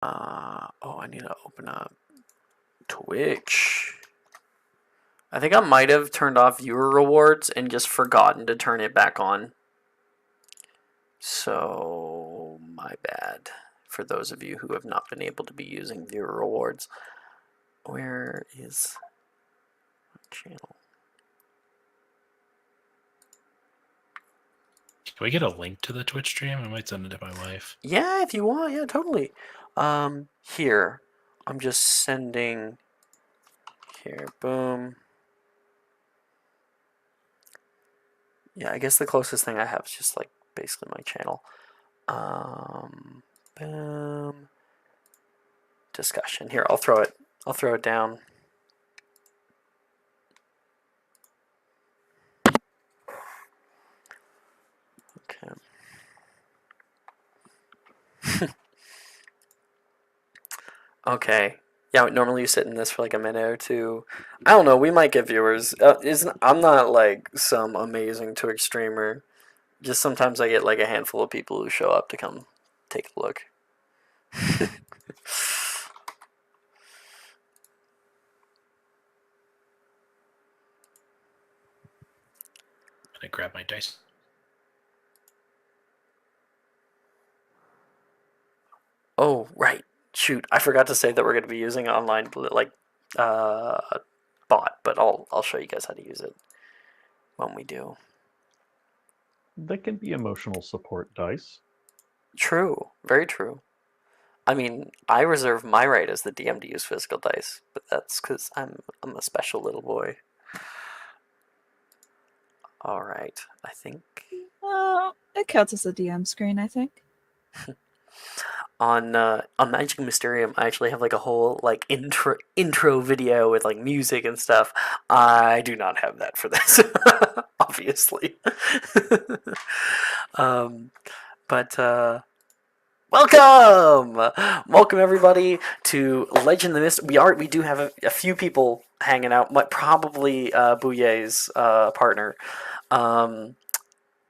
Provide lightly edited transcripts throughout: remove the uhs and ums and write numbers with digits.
Oh, I need to open up Twitch. I think I might have turned off viewer rewards and just forgotten to turn it back on. So, my bad for those of you who have not been able to be using viewer rewards. Where is my channel? Can we get a link to the Twitch stream? I might send it to my wife. Yeah, if you want, yeah, totally. Here, I'm just sending. Here, boom. Yeah, I guess the closest thing I have is just like basically my channel. Boom. Discussion. Here, I'll throw it. I'll throw it down. Okay. Okay. Yeah, normally you sit in this for like a minute or two. I don't know. We might get viewers. I'm not like some amazing Twitch streamer. Just sometimes I get like a handful of people who show up to come take a look. I grab my dice. Oh, right. Shoot, I forgot to say that we're going to be using online like uh, bot, but I'll show you guys how to use it when we do. That can be emotional support dice. True, very true. I mean, I reserve my right as the DM to use physical dice, but that's because I'm a special little boy. All right, I think It counts as a DM screen, I think. on Magic Mysterium, I actually have like a whole like intro video with like music and stuff. I do not have that for this, obviously. But welcome everybody to Legend of the Mist. We do have a few people hanging out, probably Bouillet's partner.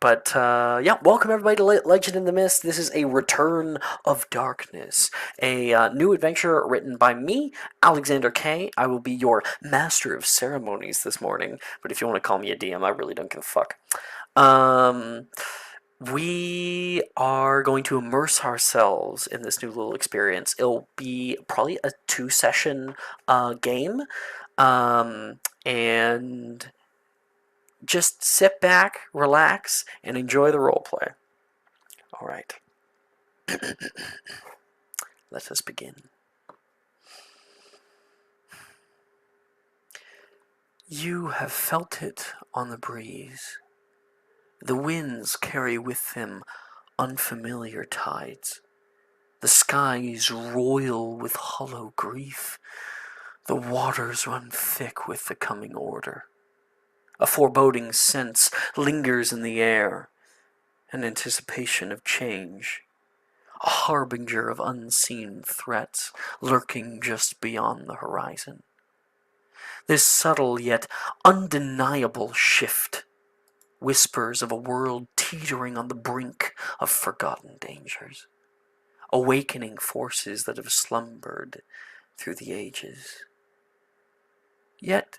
But yeah, welcome everybody to Legend in the Mist. This is a Return of Darkness, a new adventure written by me, Alexander K. I will be your master of ceremonies this morning. But if you want to call me a DM, I really don't give a fuck. We are going to immerse ourselves in this new little experience. It'll be probably a 2-session game, and just sit back, relax, and enjoy the roleplay. All right. Let us begin. You have felt it on the breeze. The winds carry with them unfamiliar tides. The skies roil with hollow grief. The waters run thick with the coming order. A foreboding sense lingers in the air, an anticipation of change, a harbinger of unseen threats lurking just beyond the horizon. This subtle yet undeniable shift whispers of a world teetering on the brink of forgotten dangers, awakening forces that have slumbered through the ages. Yet,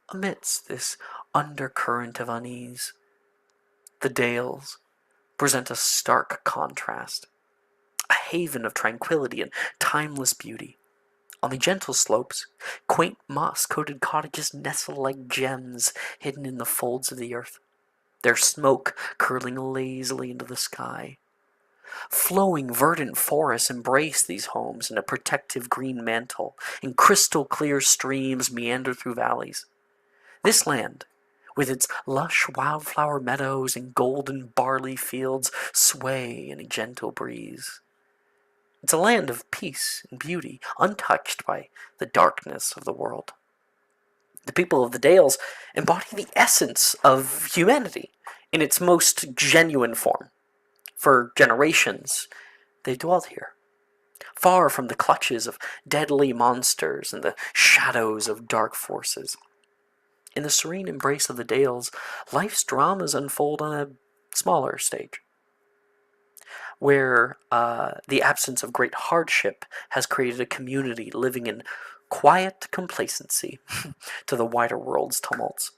amidst this undercurrent of unease, the Dales present a stark contrast, a haven of tranquility and timeless beauty. On the gentle slopes, quaint moss-coated cottages nestle like gems hidden in the folds of the earth, their smoke curling lazily into the sky. Flowing verdant forests embrace these homes in a protective green mantle, and crystal-clear streams meander through valleys. This land, with its lush wildflower meadows and golden barley fields, sway in a gentle breeze. It's a land of peace and beauty, untouched by the darkness of the world. The people of the Dales embody the essence of humanity in its most genuine form. For generations, they dwelt here, far from the clutches of deadly monsters and the shadows of dark forces. In the serene embrace of the Dales, life's dramas unfold on a smaller stage. where the absence of great hardship has created a community living in quiet complacency to the wider world's tumults.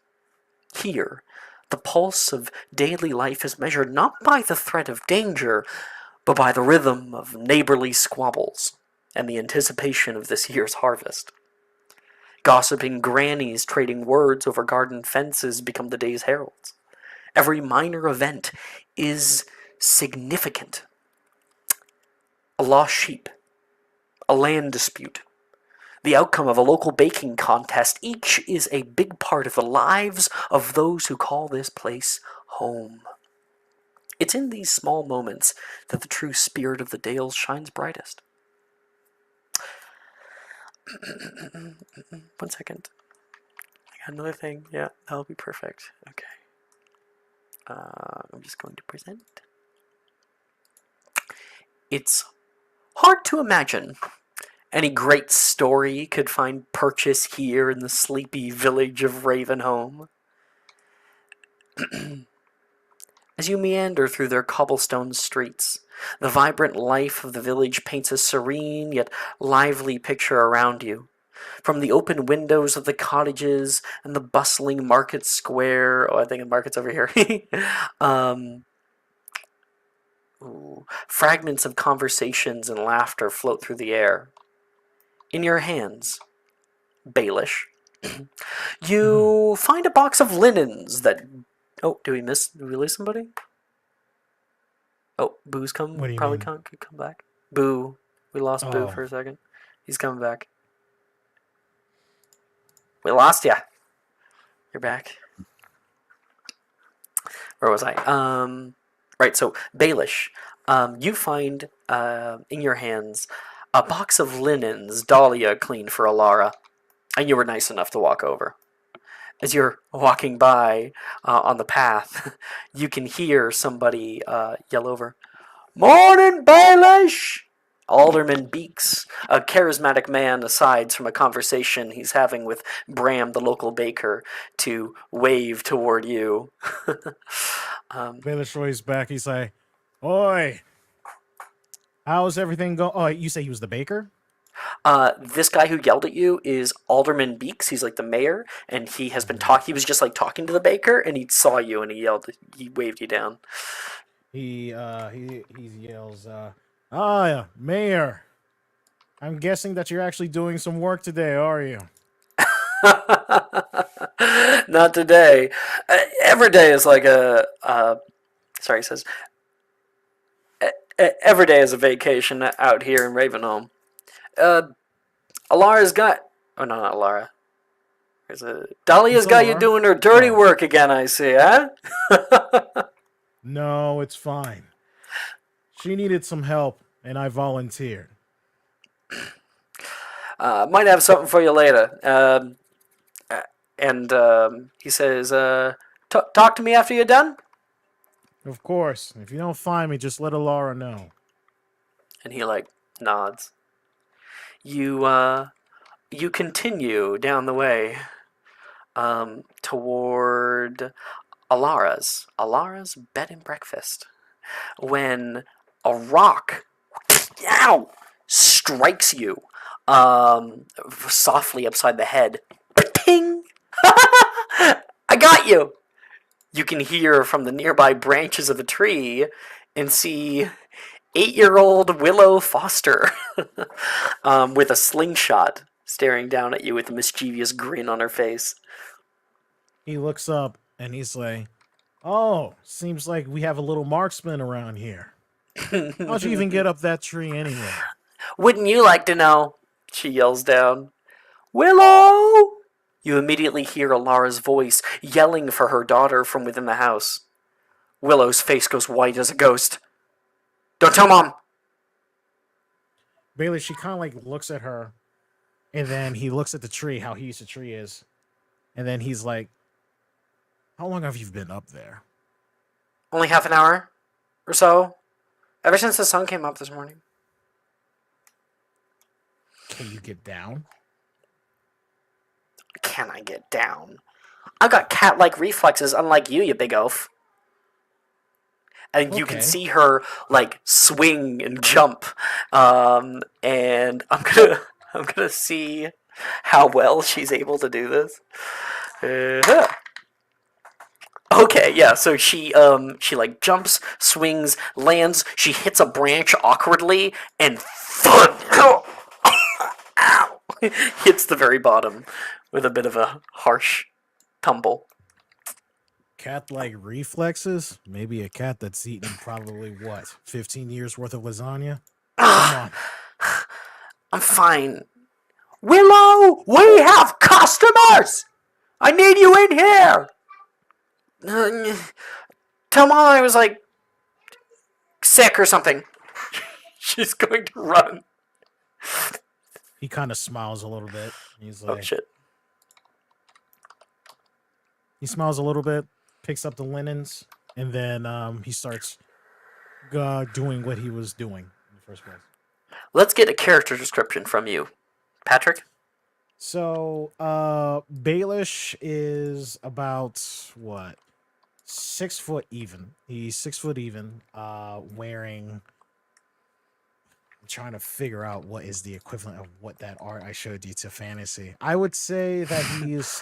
Here, the pulse of daily life is measured not by the threat of danger, but by the rhythm of neighborly squabbles and the anticipation of this year's harvest. Gossiping grannies trading words over garden fences become the day's heralds. Every minor event is significant. A lost sheep, a land dispute, the outcome of a local baking contest, each is a big part of the lives of those who call this place home. It's in these small moments that the true spirit of the Dales shines brightest. 1 second. I got another thing. Yeah, that'll be perfect. Okay. I'm just going to present. It's hard to imagine any great story could find purchase here in the sleepy village of Ravenholme. As you meander through their cobblestone streets, the vibrant life of the village paints a serene yet lively picture around you. From the open windows of the cottages and the bustling market square, I think the market's over here, fragments of conversations and laughter float through the air. In your hands, Baelish, you find a box of linens that... Oh, did we lose somebody? Oh, Boo's come. What do you Probably mean? could come back. Boo. We lost Boo Oh. for a second. He's coming back. We lost ya. You're back. Where was I? Right, so Baelish, you find in your hands a box of linens Dahlia cleaned for Alara, and you were nice enough to walk over. As you're walking by on the path, you can hear somebody yell over, "Morning, Baelish!" Alderman Beeks, a charismatic man, asides from a conversation he's having with Bram, the local baker, to wave toward you. Baelish Roy's back. He's like, "Oi, how's everything going?" Oh, you say he was the baker? This guy who yelled at you is Alderman Beeks. He's like the mayor, and he has been talking. He was just like talking to the baker, and he saw you, and he waved you down. He yells, "Ah, Mayor, I'm guessing that you're actually doing some work today, are you?" Not today. Every day is like a. Sorry, he says. Every day is a vacation out here in Ravenholme. Alara's got. Oh no, not Alara. Dahlia's got you Alara. doing her dirty work again. I see, huh? No, it's fine. She needed some help, and I volunteered. Might have something for you later. And he says, talk to me after you're done. Of course. If you don't find me, just let Alara know. And he like nods. You continue down the way toward Alara's bed and breakfast when a rock strikes you softly upside the head. Ping! I got you! You can hear from the nearby branches of the tree and see 8-year-old Willow Foster with a slingshot staring down at you with a mischievous grin on her face. He looks up, and he's like, "Oh, seems like we have a little marksman around here. How'd you even get up that tree anyway?" Wouldn't you like to know? She yells down. Willow! You immediately hear Alara's voice yelling for her daughter from within the house. Willow's face goes white as a ghost. Don't tell Mom! Bailey, she kind of like looks at her, and then he looks at the tree, how huge the tree is, and then he's like, "How long have you been up there?" Only half an hour or so. Ever since the sun came up this morning. Can you get down? Can I get down? I've got cat-like reflexes unlike you, you big oaf. and you can Okay. see her like swing and jump. And I'm gonna see how well she's able to do this. Okay, yeah. So she like jumps, swings, lands. She hits a branch awkwardly, and thud, ow, hits the very bottom with a bit of a harsh tumble. Cat-like reflexes? Maybe a cat that's eaten probably what, 15 years worth of lasagna? Come on. I'm fine. Willow, we have customers. I need you in here. Tell Mom I was like sick or something. She's going to run. He kind of smiles a little bit. He's Oh like, shit. he smiles a little bit, picks up the linens, and then he starts doing what he was doing in the first place. Let's get a character description from you, Patrick. So, Baelish is about what? 6 foot even. He's 6 foot even, wearing. I'm trying to figure out what is the equivalent of what that art I showed you to fantasy. I would say that he's.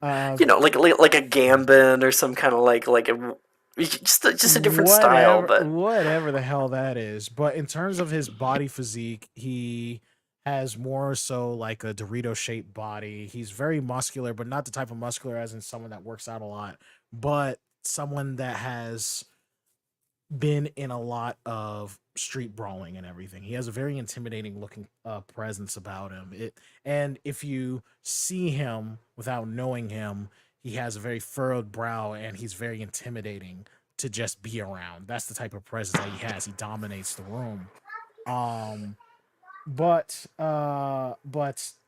You know, like a Gambin or some kind of like a just a different style, but whatever the hell that is. But in terms of his body physique, he has more so like a Dorito shaped body. He's very muscular, but not the type of muscular as in someone that works out a lot, but someone that has been in a lot of street brawling and everything. He has a very intimidating looking presence about him. And if you see him without knowing him, he has a very furrowed brow and he's very intimidating to just be around. That's the type of presence that he has. He dominates the room. But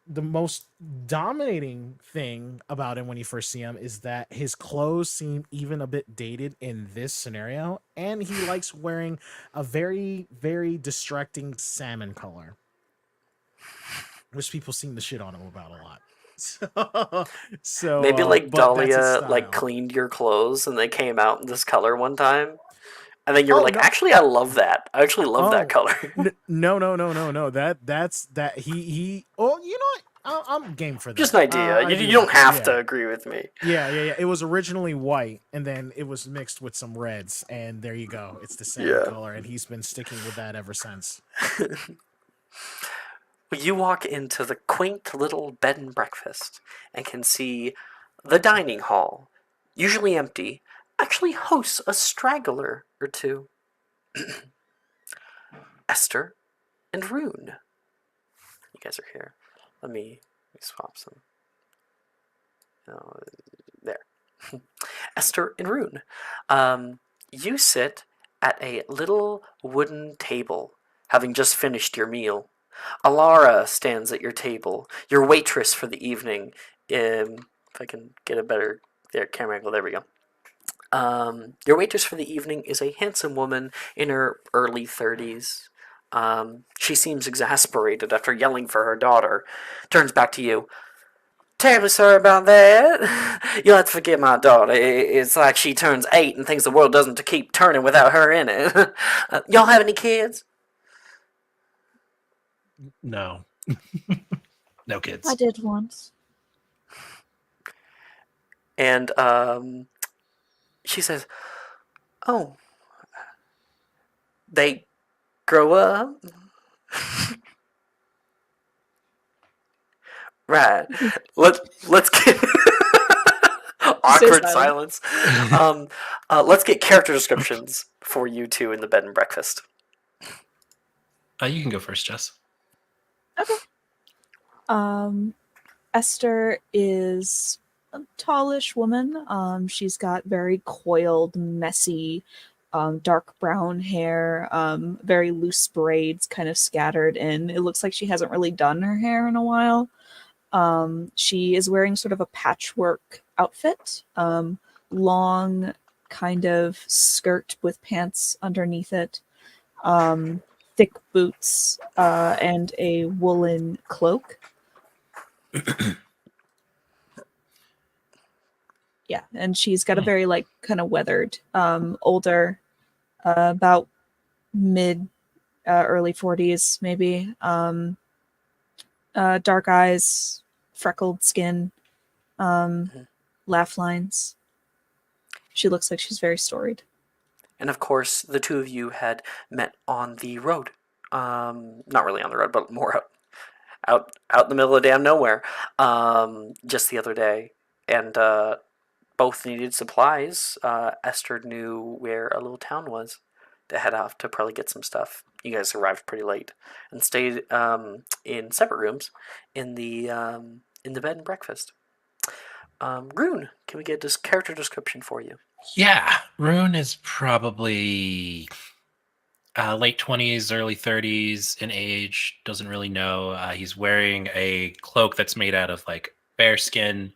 the most dominating thing about him when you first see him is that his clothes seem even a bit dated in this scenario, and he likes wearing a very, very distracting salmon color, which people seem to shit on him about a lot. So maybe like but that's his Dahlia style. like cleaned your clothes and they came out in this color one time, and then you were Oh, like, no. actually, I love that. I actually love that Oh. color. No. That's he. Oh, you know what? I'm game for that. Just an idea. I You don't have yeah. to agree with me. Yeah. It was originally white, and then it was mixed with some reds, and there you go. It's the same Yeah. color, and he's been sticking with that ever since. You walk into the quaint little bed and breakfast and can see the dining hall, usually empty, actually hosts a straggler or two. Esther and Rune. You guys are here. Let me swap some. Oh, there. Esther and Rune. You sit at a little wooden table, having just finished your meal. Alara stands at your table, your waitress for the evening. If I can get a better camera angle, there we go. Your waitress for the evening is a handsome woman in her early 30s. She seems exasperated after yelling for her daughter. Turns back to you. Terribly sorry about that. You'll have to forgive my daughter. It's like she turns 8 and thinks the world doesn't keep turning without her in it. Y'all have any kids? No. No kids. I did once. And she says, "Oh, they grow up." Right. Let's get awkward silence. Let's get character descriptions for you two in the bed and breakfast. You can go first, Jess. Esther is a tallish woman. She's got very coiled, messy, dark brown hair, very loose braids kind of scattered in. It looks like she hasn't really done her hair in a while. She is wearing sort of a patchwork outfit, long kind of skirt with pants underneath it, thick boots, and a woolen cloak. Yeah, and she's got a very like kind of weathered, older, about mid, early 40s maybe. Dark eyes, freckled skin, Mhm. laugh lines. She looks like she's very storied. And of course, the two of you had met on the road. Not really on the road, but more out in the middle of damn nowhere. Just the other day, and both needed supplies. Esther knew where a little town was to head off to probably get some stuff. You guys arrived pretty late and stayed in separate rooms in the bed and breakfast. Rune, can we get this character description for you? Yeah, Rune is probably late 20s, early 30s in age. Doesn't really know. He's wearing a cloak that's made out of like bear skin,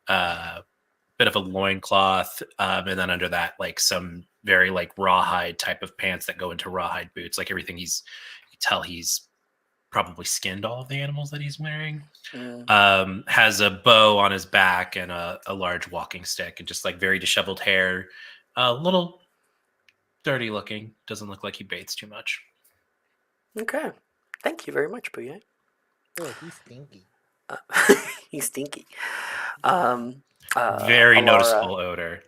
bit of a loincloth, and then under that, like some very like rawhide type of pants that go into rawhide boots. Like everything you tell he's probably skinned all of the animals that he's wearing. Has a bow on his back and a large walking stick, and just like very disheveled hair, a little dirty looking. Doesn't look like he bathes too much. Okay. Thank you very much, Bouye. Oh, he's stinky. He's stinky. Very Alara- noticeable odor.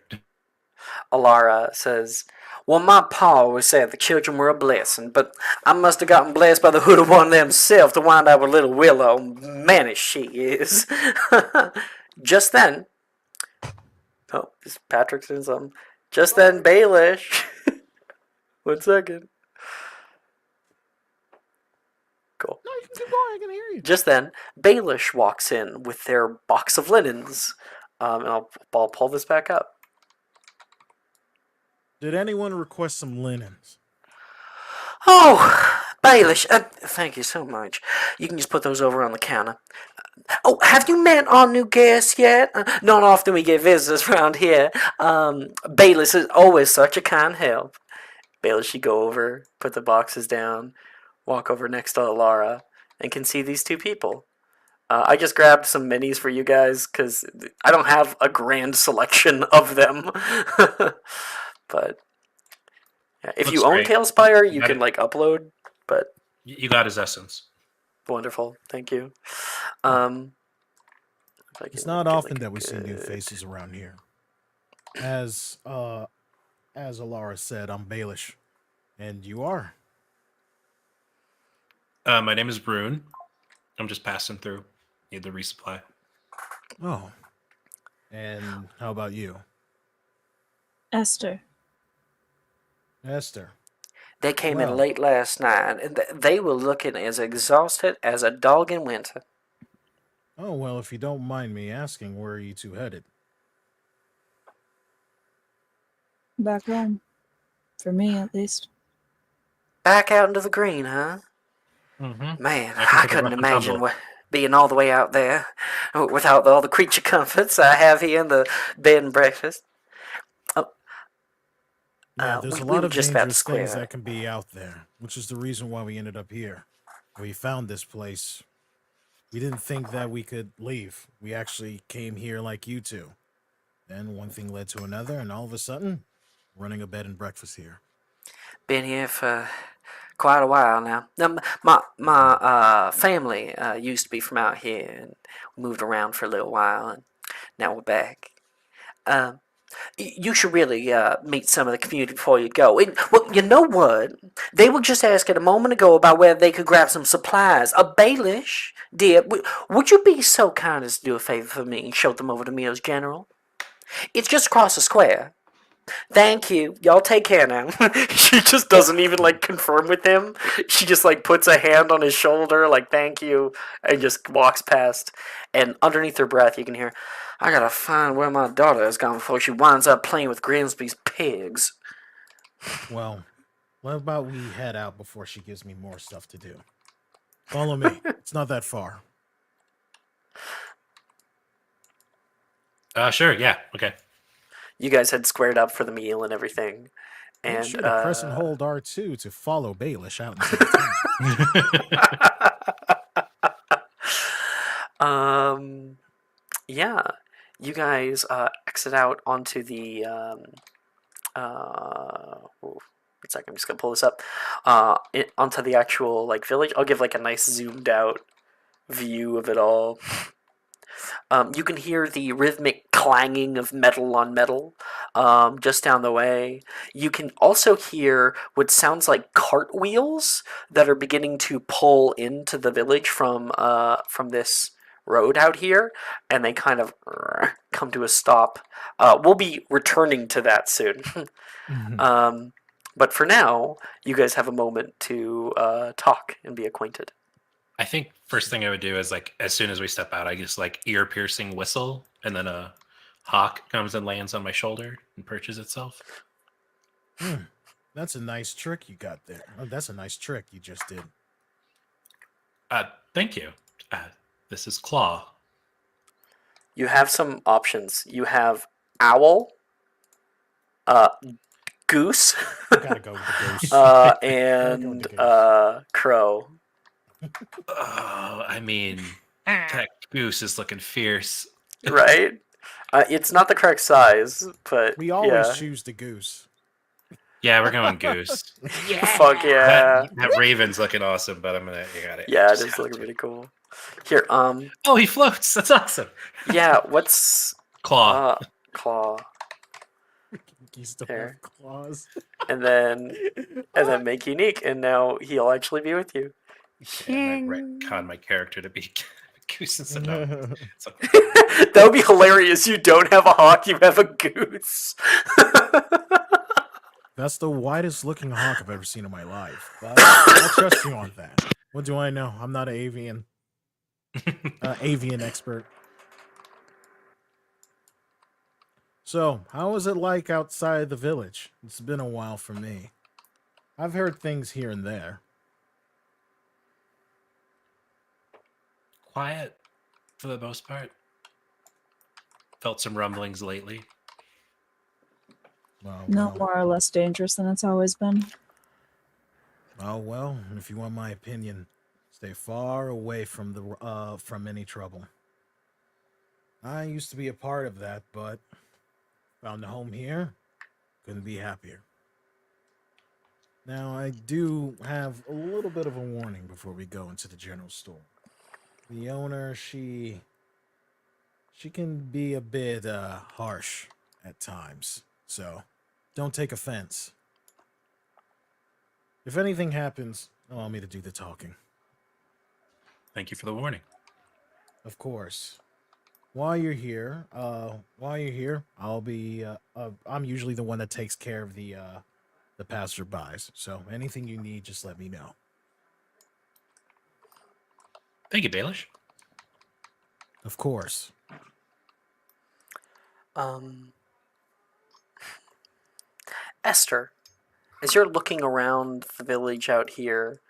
Alara says, "Well, my pa always said the children were a blessing, but I must have gotten blessed by the hood of one of them self to wind up with little Willow. Mannish she is." Just then, oh, is Patrick saying something? Just then, Baelish. 1 second. Cool. No, you can keep going. I can hear you. Just then, Baelish walks in with their box of linens. And I'll pull this back up. Did anyone request some linens? Oh, Baelish, thank you so much. You can just put those over on the counter. Oh, have you met our new guest yet? Not often we get visitors around here. Baelish is always such a kind help. Baelish, you go over, put the boxes down, walk over next to Alara, and can see these two people. I just grabbed some minis for you guys because I don't have a grand selection of them. But yeah, if Looks you own great. Tailspire, you Got can it. like upload. But You got his essence. wonderful, thank you. If I It's can not get, often like, a that we see new good- faces around here. As Alara said, I'm Baelish, and you are. My name is Rune. I'm just passing through. Need the resupply. Oh, and how about you, Esther. Esther? They came Well. in late last night, and they were looking as exhausted as a dog in winter. Oh well, if you don't mind me asking, where are you two headed? Back home. For me, at least. Back out into the green, huh? Mm-hmm. Man, Back into I the couldn't rough and imagine tumble. being all the way out there without all the creature comforts I have here in the bed and breakfast. Yeah, there's a we lot were of just about to dangerous things square. that can be out there, which is the reason why we ended up here. We found this place. We didn't think that we could leave. We actually came here like you two. Then one thing led to another, and all of a sudden, running a bed and breakfast here. Been here for quite a while now. My family used to be from out here and moved around for a little while, and now we're back. You should really meet some of the community before you go. And, well, you know what? They were just asking a moment ago about where they could grab some supplies. Baelish, dear, would you be so kind as to do a favor for me and show them over to Meals General? It's just across the square. Thank you. Y'all take care now. She just doesn't even like confirm with him. She just like puts a hand on his shoulder, like thank you, and just walks past. And underneath her breath, you can hear, "I gotta find where my daughter has gone before she winds up playing with Grimsby's pigs." Well, what about we head out before she gives me more stuff to do? Follow me. It's not that far. Sure. Yeah. Okay. You guys had squared up for the meal and everything. Make And sure to press and hold R2 to follow Baelish out into the town. yeah, you guys exit out onto the. One second, I'm just gonna pull this up. Onto the actual like village. I'll give like a nice zoomed out view of it all. You can hear the rhythmic clanging of metal on metal just down the way. You can also hear what sounds like cartwheels that are beginning to pull into the village from this road out here, and they kind of come to a stop. We'll be returning to that soon. But for now, you guys have a moment to talk and be acquainted. I think first thing I would do is like as soon as we step out, I just like ear piercing whistle, and then a hawk comes and lands on my shoulder and perches itself. That's a nice trick you got there. Oh, that's a nice trick you just did. Thank you. This is Claw. You have some options. You have owl, goose, I gotta go with the goose. and goose. crow. Oh, I mean, that goose is looking fierce. Right? It's not the correct size, but We always yeah. choose the goose. Yeah, we're going goose. Fuck yeah. That raven's looking awesome, but you got it. Yeah, it Just is have looking to. really cool. Here, Oh, he floats. That's awesome. yeah, what's Claw. claw? Geese don't There. have claws. And then make unique, and now he'll actually be with you. And I retcon my character to be goose instead of it's okay. That would be hilarious. You don't have a hawk, you have a goose. That's the widest looking hawk I've ever seen in my life. But I'll trust you on that. What do I know? I'm not an avian expert. So, how is it like outside the village? It's been a while for me. I've heard things here and there. Quiet for the most part. Felt some rumblings lately. No more or less dangerous than it's always been. Oh well, if you want my opinion, stay far away from the from any trouble. I used to be a part of that, but found a home here. Couldn't be happier. Now I do have a little bit of a warning before we go into the general store. The owner, she can be a bit harsh at times, so don't take offense. If anything happens, allow me to do the talking. Thank you for the warning. Of course. While you're here, I'll be. I'm usually the one that takes care of the passerbys. So anything you need, just let me know. Thank you, Baelish. Of course. Esther, as you're looking around the village out here,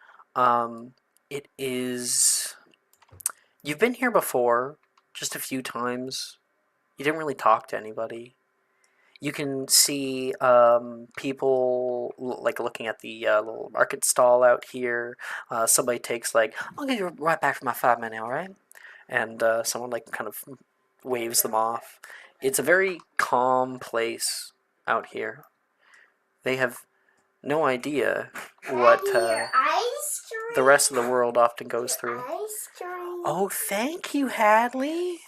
it is. You've been here before, just a few times. You didn't really talk to anybody. You can see people like looking at the little market stall out here. Somebody takes like, "I'll get you right back for my 5 minute, all right?" And someone like kind of waves them off. It's a very calm place out here. They have no idea what the rest of the world often goes through. Oh, thank you, Hadley.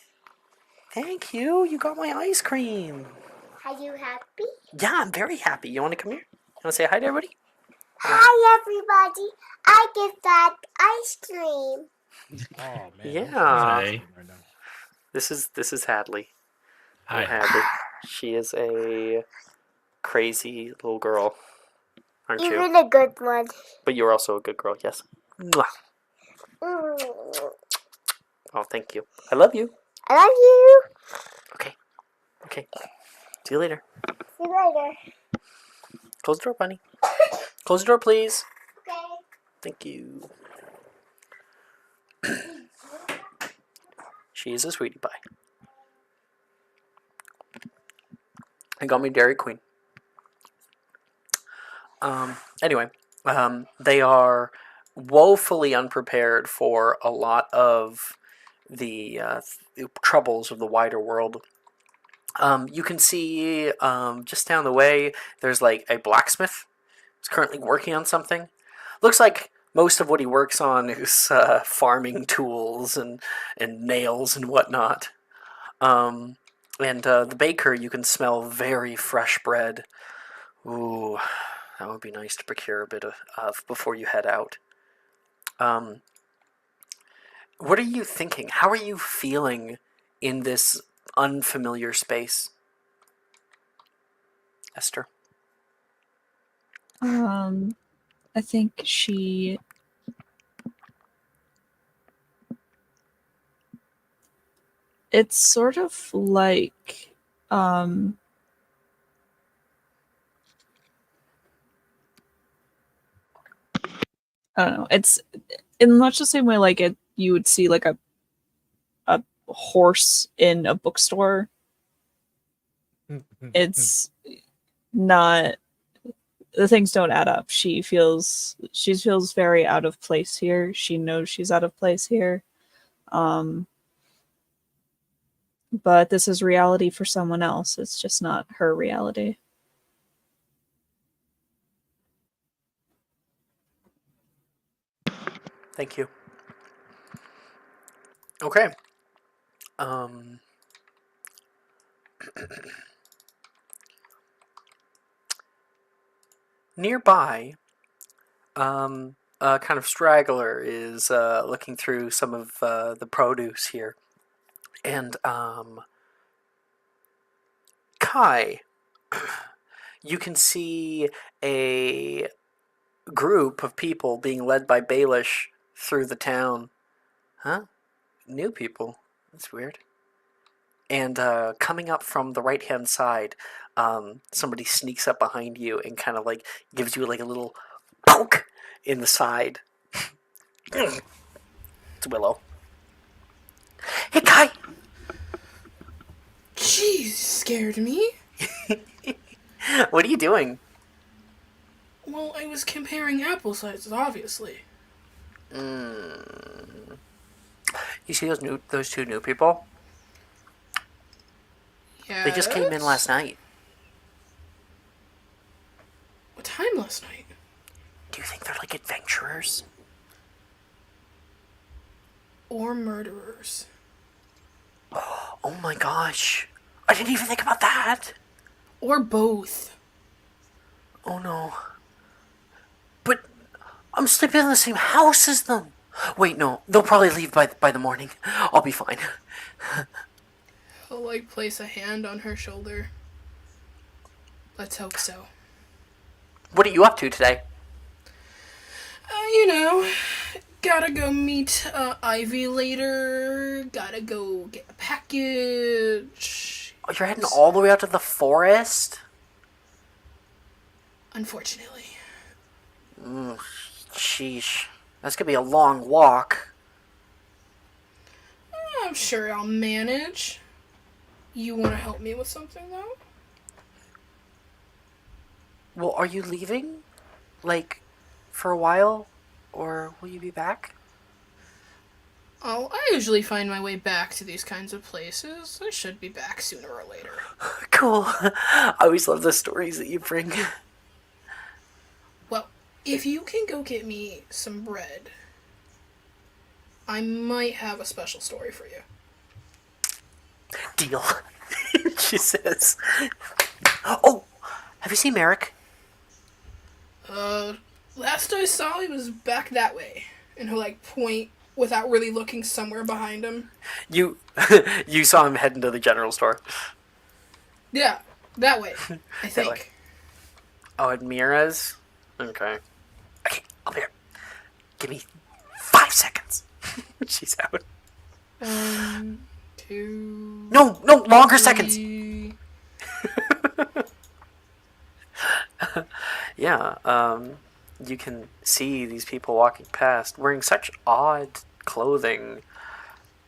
Thank you. You got my ice cream. Are you happy? Yeah, I'm very happy. You want to come here? You want to say hi to everybody? Hi, everybody. I get that ice cream. Oh man. Yeah. Hi. This is Hadley. Hi. Hadley. She is a crazy little girl, aren't you? Even a good one. But you're also a good girl, yes. Mwah. Mm. Oh, thank you. I love you. I love you. Okay. See you later. See you later. Close the door, bunny. Close the door, please. Okay. Thank you. She is a sweetie pie. I got me Dairy Queen. Anyway, they are woefully unprepared for a lot of the troubles of the wider world. You can see just down the way, there's like a blacksmith. He's currently working on something. Looks like most of what he works on is farming tools and nails and whatnot. And the baker, you can smell very fresh bread. Ooh, that would be nice to procure a bit of before you head out. Um, what are you thinking? How are you feeling in this unfamiliar space, Esther? I think it's sort of like I don't know. It's in much the same way like you would see like a horse in a bookstore. It's not, the things don't add up. She feels very out of place here. She knows she's out of place here. But this is reality for someone else. It's just not her reality. Thank you. Okay. Nearby, a kind of straggler is looking through some of the produce here. And, Kai, you can see a group of people being led by Baelish through the town. Huh? New people. That's weird. And coming up from the right-hand side, somebody sneaks up behind you and kind of like gives you like a little poke in the side. It's Willow. Hey, Kai! Jeez, scared me. What are you doing? Well, I was comparing apple sizes, obviously. You see those two new people? Yeah. They just came in last night. What time last night? Do you think they're like adventurers? Or murderers? Oh my gosh. I didn't even think about that. Or both. Oh no. But I'm sleeping in the same house as them. Wait, no. They'll probably leave by the morning. I'll be fine. He'll, like, place a hand on her shoulder. Let's hope so. What are you up to today? You know, gotta go meet Ivy later. Gotta go get a package. Oh, you're heading all the way out to the forest? Unfortunately. Sheesh. That's gonna be a long walk. I'm sure I'll manage. You want to help me with something, though? Well, are you leaving? Like, for a while? Or will you be back? Oh, I usually find my way back to these kinds of places. I should be back sooner or later. Cool. I always love the stories that you bring. Well, if you can go get me some bread, I might have a special story for you. Deal. She says. Oh, have you seen Merrick? Last I saw, he was back that way. And he'll, like, point without really looking somewhere behind him. You saw him head into the general store. Yeah, that way, I think. way. Oh, at Mira's? Okay. Okay, I'll be here. Give me 5 seconds. She's out. 1, 2... No, longer seconds. 3... Yeah, you can see these people walking past wearing such odd clothing.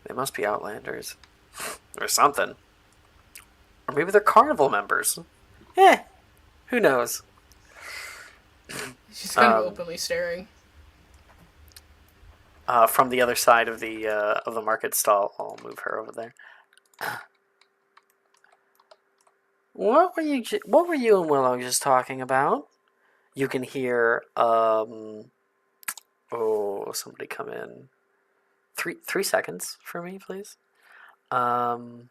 They must be Outlanders. Or something. Or maybe they're carnival members. Who knows? She's kind of openly staring. From the other side of the market stall, I'll move her over there. What were you and Willow just talking about? You can hear somebody come in. 3 seconds for me, please. One,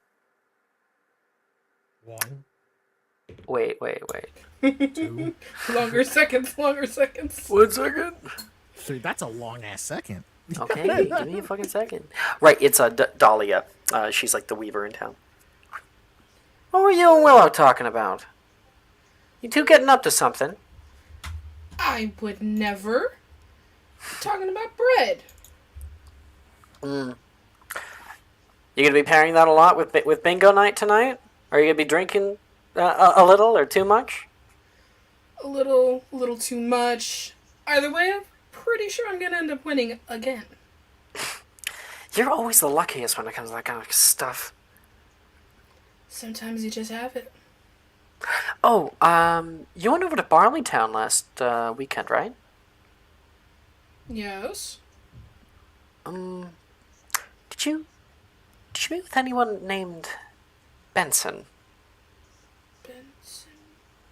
Wait. two, Longer seconds, longer seconds. 1 second. three. That's a long ass second. Okay, give me a fucking second. Right, it's Dahlia. She's like the weaver in town. What were you and Willow talking about? You two getting up to something? I would never. Talking about bread. You gonna be pairing that a lot with bingo night tonight? Are you gonna be drinking a little or too much? A little too much. Either way, I'm pretty sure I'm gonna end up winning again. You're always the luckiest when it comes to that kind of stuff. Sometimes you just have it. Oh, you went over to Barleytown last weekend, right? Yes. Did you meet with anyone named Benson?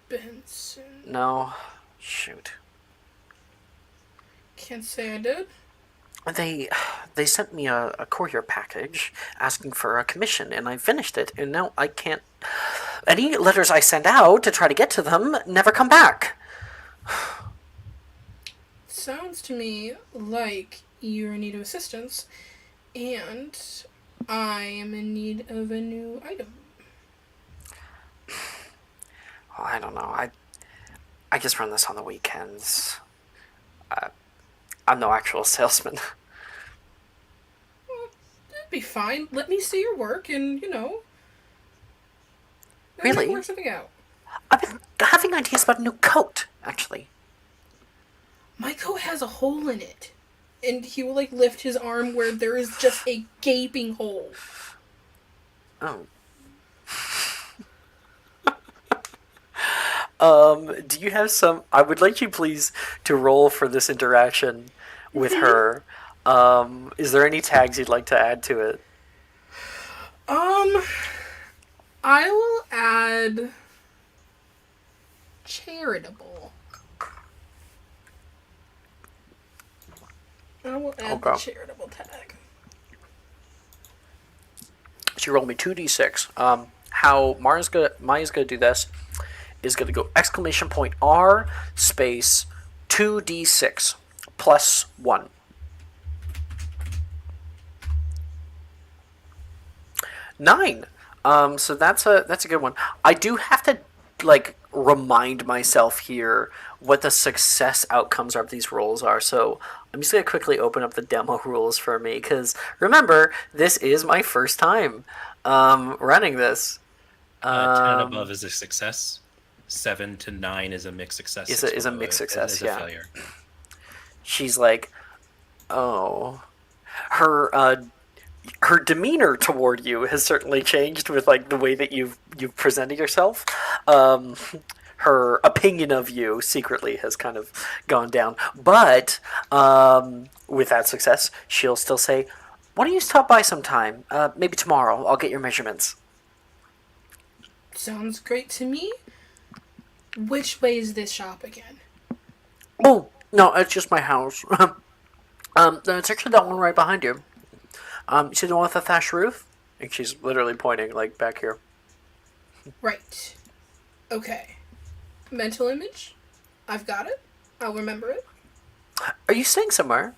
Benson. No. Shoot. Can't say I did. They sent me a courier package asking for a commission, and I finished it, and now I can't. Any letters I send out to try to get to them never come back. Sounds to me like you're in need of assistance, and I am in need of a new item. Well, I don't know. I just run this on the weekends. I'm no actual salesman. That'd be fine. Let me see your work, and maybe we Really? can work something out. I've been having ideas about a new coat, actually. My coat has a hole in it, and he will lift his arm where there is just a gaping hole. Oh. Do you have some... I would like you please to roll for this interaction with her. Is there any tags you'd like to add to it? I will add charitable. I will add the Okay. charitable tag. So you roll me 2d6. How Maya's gonna do this is gonna go exclamation point R space 2d6 plus 1. 9. So that's a good one. I do have to remind myself here what the success outcomes of these rolls are. So I'm just gonna quickly open up the demo rules for me, because remember, this is my first time running this. 10 and above is a success. 7 to 9 is a mixed success. Is 6 a below mixed it success, is yeah. a failure. She's like, oh, her demeanor toward you has certainly changed with the way that you've presented yourself. Her opinion of you secretly has kind of gone down, but with that success, she'll still say, "Why don't you stop by sometime? Maybe tomorrow. I'll get your measurements." Sounds great to me. Which way is this shop again? Oh no, it's just my house. It's actually that one right behind you. You see the one with the thatched roof? And she's literally pointing back here. Right. Okay. Mental image. I've got it. I'll remember it. Are you staying somewhere?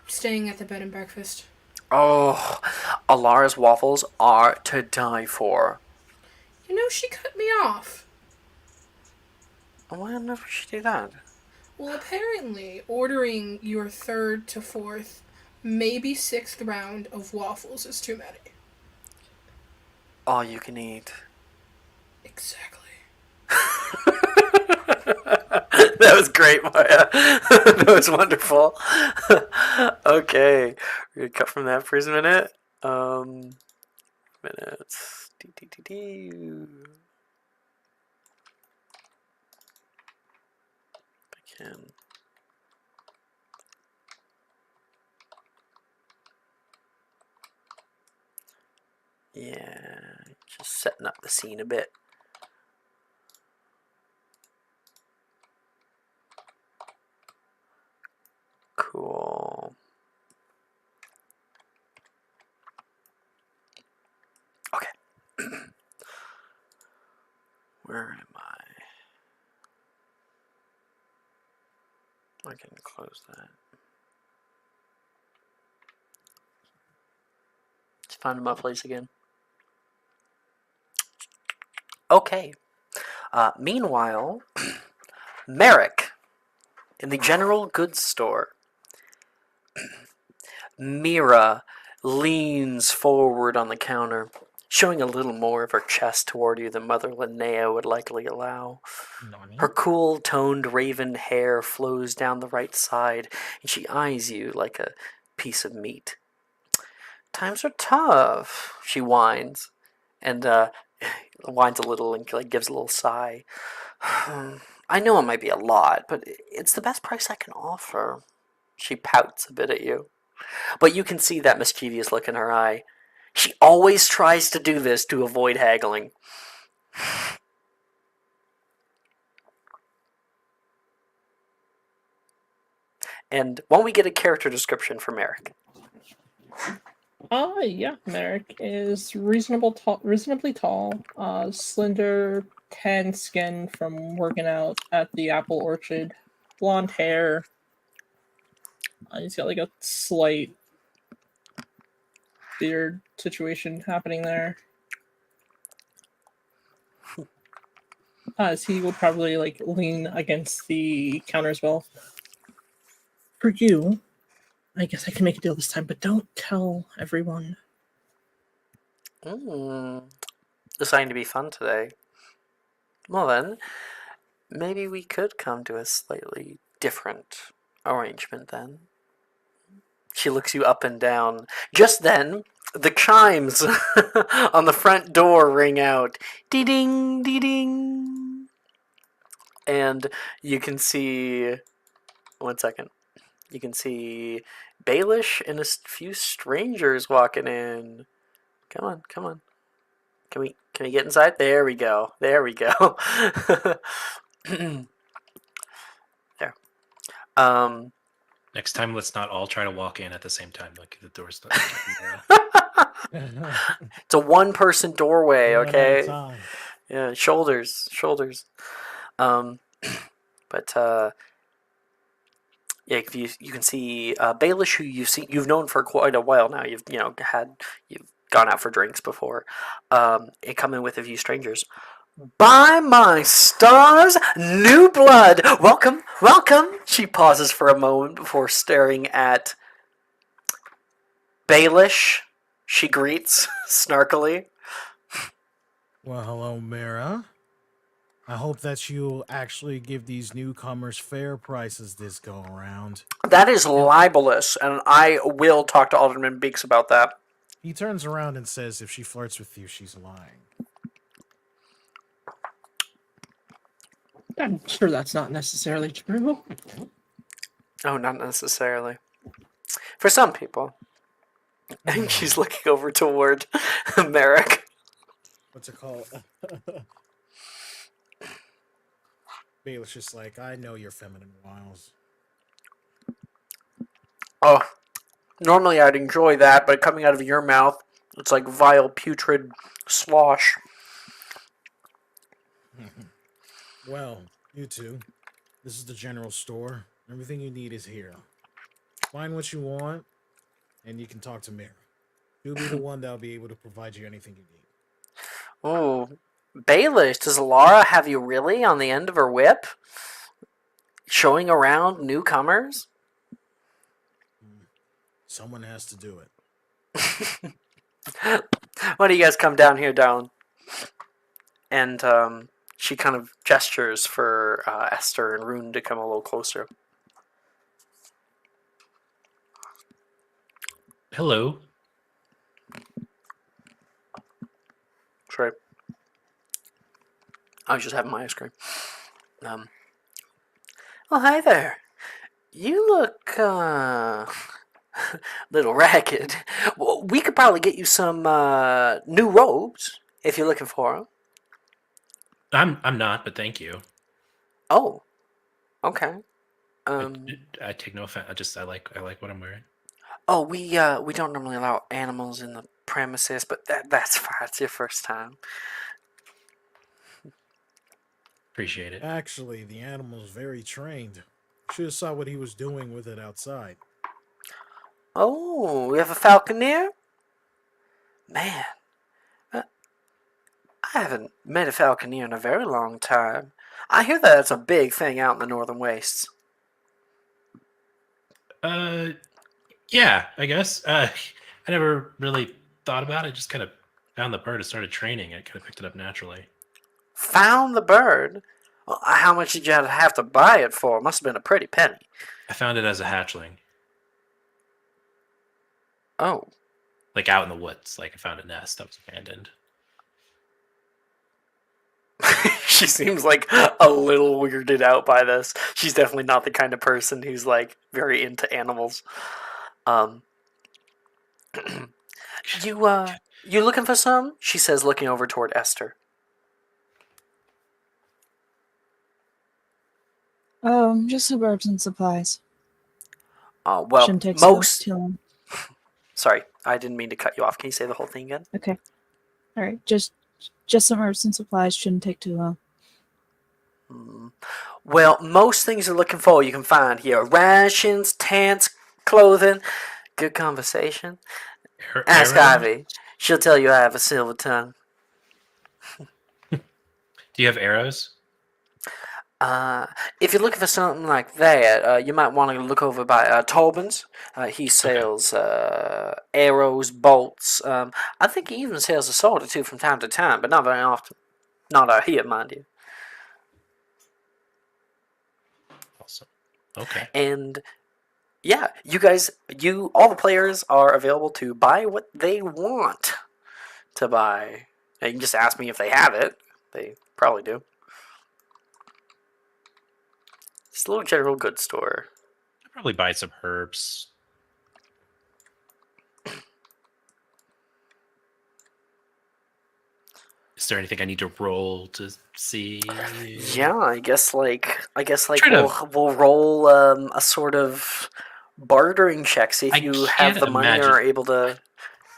Staying at the bed and breakfast. Oh, Alara's waffles are to die for. She cut me off. Why on earth would she do that? Well, apparently, ordering your 3rd to 4th, maybe 6th round of waffles is too many. All you can eat. Exactly. That was great, Maya. That was wonderful. Okay, we're gonna cut from that for a minute. Minutes. If I can. Yeah. Just setting up the scene a bit. Cool. Okay. Where am I? I can close that. Let's find my place again. Okay. Meanwhile, Merrick in the general goods store. Mira leans forward on the counter, showing a little more of her chest toward you than Mother Linnea would likely allow. Her cool, toned raven hair flows down the right side, and she eyes you like a piece of meat. Times are tough, she whines, and whines a little and like gives a little sigh. I know it might be a lot, but it's the best price I can offer. She pouts a bit at you, but you can see that mischievous look in her eye. She always tries to do this to avoid haggling. And won't we get a character description from Eric? Yeah, Merrick is reasonably tall, slender, tan skin from working out at the apple orchard, blonde hair. He's got like a slight beard situation happening there. As he would probably like lean against the counter as well. For you, I guess I can make a deal this time, but don't tell everyone. Deciding to be fun today. Well then, maybe we could come to a slightly different arrangement then. She looks you up and down. Just then, the chimes on the front door ring out. Dee-ding, dee-ding. And you can see... One second. You can see Baelish and a few strangers walking in. Come on, come on. Can we get inside? There we go. There we go. There. Next time, let's not all try to walk in at the same time. Like the door's not. It's a one-person doorway, One at a okay? time. Yeah, shoulders. Yeah, if you can see Baelish, who you've known for quite a while now. You've gone out for drinks before. And come in with a few strangers. By my stars, new blood! Welcome, welcome! She pauses for a moment before staring at Baelish. She greets snarkily. Well, hello, Mira. I hope that you'll actually give these newcomers fair prices this go around. That is libelous, and I will talk to Alderman Beeks about that. He turns around and says if she flirts with you, she's lying. I'm sure that's not necessarily true. Oh, not necessarily. For some people. And she's looking over toward Merrick. What's it called? Baelish just like, I know your feminine wiles. Oh, normally I'd enjoy that, but coming out of your mouth, it's like vile, putrid slosh. Well, you two, this is the general store. Everything you need is here. Find what you want, and you can talk to Mira. She'll be the one that'll be able to provide you anything you need. Ooh. Baelish, does Laura have you really on the end of her whip? Showing around newcomers? Someone has to do it. Why don't you guys come down here, darling? And she kind of gestures for Esther and Rune to come a little closer. Hello. Sorry. I was just having my ice cream. Well, hi there. You look little ragged. Well, we could probably get you some new robes if you're looking for them. I'm not, but thank you. Oh, okay. I take no offense. I like what I'm wearing. Oh, we don't normally allow animals in the premises, but that's fine. It's your first time. Appreciate it. Actually, the animal's very trained. Should have saw what he was doing with it outside. Oh, we have a falconer? Man, I haven't met a falconer in a very long time. I hear that it's a big thing out in the northern wastes. Yeah, I guess. I never really thought about it. Just kind of found the bird and started training it. Kind of picked it up naturally. Found the bird? Well, how much did you have to buy it for? It must have been a pretty penny. I found it as a hatchling, Oh. like out in the woods. Like I found a nest that was abandoned. She seems like a little weirded out by this. She's definitely not the kind of person who's like very into animals. You looking for some? She says, looking over toward Esther. Just some herbs and supplies. Well, Shouldn't take most. too long. Sorry, I didn't mean to cut you off. Can you say the whole thing again? Okay. All right, just some herbs and supplies. Shouldn't take too long. Well, most things you're looking for you can find here. Rations, tents, clothing. Good conversation. Ask Arrows? Ivy. She'll tell you I have a silver tongue. Do you have arrows? If you're looking for something like that, you might want to look over by Tobin's. He sells arrows, bolts. I think he even sells a sword or two from time to time, but not very often. Not out here, mind you. Awesome. Okay. And yeah, all the players are available to buy what they want to buy. Now, you can just ask me if they have it. They probably do. It's a little general goods store. I'll probably buy some herbs. Is there anything I need to roll to see? Yeah, I guess Try to- we'll roll a sort of bartering check. See if I you have can't the money or are imagine- able to.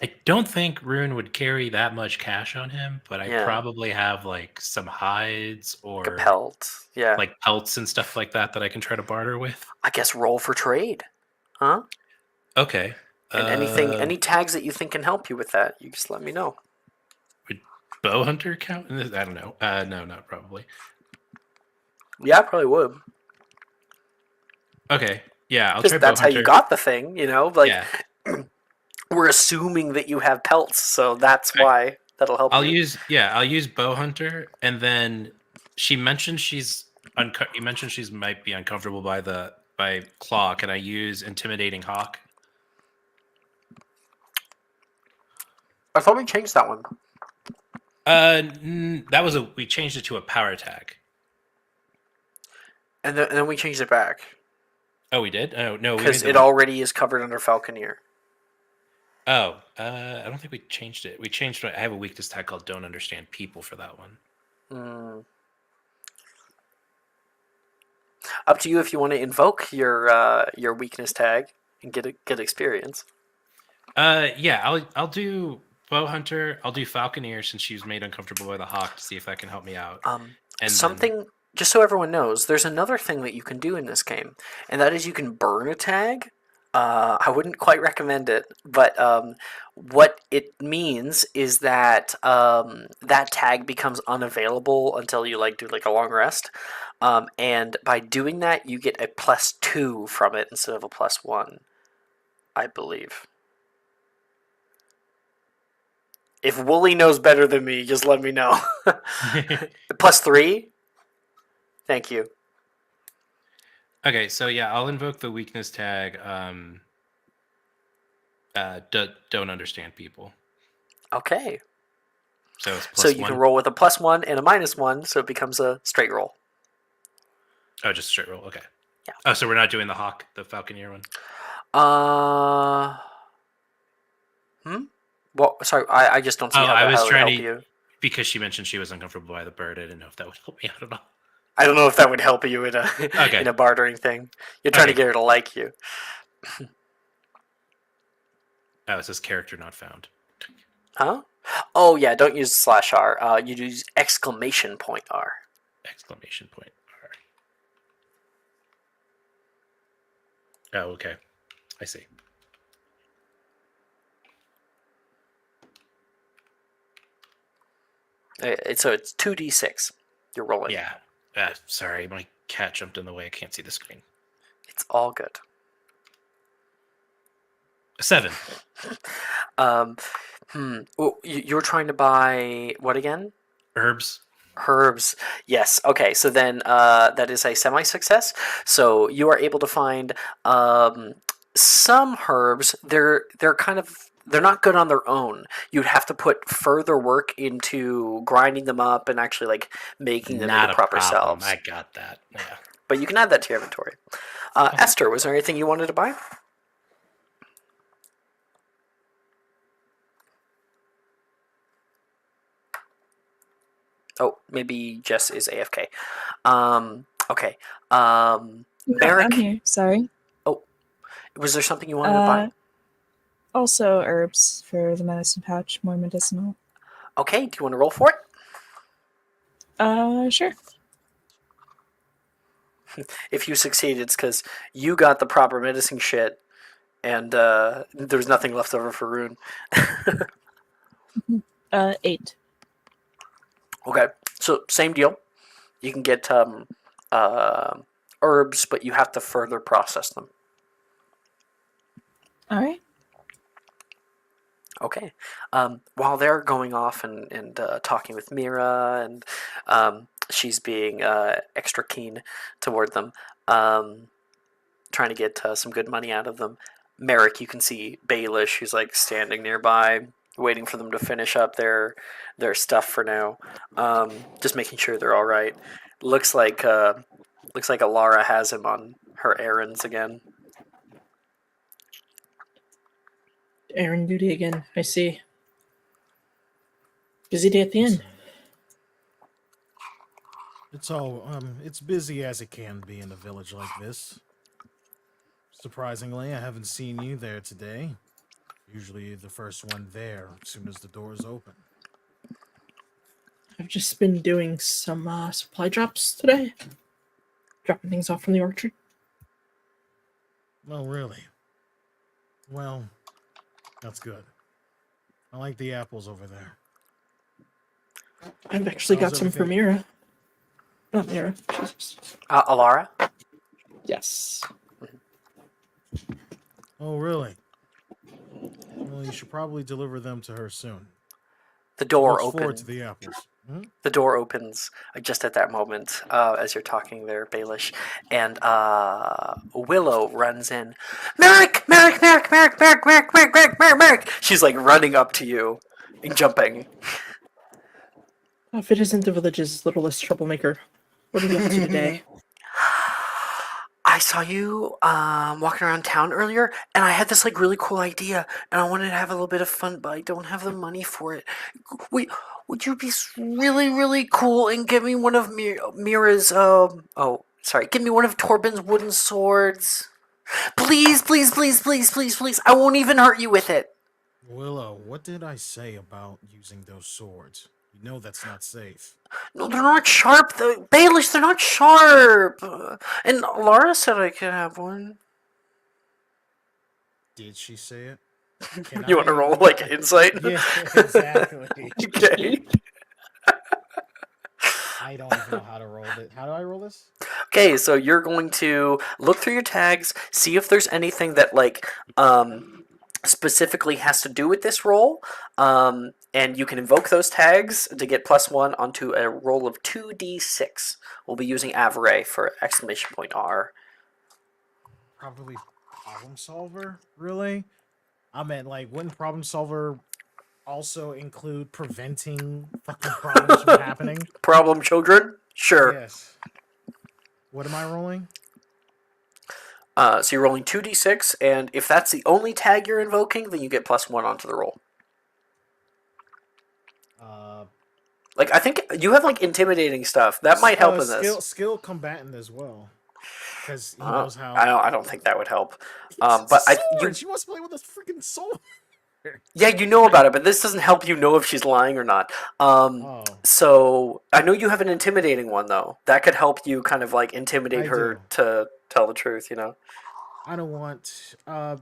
I don't think Rune would carry that much cash on him, but I Yeah. probably have like some hides Like or a pelt. Yeah. like pelts and stuff like that I can try to barter with. I guess roll for trade. Huh? Okay. And any tags that you think can help you with that, you just let me know. Would bow hunter count in this? I don't know. No, not probably. Yeah, I probably would. Okay. Yeah, I'll Because try that's bow how hunter. you got the thing, Like, Yeah. we're assuming that you have pelts, so that's Okay. why that'll help I'll you. use bow hunter, and then she mentioned you mentioned she's might be uncomfortable by claw. Can I use intimidating hawk? I thought we changed that one. We changed it to a power attack. And then we changed it back. Oh, we did? Oh no, we Because made it the- already is covered under Falconeer. Oh, I don't think we changed it. We changed. I have a weakness tag called "Don't Understand People" for that one. Up to you if you want to invoke your weakness tag and get experience. Yeah, I'll do bow hunter. I'll do falconeer since she was made uncomfortable by the hawk to see if that can help me out. And Something, just so everyone knows, there's another thing that you can do in this game, and that is you can burn a tag. I wouldn't quite recommend it, but what it means is that that tag becomes unavailable until you do a long rest, and by doing that, you get a +2 from it instead of a +1, I believe. If Wooly knows better than me, just let me know. +3? Thank you. Okay, so yeah, I'll invoke the weakness tag. Don't understand people. Okay. So it's So +1. you can roll with a +1 and a -1, so it becomes a straight roll. Oh, just straight roll. Okay. Yeah. Oh, so we're not doing the hawk, the falconeer one. Well, sorry, I just don't see Oh, how I that was would trying help to- you. Because she mentioned she was uncomfortable by the bird, I didn't know if that would help me out at all. I don't know if that would help you in a Okay. in a bartering thing. You're trying to Okay. get her to like you. Oh, it says character not found. Huh? Oh yeah, don't use /R. You use exclamation point R. Exclamation point. Oh, okay. I see. So it's 2d6. You're rolling. Yeah. Sorry, my cat jumped in the way. I can't see the screen. It's all good. 7. Well, you're trying to buy what again? Herbs. Herbs. Yes. Okay. So then that is a semi-success. So you are able to find some herbs. They're not good on their own. You'd have to put further work into grinding them up and actually like making them Not into a proper problem. selves. I got that. Yeah. But you can add that to your inventory. Esther, was there anything you wanted to buy? Oh, maybe Jess is AFK. Okay. Merrick, I'm here. Sorry. was there something you wanted to buy? Also herbs for the medicine pouch, more medicinal. Okay, do you want to roll for it? Sure. If you succeed, it's because you got the proper medicine shit, and there's nothing left over for Rune. 8. Okay, so same deal. You can get herbs, but you have to further process them. All right. Okay. While they're going off and talking with Mira, and she's being extra keen toward them, trying to get some good money out of them, Merrick, you can see Baelish, who's like standing nearby, waiting for them to finish up their stuff for now. Just making sure they're all right. Looks like Alara has him on her errands again. Errand duty again. I see. Busy day at the inn. It's busy as it can be in a village like this. Surprisingly, I haven't seen you there today. Usually the first one there as soon as the doors open. I've just been doing some supply drops today. Dropping things off from the orchard. Oh, really? Well, that's good. I like the apples over there. I've actually How's got some for everything? Mira. Not Mira. Jesus. Alara? Yes. Oh, really? Well, you should probably deliver them to her soon. The door Looks forward opens. to the apples. Hmm? The door opens just at that moment as you're talking there, Baelish, and Willow runs in. Merrick! Merrick! Merrick! Merrick! Merrick! Merrick! Merrick! Merrick! Merrick! Merrick! She's like running up to you and jumping. If it isn't the village's littlest troublemaker, what are you up to today? I saw you walking around town earlier, and I had this like really cool idea, and I wanted to have a little bit of fun, but I don't have the money for it. Would you be really, really cool and give me one of Mira's give me one of Torben's wooden swords? Please, please, please, please, please, please. I won't even hurt you with it. Willow, what did I say about using those swords? You know that's not safe. No, they're not sharp. Baelish, they're not sharp. And Laura said I could have one. Did she say it? Can You want to roll like insight? Yeah, exactly. Okay. I don't even know how to roll it. How do I roll this? Okay, so you're going to look through your tags, see if there's anything that like specifically has to do with this roll, and you can invoke those tags to get +1 onto a roll of 2d6. We'll be using Avaray for exclamation point R. Probably problem solver, really? I meant, like, wouldn't problem solver also include preventing fucking problems from happening? Problem children? Sure. Yes. What am I rolling? So you're rolling 2d6, and if that's the only tag you're invoking, then you get +1 onto the roll. Like, I think you have like intimidating stuff that might help in this. Skill combatant as well, because he Uh, knows how. I don't think that would help. It's But a I sword. you She wants to play with this freaking sword. yeah, you know about it, but this doesn't help you know if she's lying or not. Oh, So I know you have an intimidating one though. That could help you kind of like intimidate I her do. to tell the truth. You know. I don't want. Yeah,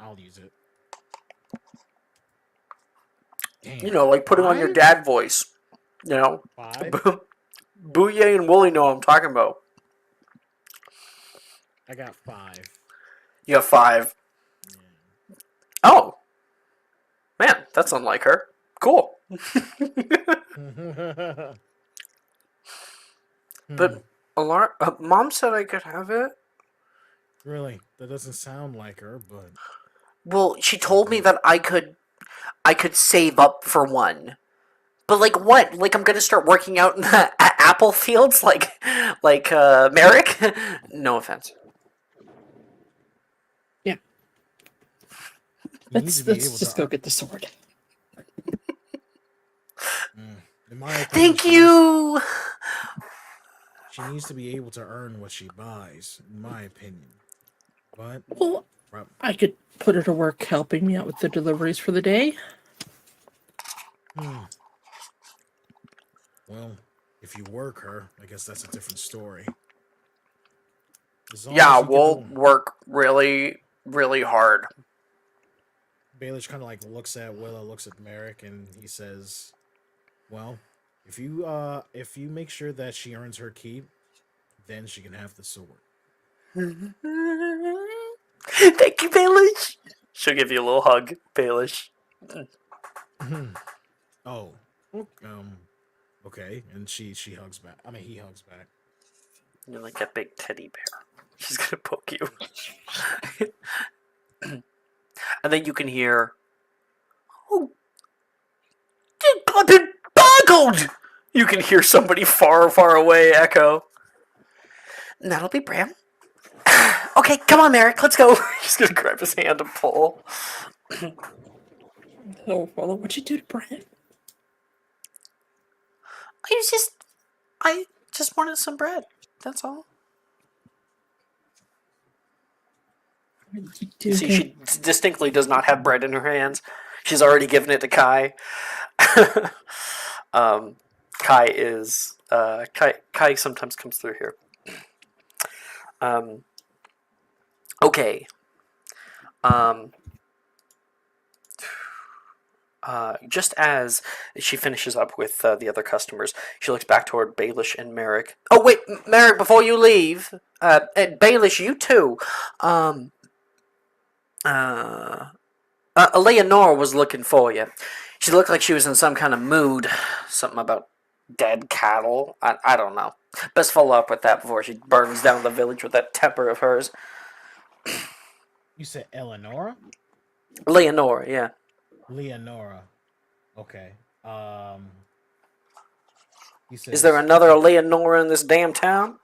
I'll use it. Damn. You know, like putting on your 5? dad voice. You know, 5. Booyah and Wooly know what I'm talking about. I got 5. You have 5. Oh, man, that's unlike her. Cool. Yeah. But Mom said I could have it. Really, that doesn't sound like her, but Well, she told me that I could save up for one. But like what? Like I'm gonna start working out in the apple fields, like Merrick. No offense. you need to be able Let's just to. go get the sword. In my opinion, Thank you. She needs to be able to earn what she buys, in my opinion. But Well, prob- I could put her to work helping me out with the deliveries for the day. well, if you work her, I guess that's a different story. As long Yeah, as you we'll get the- work really, really hard. Baelish kind of like looks at Willa, looks at Merrick, and he says, "Well, if you make sure that she earns her keep, then she can have the sword." Thank you, Baelish. She'll give you a little hug, Baelish. Oh, okay, and she hugs back. I mean, he hugs back. You're like a big teddy bear. She's gonna poke you. And then you can hear, "Oh, I've been boggled!" You can hear somebody far, far away echo. And that'll be Bram. Okay, come on, Merrick, let's go. She's gonna grab his hand and pull. Oh, well, what'd you do to Brent? I just wanted some bread. That's all. You See, she distinctly does not have bread in her hands. She's already given it to Kai. Kai is Kai sometimes comes through here. Okay. Just as she finishes up with the other customers, she looks back toward Baelish and Merrick. Oh wait, Merrick, before you leave, and Baelish, you too. Eleonora was looking for you. She looked like she was in some kind of mood. Something about dead cattle. I don't know. Best follow up with that before she burns down the village with that temper of hers. You said Eleonora? Leonora, yeah. Leonora. Okay. He says, Is there another Leonora in this damn town?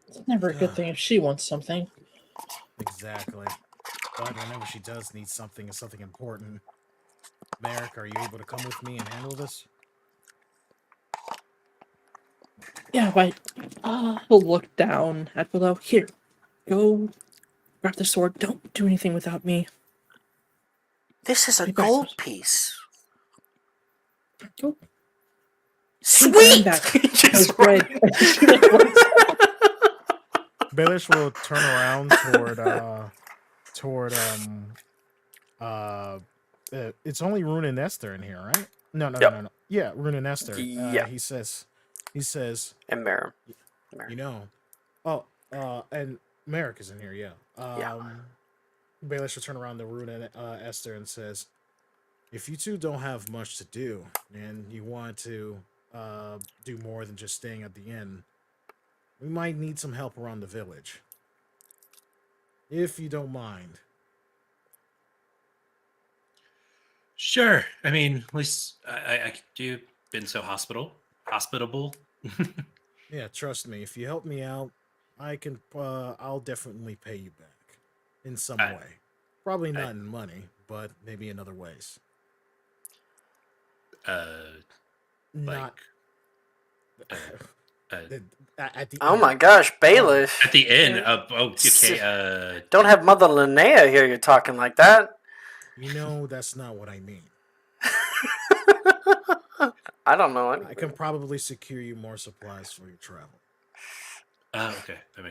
It's never a good thing if she wants something. Exactly. But whenever she does need something, it's something important. Merrick, are you able to come with me and handle this? Yeah, but he'll look down at Willow. Here, go grab the sword. Don't do anything without me. This is a Right back, gold Sasha. piece. Go. Sweet! Back. She's Those bread. Baelish will turn around toward it's only Rune and Esther in here, right? No. Yeah, Rune and Esther. Yeah. He says, And Merrim. and Merrick is in here, yeah. Yeah. Baelish will turn around to Rune and Esther and says, if you two don't have much to do and you want to do more than just staying at the inn, we might need some help around the village. If you don't mind. Sure. I mean, at least you've been so hospitable. Yeah, trust me. If you help me out, I'll definitely pay you back in some way. Probably not in money, but maybe in other ways. Not uh, uh, at the Oh inn. my gosh, Baelish. at the inn. Yeah. Okay. Don't have Mother Linnea here. You're talking like that. You know that's not what I mean. I don't know. I can probably secure you more supplies for your travel. Okay, that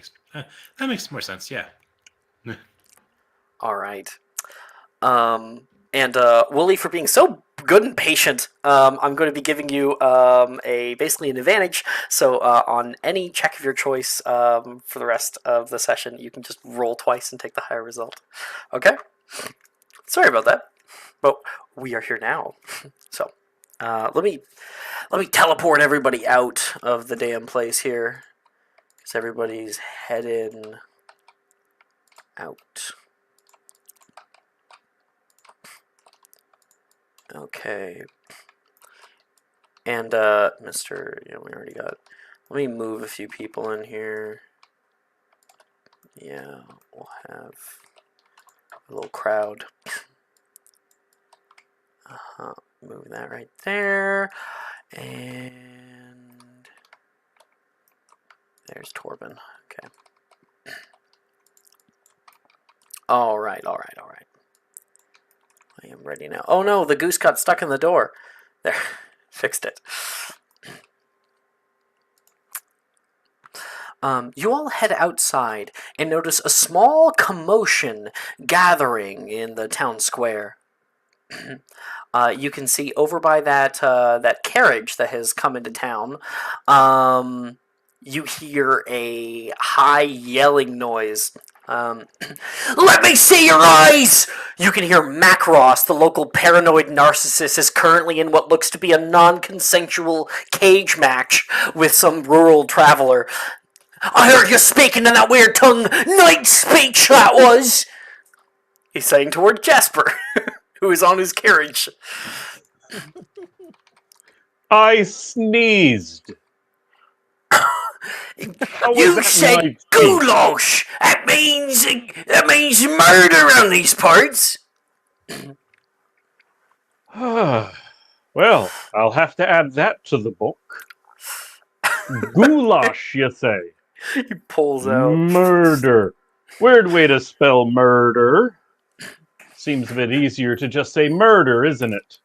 makes more sense. Yeah. All right. And Wooly, for being so good and patient, I'm going to be giving you basically an advantage. So on any check of your choice for the rest of the session, you can just roll twice and take the higher result. Okay. Sorry about that, but we are here now. So let me teleport everybody out of the damn place here, because everybody's heading out. Okay. And Mr. We already got. Let me move a few people in here. Yeah, we'll have a little crowd. Move that right there. And there's Torben. Okay. All right. I am ready now. Oh no, the goose got stuck in the door. There, fixed it. You all head outside and notice a small commotion gathering in the town square. You can see over by that carriage that has come into town. You hear a high yelling noise. Let me see your eyes! You can hear Macross, the local paranoid narcissist, is currently in what looks to be a non-consensual cage match with some rural traveler. I heard you speaking in that weird tongue, night speech that was! He's saying toward Jasper, who is on his carriage. I sneezed. You said goulash! That means murder around these parts! Well, I'll have to add that to the book. Goulash, you say? He pulls out. Murder. Weird way to spell murder. Seems a bit easier to just say murder, isn't it?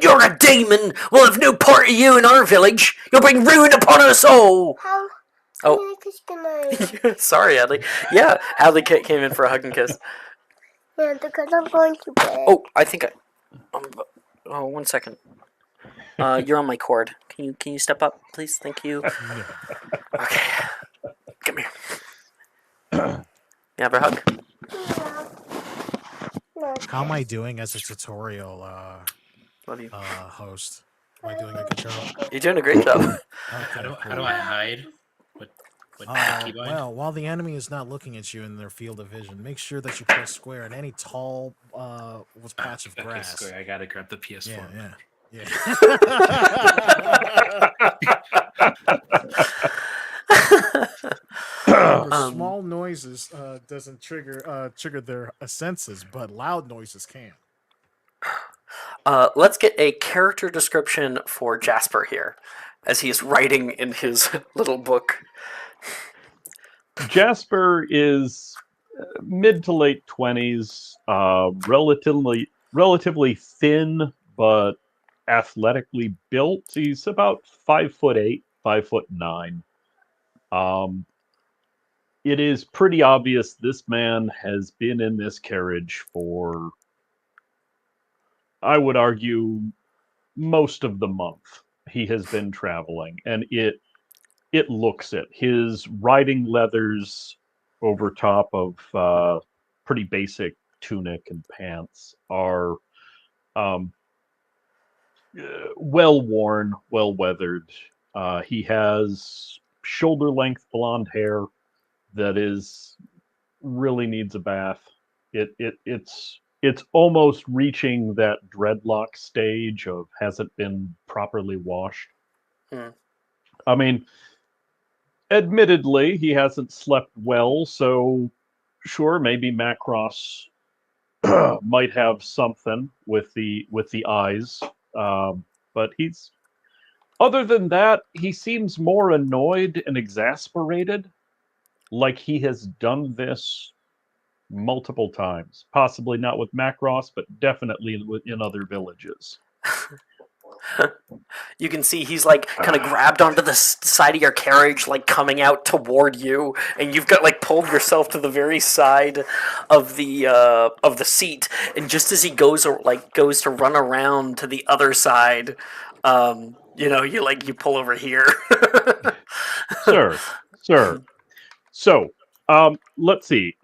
You're a demon! We'll have no part of you in our village! You'll bring ruin upon us all! How? Oh. Good Sorry, Adley. Yeah, Adley came in for a hug and kiss. Yeah, because I'm going to bed. Oh, I think oh, 1 second. You're on my cord. Can you step up, please? Thank you. Okay. Come here. You have a hug? No. How am I doing as a tutorial Love you. host? Am I doing a good job? You're doing a great job. Okay, How do cool. I hide? What keybind? Well, while the enemy is not looking at you in their field of vision, make sure that you press square in any tall patch of Okay, grass. square. I gotta grab the PS4. Yeah. Remember, small noises doesn't trigger their senses, but loud noises can. Let's get a character description for Jasper here, as he is writing in his little book. Jasper is mid to late 20s, relatively thin but athletically built. He's about 5'8", 5'9". It is pretty obvious this man has been in this carriage for, I would argue, most of the month. He has been traveling, and it looks it. His riding leathers over top of pretty basic tunic and pants are well worn, well weathered. He has shoulder length blonde hair that really needs a bath. It's almost reaching that dreadlock stage of hasn't been properly washed. I mean, admittedly, he hasn't slept well, so sure, maybe Macross might have something with the eyes, but he's Other than that, he seems more annoyed and exasperated, like he has done this multiple times. Possibly not with Macross, but definitely in other villages. You can see he's like kind of grabbed onto the side of your carriage, like coming out toward you, and you've got like pulled yourself to the very side of the seat. And just as he goes to run around to the other side, you pull over here. Sir. So, let's see.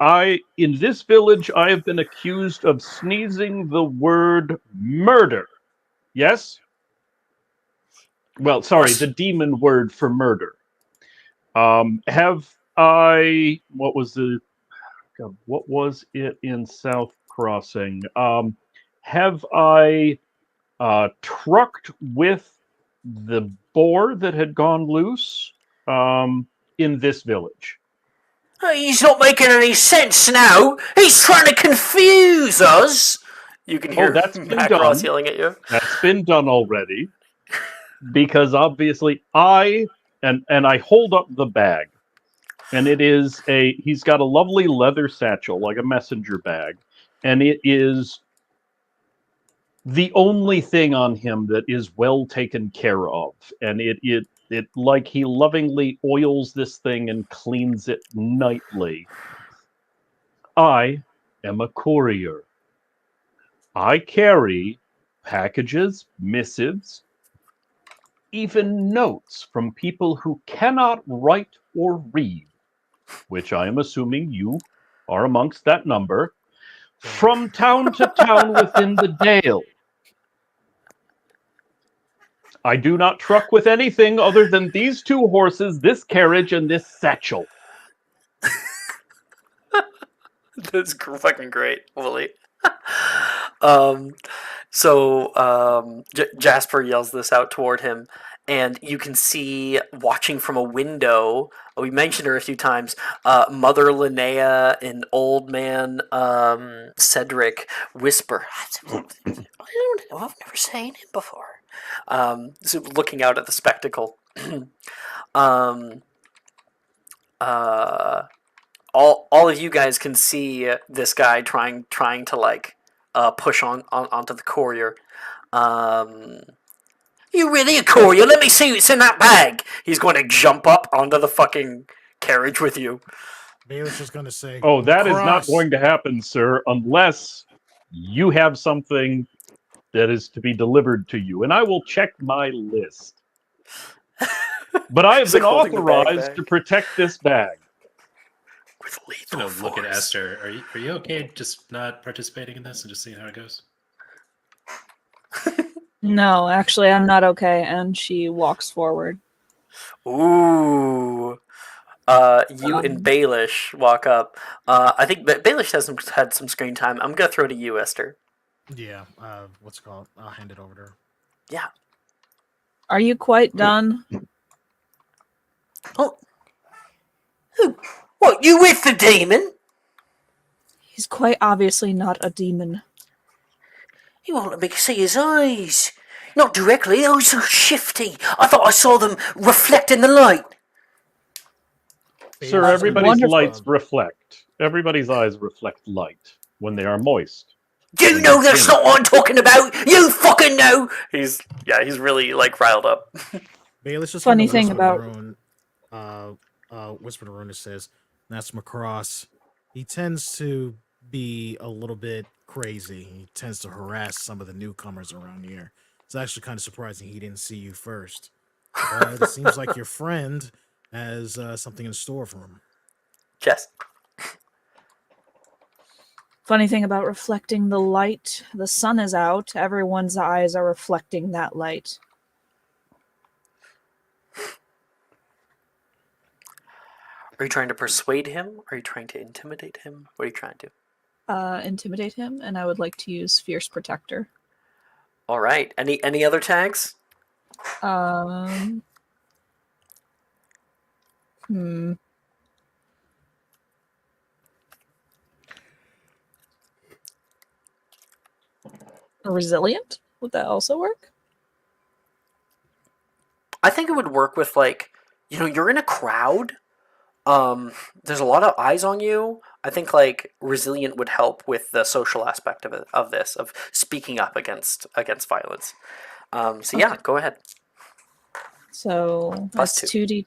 In this village, I have been accused of sneezing the word murder. Yes? Well, sorry, the demon word for murder. Have I? What was it in South Crossing? Have I trucked with the boar that had gone loose in this village? He's not making any sense now. He's trying to confuse us. You can hear that's been Macross done. yelling at you. That's been done already. Because obviously I hold up the bag, and he's got a lovely leather satchel, like a messenger bag, and it is the only thing on him that is well taken care of, and it like he lovingly oils this thing and cleans it nightly. I am a courier. I carry packages, missives, even notes from people who cannot write or read, which I am assuming you are amongst that number, from town to town within the Dale. I do not truck with anything other than these 2 horses, this carriage, and this satchel. That's fucking great, Willie. Jasper yells this out toward him, and you can see, watching from a window, we mentioned her a few times, Mother Linnea and Old Man Cedric whisper, I don't know, I've never seen him before. So looking out at the spectacle. All of you guys can see this guy trying to like push onto the courier. You really a courier? Let me see what's in that bag. He's going to jump up onto the fucking carriage with you. Bailiff's just going to say, "Oh, that is not "Cross." going to happen, sir, unless you have something that is to be delivered to you, and I will check my list. But I have He's been like holding the bag authorized back. to protect this bag." With I'm lethal gonna look at force. Esther. Are you okay just not participating in this and just seeing how it goes? No, actually, I'm not okay. And she walks forward. Ooh. You and Baelish walk up. I think Baelish had some screen time. I'm gonna throw to you, Esther. Yeah, what's it called? I'll hand it over to her. Yeah. Are you quite done? Oh. What, you with the demon? He's quite obviously not a demon. You won't let me see his eyes. Not directly, they were so shifty. I thought I saw them reflecting the light. Sir, Baelish- everybody's wonderful. lights reflect. Everybody's eyes reflect light when they are moist. You know that's not what I'm talking about. You fucking know. He's really like riled up. Baelish just Funny kinda thing whispered about- whisper to Rune says, "That's Macross. He tends to be a little bit crazy. He tends to harass some of the newcomers around here. It's actually kind of surprising he didn't see you first. But it seems like your friend has something in store for him." Jess. Funny thing about reflecting the light, the sun is out, everyone's eyes are reflecting that light. Are you trying to persuade him? Are you trying to intimidate him? What are you trying to do? Intimidate him, and I would like to use Fierce Protector. All right. Any other tags? Resilient? Would that also work? I think it would work with like, you're in a crowd. There's a lot of eyes on you. I think like resilient would help with the social aspect of it, of this, of speaking up against violence. So yeah, Okay. go ahead. So Plus that's two. 2d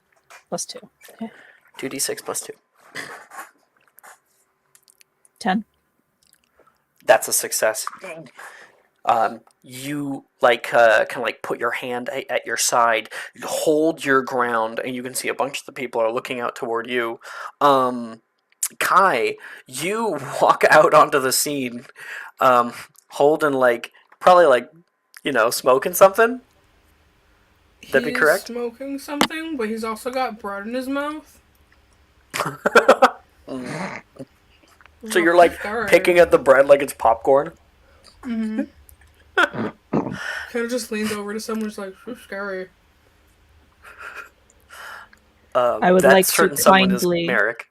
plus 2. Okay. 2d6 plus 2. 10. That's a success. You like kind of like put your hand at your side, hold your ground, and you can see a bunch of the people are looking out toward you. Kai, you walk out onto the scene, holding like probably like smoking something. That'd be He's correct? smoking something, but he's also got bread in his mouth. So you're like picking at the bread like it's popcorn. Mm-hmm. Kind of just leans over to someone, who's like, "So scary." I would That like to certain someone is kindly- Merrick.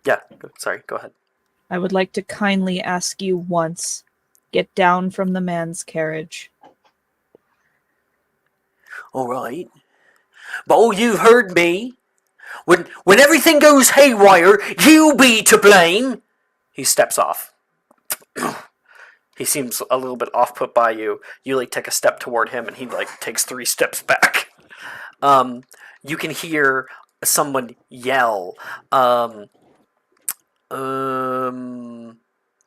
Yeah, sorry, go ahead. I would like to kindly ask you once, get down from the man's carriage. All right. But all you've heard me. When everything goes haywire, you be to blame. He steps off. He seems a little bit off put by you. You like take a step toward him, and he like takes 3 steps back. You can hear someone yell.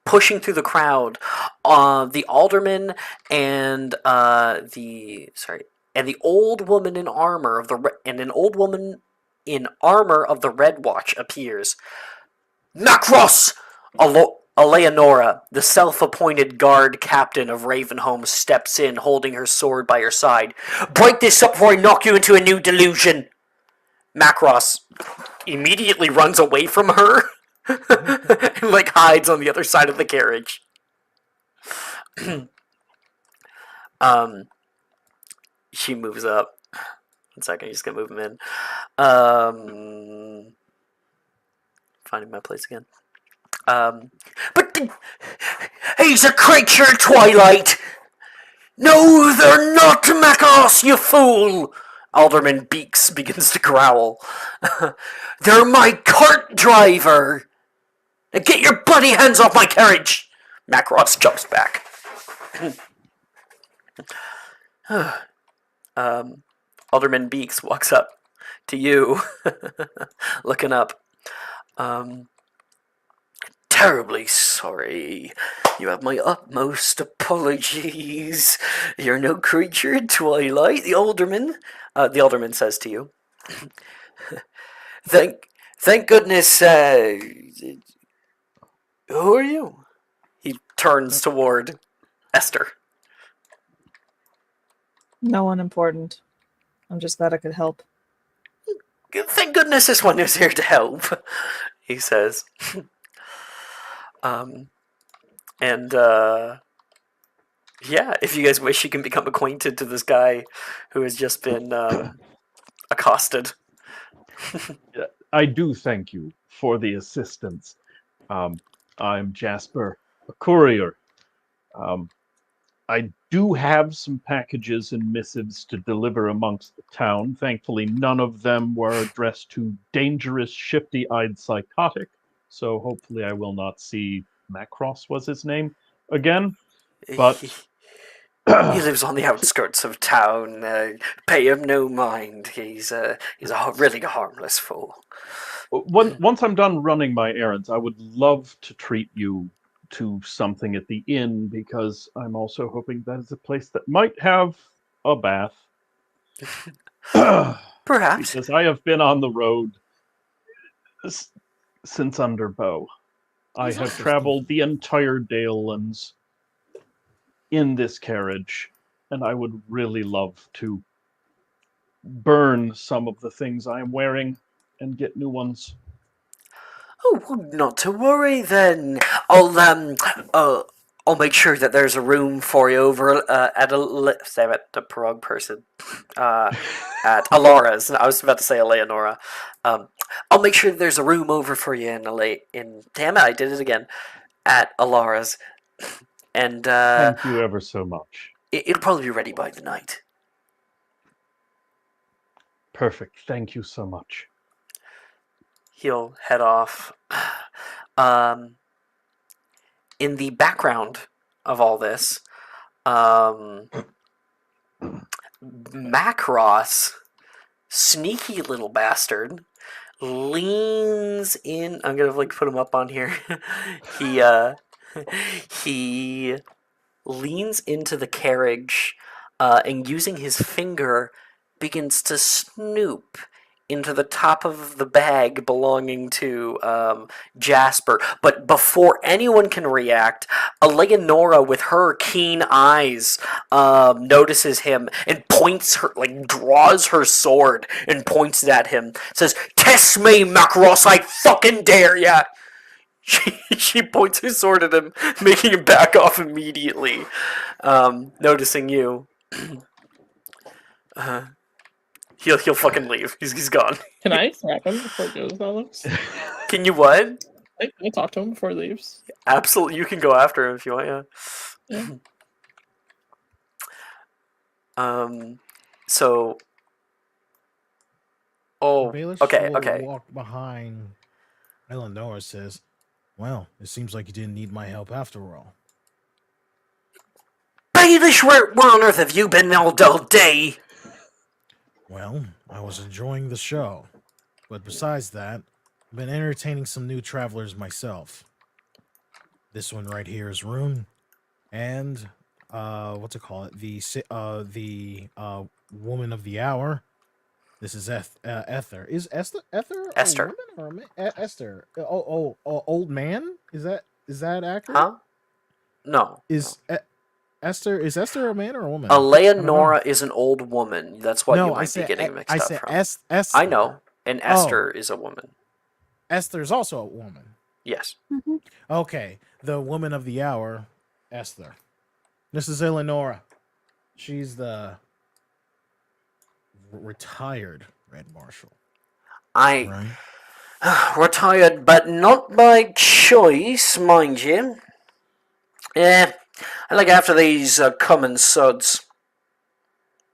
Pushing through the crowd, the alderman and the old woman in armor of an old woman in armor of the Red Watch appears. Macross! Eleonora, the self-appointed guard captain of Ravenholm, steps in, holding her sword by her side. Break this up before I knock you into a new delusion! Macross immediately runs away from her and like hides on the other side of the carriage. She moves up. 1 second, I'm just gonna move him in. Finding my place again. But he's a creature of twilight. No, they're not, Macross, you fool! Alderman Beaks begins to growl. They're my cart driver. Now get your bloody hands off my carriage! Macross jumps back. Alderman Beaks walks up to you, looking up. Terribly sorry. You have my utmost apologies. You're no creature of twilight, the alderman. The alderman says to you. Thank goodness. Who are you? He turns toward Esther. No one important. I'm just glad I could help. Thank goodness this one is here to help, he says. Yeah, if you guys wish, you can become acquainted to this guy who has just been accosted. I do thank you for the assistance. I'm Jasper, a courier. I do have some packages and missives to deliver amongst the town. Thankfully, none of them were addressed to dangerous, shifty-eyed psychotic. So hopefully I will not see Macross was his name again. But He lives on the outskirts of town. Pay him no mind. He's really a harmless fool. once I'm done running my errands, I would love to treat you to something at the inn, because I'm also hoping that is a place that might have a bath. Perhaps. Because I have been on the road since Underbow. I have traveled the entire Dalelands in this carriage, and I would really love to burn some of the things I am wearing and get new ones. Oh, well, not to worry then. I'll make sure that there's a room for you over at the Prague person. At Alara's. I was about to say Eleonora. I'll make sure that there's a room over for you in damn it, I did it again. At Alara's. And Thank you ever so much. it'll probably be ready by the night. Perfect. Thank you so much. He'll head off. Um, in the background of all this, Macross, sneaky little bastard, leans in. I'm gonna like put him up on here. he he leans into the carriage, and using his finger begins to snoop into the top of the bag belonging to Jasper. But before anyone can react, Eleonora, with her keen eyes, notices him and points her, like draws her sword and points it at him. Says, "Test me, Macross! I fucking dare ya!" She points her sword at him, making him back off immediately. Noticing you. He'll fucking leave. He's gone. Can I attack him before he goes, Alex? Can you what? Can I talk to him before he leaves? Absolutely, you can go after him if you want. Yeah. So. Oh. Baelish Okay. will Okay. walk behind Eleanor, says, "Well, it seems like you didn't need my help after all." Baelish, where on earth have you been all day? Well, I was enjoying the show. But besides that, I've been entertaining some new travelers myself. This one right here is Rune. And, what's it called? The woman of the hour. This is Ether. Is Esther a Esther. woman or a man? Esther. Old man? Is that accurate? Huh? No. Esther a man or a woman? I don't know. Eleonora is an old woman. That's what No, you I might be said getting mixed I up said from. Esther. I know. And Esther is a woman. Esther's also a woman. Yes. Okay, the woman of the hour, Esther. This is Eleonora. She's the retired Red Marshal. I Right? retired, but not by choice, mind you. Yeah, I look after these common suds.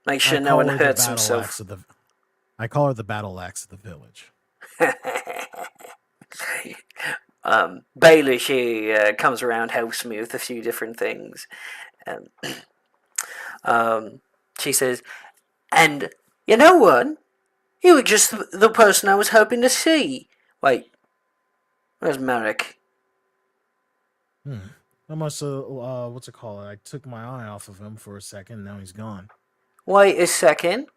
Make sure no one hurts himself. I call her the battle axe of the village. Baelish, he comes around Hellsmouth, a few different things. She says, "And you know what? You were just the person I was hoping to see. Wait, where's Merrick?" I must have, what's it called? I took my eye off of him for a second, now he's gone. Wait a second.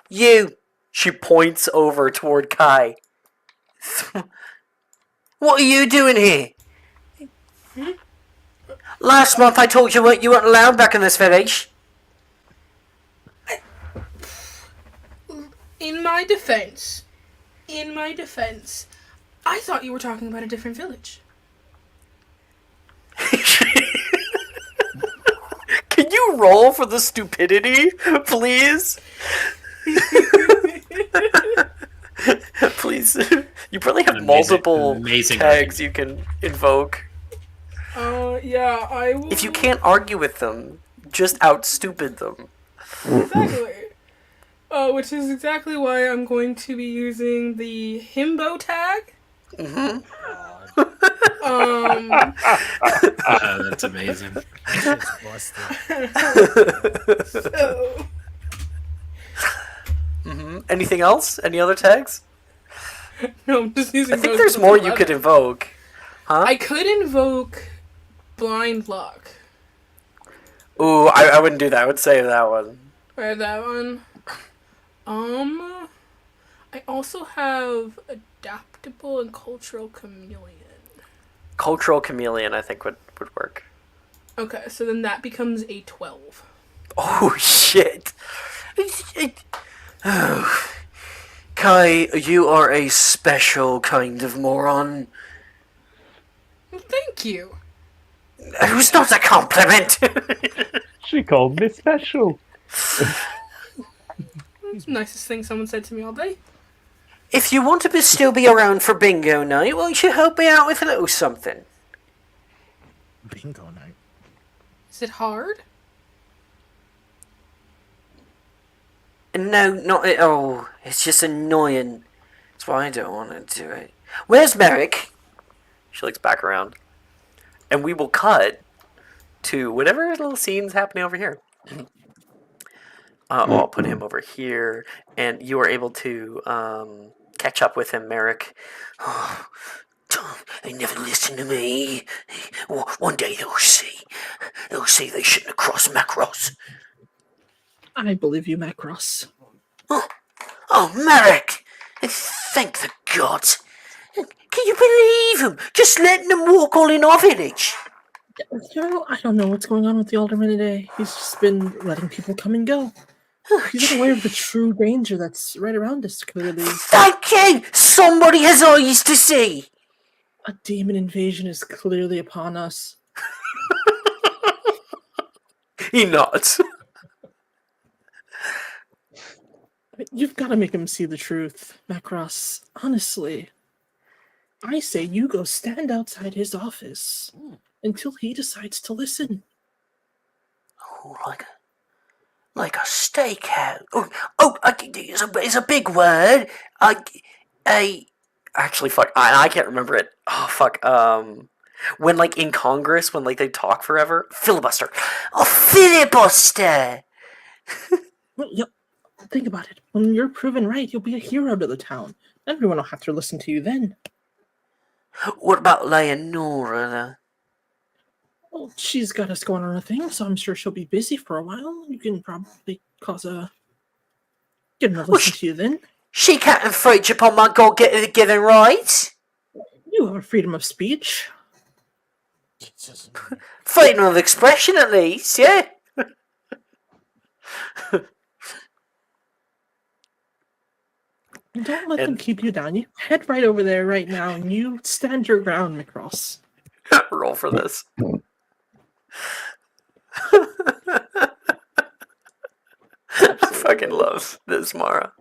You! She points over toward Kai. What are you doing here? Last month I told you you weren't allowed back in this village. In my defense, I thought you were talking about a different village. Can you roll for the stupidity, please? Please. You probably have multiple amazing tags you can invoke. Yeah, I will. If you can't argue with them, just out-stupid them. Exactly. Which is exactly why I'm going to be using the himbo tag. That's amazing. Shit's busted. So, Anything else? Any other tags? no, I'm just using I think those there's for more the you could leather. invoke. Huh? I could invoke blind luck. Ooh, I wouldn't do that. I would save that one. I have that one. I also have adaptable and cultural chameleon. Cultural chameleon, I think, would work. Okay, so then that becomes a 12. Oh, shit. Kai, you are a special kind of moron. Well, thank you. It was not a compliment. She called me special. That's the nicest thing someone said to me all day. If you want to still be around for bingo night, won't you help me out with a little something? Bingo night. Is it hard? No, not at all. It's just annoying. That's why I don't want to do it. Where's Merrick? She looks back around. And we will cut to whatever little scene's happening over here. I'll put him over here, and you are able to catch up with him, Merrick. Oh, they never listen to me. One day they'll see. They'll see they shouldn't have crossed Macross. I believe you, Macross. Oh, Merrick! Thank the gods. Can you believe him? Just letting them walk all in our village. I don't know what's going on with the alderman today. He's just been letting people come and go. He's not aware of the true danger that's right around us, clearly. Thank you! Somebody has eyes to see! A demon invasion is clearly upon us. He nods. You've got to make him see the truth, Macross. Honestly. I say you go stand outside his office until he decides to listen. Oh, like a stakeout. It's a big word. Actually, fuck, I can't remember it. Oh, fuck. When, like, in Congress, when, like, they talk forever, filibuster. Oh, filibuster! Well, yep. Think about it. When you're proven right, you'll be a hero to the town. Everyone will have to listen to you then. What about Leonora, though? Well, she's got us going on a thing, so I'm sure she'll be busy for a while. You can probably get her to listen to you then. She can't infringe upon my God-given rights. You have freedom of speech. Jesus. Freedom of expression, at least, yeah. Don't let them keep you down. You head right over there right now, and you stand your ground, Macross. Roll for this. I fucking love this, Mara.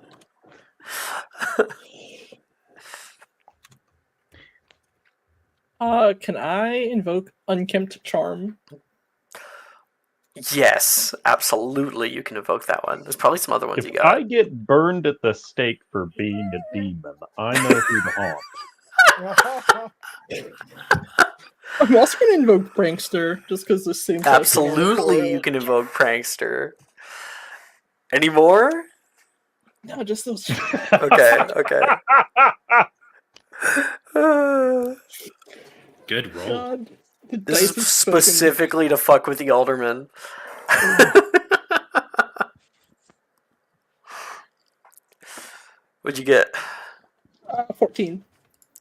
Can I invoke Unkempt Charm? Yes, absolutely. You can evoke that one. There's probably some other ones If you got. I get burned at the stake for being a demon, I know who to haunt. I'm also going to invoke Prankster, just because this seems like Absolutely, you can invoke Prankster. Any more? No, just those. Okay. Good roll. God, the This dice is have spoken. specifically to fuck with the alderman. What'd you get? 14.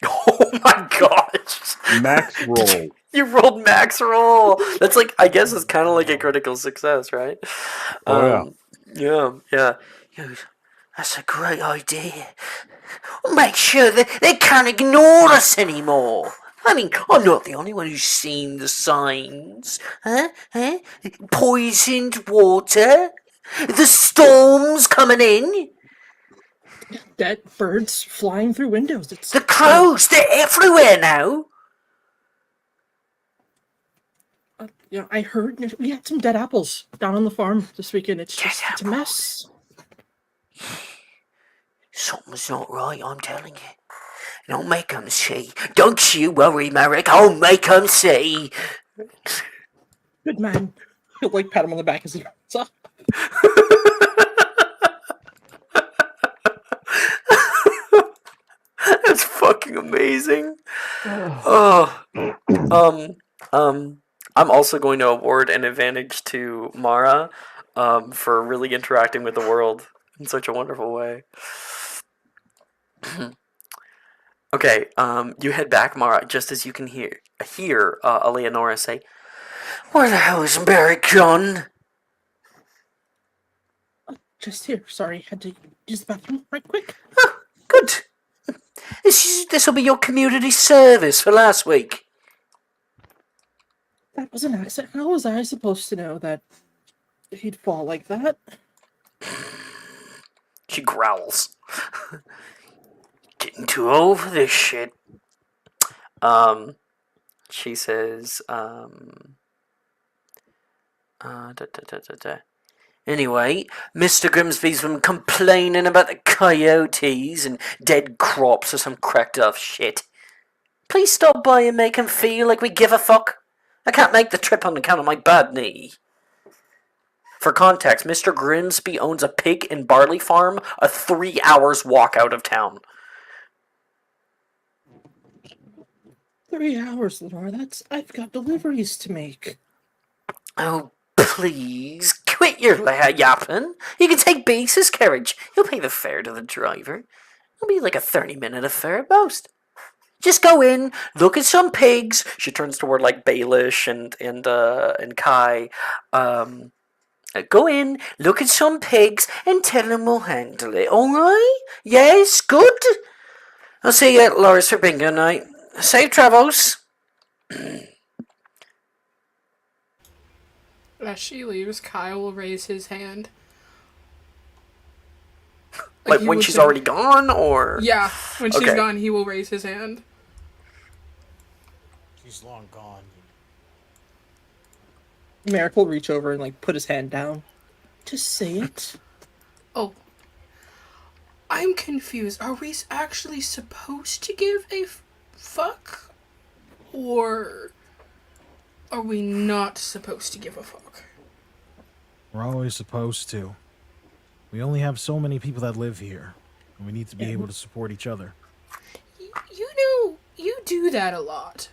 Oh my gosh! Max roll. You rolled max roll. That's like, I guess it's kind of like a critical success, right? Oh, Yeah. That's a great idea. Make sure that they can't ignore us anymore. I mean, I'm not the only one who's seen the signs. Huh? Poisoned water? The storms coming in? Dead birds flying through windows. It's The crows, they're everywhere now. I heard we had some dead apples down on the farm this weekend. It's a mess. Something's not right, I'm telling you. And I'll make 'em see. Don't you worry, Merrick. I'll make 'em see. Good man. He'll pat him on the back as he runs up. That's fucking amazing. I'm also going to award an advantage to Mara for really interacting with the world in such a wonderful way. Okay, you head back, Mara, just as you can hear Eleonora say, "Where the hell is Merrick gone?" Just here. Sorry, had to use the bathroom right quick. Oh, good. This will be your community service for last week. That was an accident. How was I supposed to know that he'd fall like that? She growls. Getting too old for this shit. She says, Anyway, Mr. Grimsby's been complaining about the coyotes and dead crops or some cracked off shit. Please stop by and make him feel like we give a fuck. I can't make the trip on account of my bad knee. For context, Mr. Grimsby owns a pig and barley farm a 3 hours walk out of town. 3 hours, Laura. I've got deliveries to make. Oh, please, quit your yapping. You can take Base's carriage. He'll pay the fare to the driver. It'll be like a 30-minute affair at most. Just go in, look at some pigs. She turns toward like Baelish and Kai. Go in, look at some pigs, and tell them we'll handle it. All right? Yes, good. I'll see you at Laura's for bingo night. Safe travels. As she leaves, Kyle will raise his hand. Like he when will she's say- already gone, or Yeah, when she's Okay. gone, he will raise his hand. She's long gone. Merrick will reach over and like put his hand down. Just say it. Oh. I'm confused. Are we actually supposed to give a fuck? Or are we not supposed to give a fuck? We're always supposed to. We only have so many people that live here, and we need to be able to support each other. You know, you do that a lot.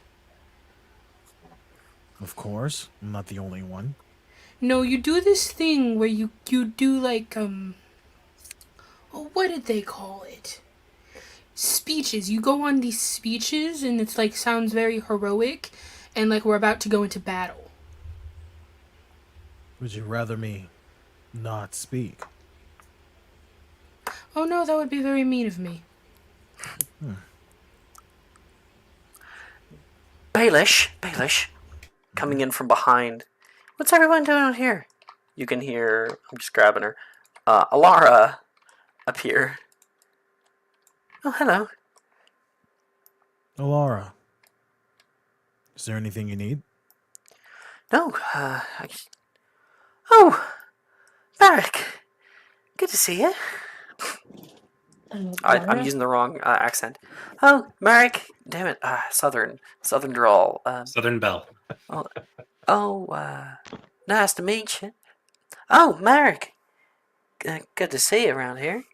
Of course, I'm not the only one. No, you do this thing where you do like, oh, what did they call it? Speeches. You go on these speeches and it's like sounds very heroic and like we're about to go into battle. Would you rather me not speak? Oh no, that would be very mean of me. Baelish, coming in from behind. What's everyone doing out here? You can hear. I'm just grabbing her. Alara appear. Oh, hello. Alara, is there anything you need? No, Oh, Barrick. Good to see you. I'm using the wrong accent. Oh, Marek. Damn it. Southern drawl. Southern Belle. Nice to meet you. Oh, Marek. Good to see you around here.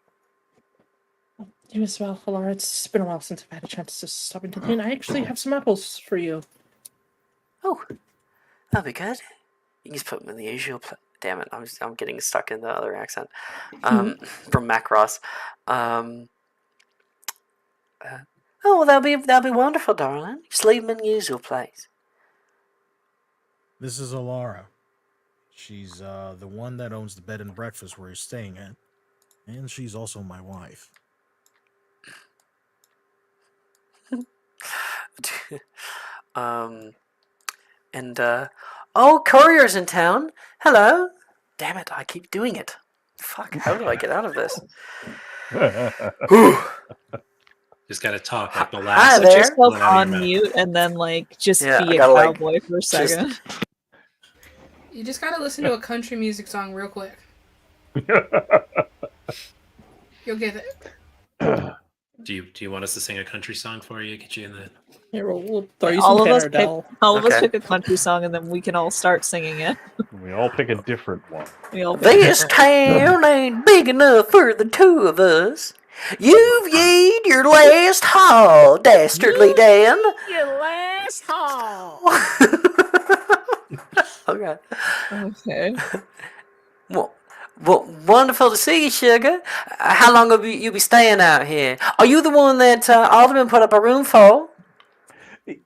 You as well, Laura. It's been a while since I've had a chance to stop into the inn. I actually have some apples for you. Oh, that'll be good. You can just put them in the usual. Damn it, I'm getting stuck in the other accent. From Macross. Oh, well, that'll be wonderful, darling. Just leave them in the usual place. This is Alara. She's the one that owns the bed and breakfast where you're staying at. And she's also my wife. Courier's in town. Hello. Damn it, I keep doing it. Fuck, how do I get out of this? Just gotta talk like the Hi last. Put there. yourself Let out on your mouth. mute and then like just Yeah, I be a gotta, like, cowboy for a second. You just gotta listen to a country music song real quick. You'll get it. Do you want us to sing a country song for you? Get you in the. Here, we'll throw you all some of us pick Panardel. all of us Okay. pick a country song and then we can all start singing it. We all pick a different one. We all This town ain't big enough for the two of us. You've yeed your last haul, dastardly Dan. Your last haul. Okay. Okay. Well, wonderful to see you, sugar. How long will you be staying out here? Are you the one that Alderman put up a room for?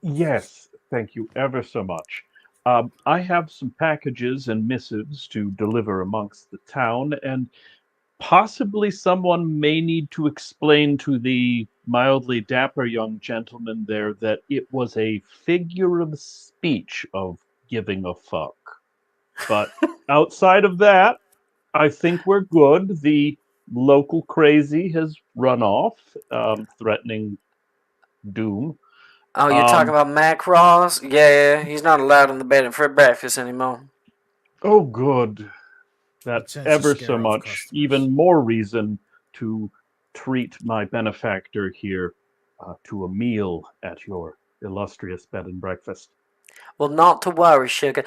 Yes, thank you ever so much. I have some packages and missives to deliver amongst the town, and possibly someone may need to explain to the mildly dapper young gentleman there that it was a figure of speech of giving a fuck. But outside of that, I think we're good. The local crazy has run off, threatening doom. Oh, you're talking about Mac Ross? Yeah, he's not allowed in the bed for breakfast anymore. Oh, good. That's tends to ever scare so off much, customers. even more reason to treat my benefactor here to a meal at your illustrious bed and breakfast. Well, not to worry, sugar.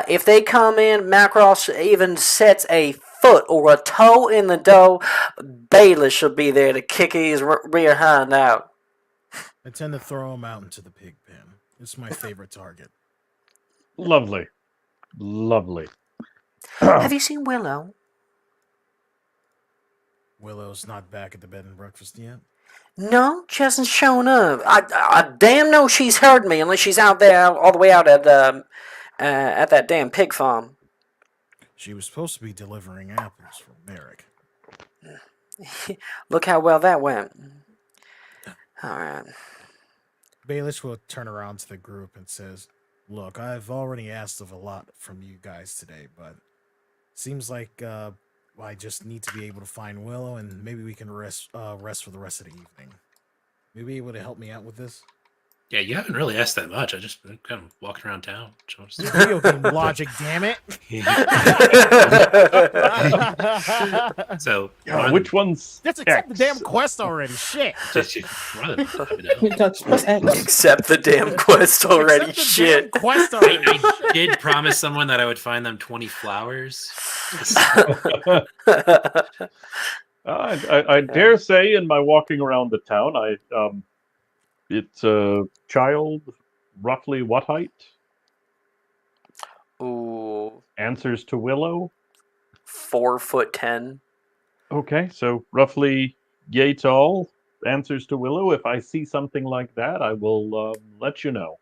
If they come in, Macross even sets a foot or a toe in the dough, Baelish will be there to kick his rear hind out. I tend to throw him out into the pig pen. It's my favorite target. Lovely. Lovely. Have you seen Willow? Willow's not back at the bed and breakfast yet. No, she hasn't shown up. I damn know she's heard me unless she's out there all the way out at that damn pig farm. She was supposed to be delivering apples for Merrick. Look how well that went. All right. Baelish will turn around to the group and says, "Look, I've already asked of a lot from you guys today, but seems like I just need to be able to find Willow, and maybe we can rest for the rest of the evening. Maybe able to help me out with this." Yeah, you haven't really asked that much. I just been kind of walking around town. It's video game logic, damn it. So Which one's Let's accept the X? damn quest already. Shit. That's X. Accept the damn quest already. Accept the Shit. damn quest already. I did promise someone that I would find them 20 flowers. I dare say, in my walking around the town, it's a child, roughly what height? Ooh, Answers to Willow. 4'10". Okay, so roughly yay tall. Answers to Willow. If I see something like that, I will let you know.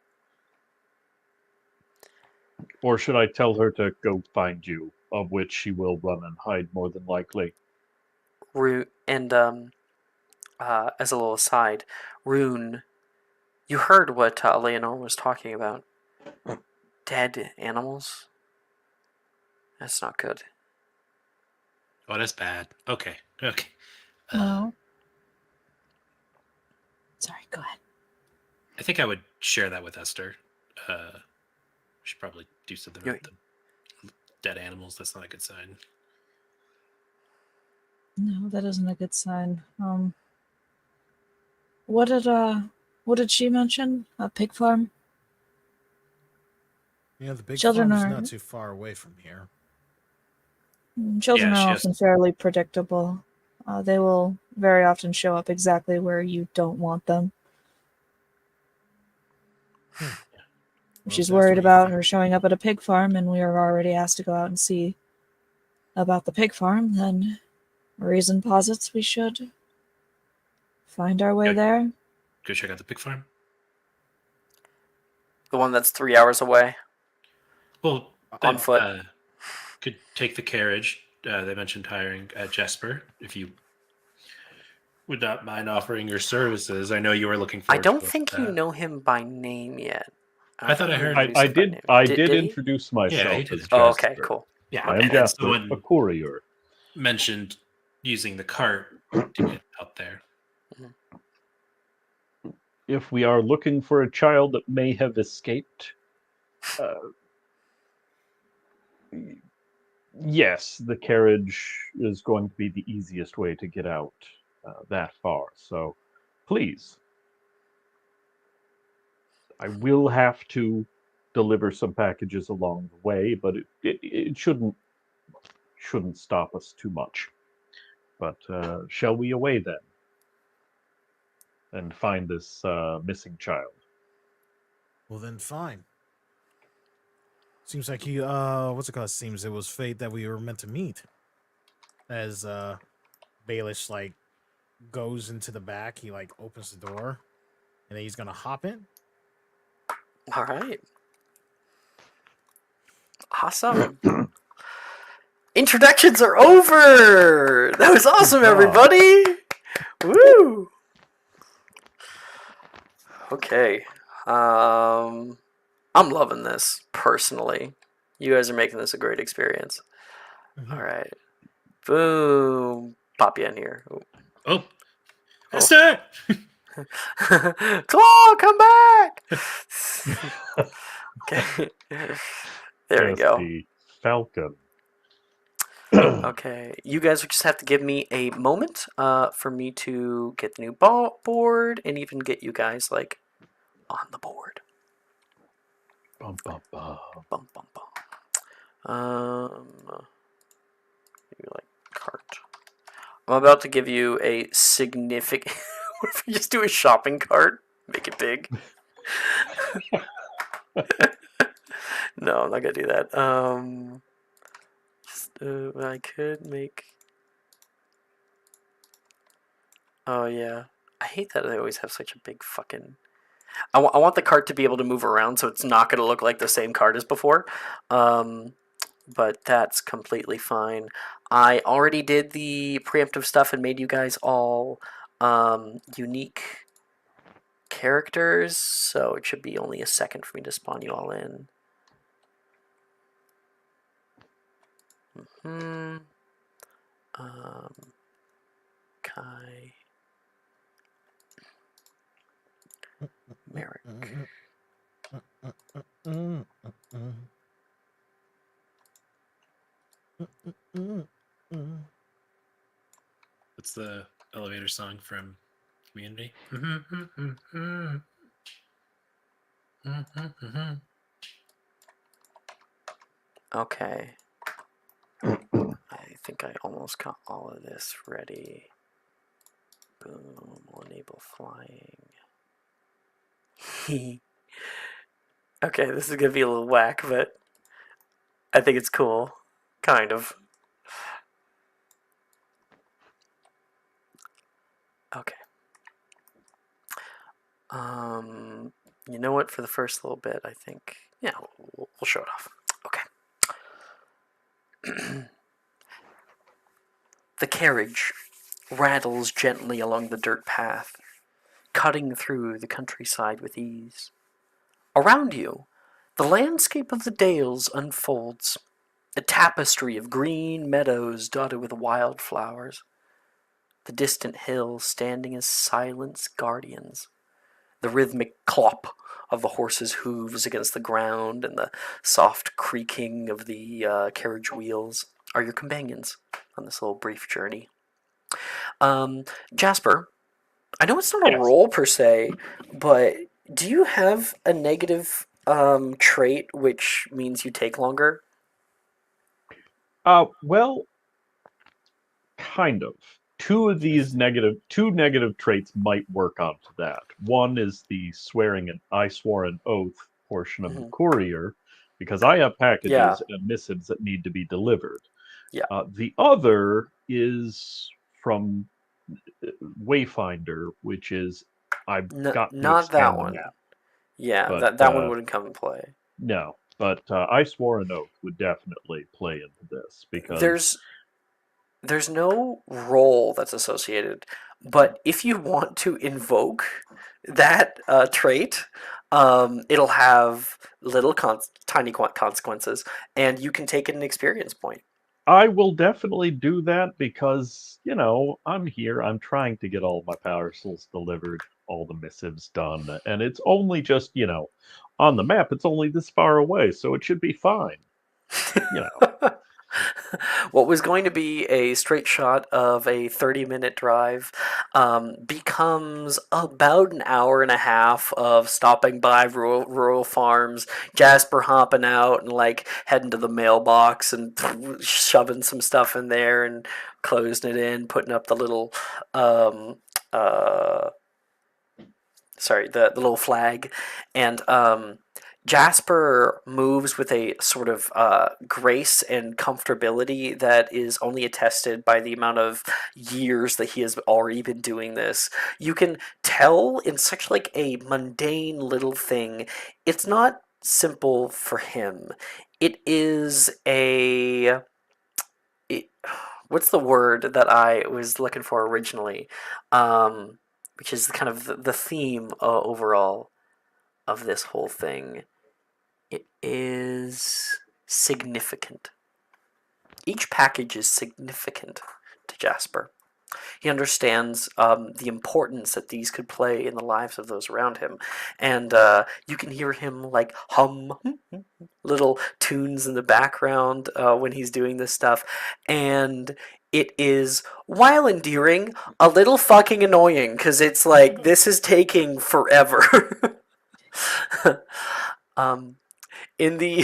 Or should I tell her to go find you? Of which she will run and hide more than likely. And as a little aside, Rune, you heard what Leonore was talking about. Dead animals? That's not good. Oh, that's bad. Okay. No. Sorry, go ahead. I think I would share that with Esther. We should probably do something Yeah. with the dead animals. That's not a good sign. No, that isn't a good sign. What did she mention? A pig farm? You know, the big Children farm is are- not too far away from here. Children Yeah, she are has- often fairly predictable. They will very often show up exactly where you don't want them. If she's that's worried what you about think. her showing up at a pig farm and we are already asked to go out and see about the pig farm, then reason posits we should find our way Good. there. Go check out the pig farm. The one that's 3 hours away. Well, On then, foot. Could take the carriage. They mentioned hiring Jesper. If you would not mind offering your services, I know you were looking for. I don't think you know him by name yet. I thought I heard- I did. I did he? introduce myself he did. as Oh, okay, Jasper. cool. Yeah, I am and Jasper, someone a courier. mentioned using the cart to get out there. If we are looking for a child that may have escaped, yes, the carriage is going to be the easiest way to get out that far. So, please, I will have to deliver some packages along the way, but it shouldn't stop us too much. But shall we away then? And find this missing child. Well, then fine. Seems like seems it was fate that we were meant to meet. As Baelish goes into the back, he opens the door, and then he's gonna hop in. All right. Awesome. Introductions are over. That was awesome, job. everybody. Woo. Okay. I'm loving this personally. You guys are making this a great experience. All right. Boom. Pop you in here. Oh, Esther! Claw, come back. Okay. There we Yes, go. The Falcon. Okay, you guys just have to give me a moment for me to get the new board and even get you guys like on the board. Bum, bum, bum. Bum bum bum. Maybe like cart. I'm about to give you a significant. What if we just do a shopping cart? Make it big. No, I'm not gonna do that. I could make. Oh yeah, I hate that they always have such a big fucking. I want the cart to be able to move around, so it's not gonna look like the same cart as before. But that's completely fine. I already did the preemptive stuff and made you guys all unique characters, so it should be only a second for me to spawn you all in. Kai. Merrick. What's the elevator song from Community? Okay. I think I almost got all of this ready. Boom. We'll enable flying. Okay, this is gonna be a little whack, but I think it's cool. Kind of. Okay. You know what? For the first little bit, I think, yeah, we'll show it off. Okay. The carriage rattles gently along the dirt path, cutting through the countryside with ease. Around you, the landscape of the Dales unfolds, a tapestry of green meadows dotted with wildflowers, the distant hills standing as silent guardians, the rhythmic clop of the horses' hooves against the ground and the soft creaking of the carriage wheels are your companions on this little brief journey. Jasper, I know it's not a Yes. role per se, but do you have a negative trait which means you take longer? Well, kind of. Two negative traits might work onto that. One is the swearing and I swore an oath portion of the courier, because I have packages Yeah. and missives that need to be delivered. Yeah. The other is from Wayfinder, which is I've got to Not expand that the one. map. Yeah, But, that one wouldn't come in play. No, but I swore an oath would definitely play into this because There's no role that's associated, but if you want to invoke that trait, it'll have little tiny consequences, and you can take it an experience point. I will definitely do that because, I'm here. I'm trying to get all my parcels delivered, all the missives done, and it's only just, on the map, it's only this far away, so it should be fine. What was going to be a straight shot of a 30-minute drive becomes about an hour and a half of stopping by rural farms, Jasper hopping out and like heading to the mailbox and shoving some stuff in there and closing it in, putting up the little the little flag, and Jasper moves with a sort of grace and comfortability that is only attested by the amount of years that he has already been doing this. You can tell in such like a mundane little thing, it's not simple for him. It is what's the word that I was looking for originally? Which is kind of the theme overall of this whole thing. It is significant. Each package is significant to Jasper. He understands the importance that these could play in the lives of those around him, and you can hear him like hum little tunes in the background when he's doing this stuff, and it is, while endearing, a little fucking annoying because it's like this is taking forever. um, in the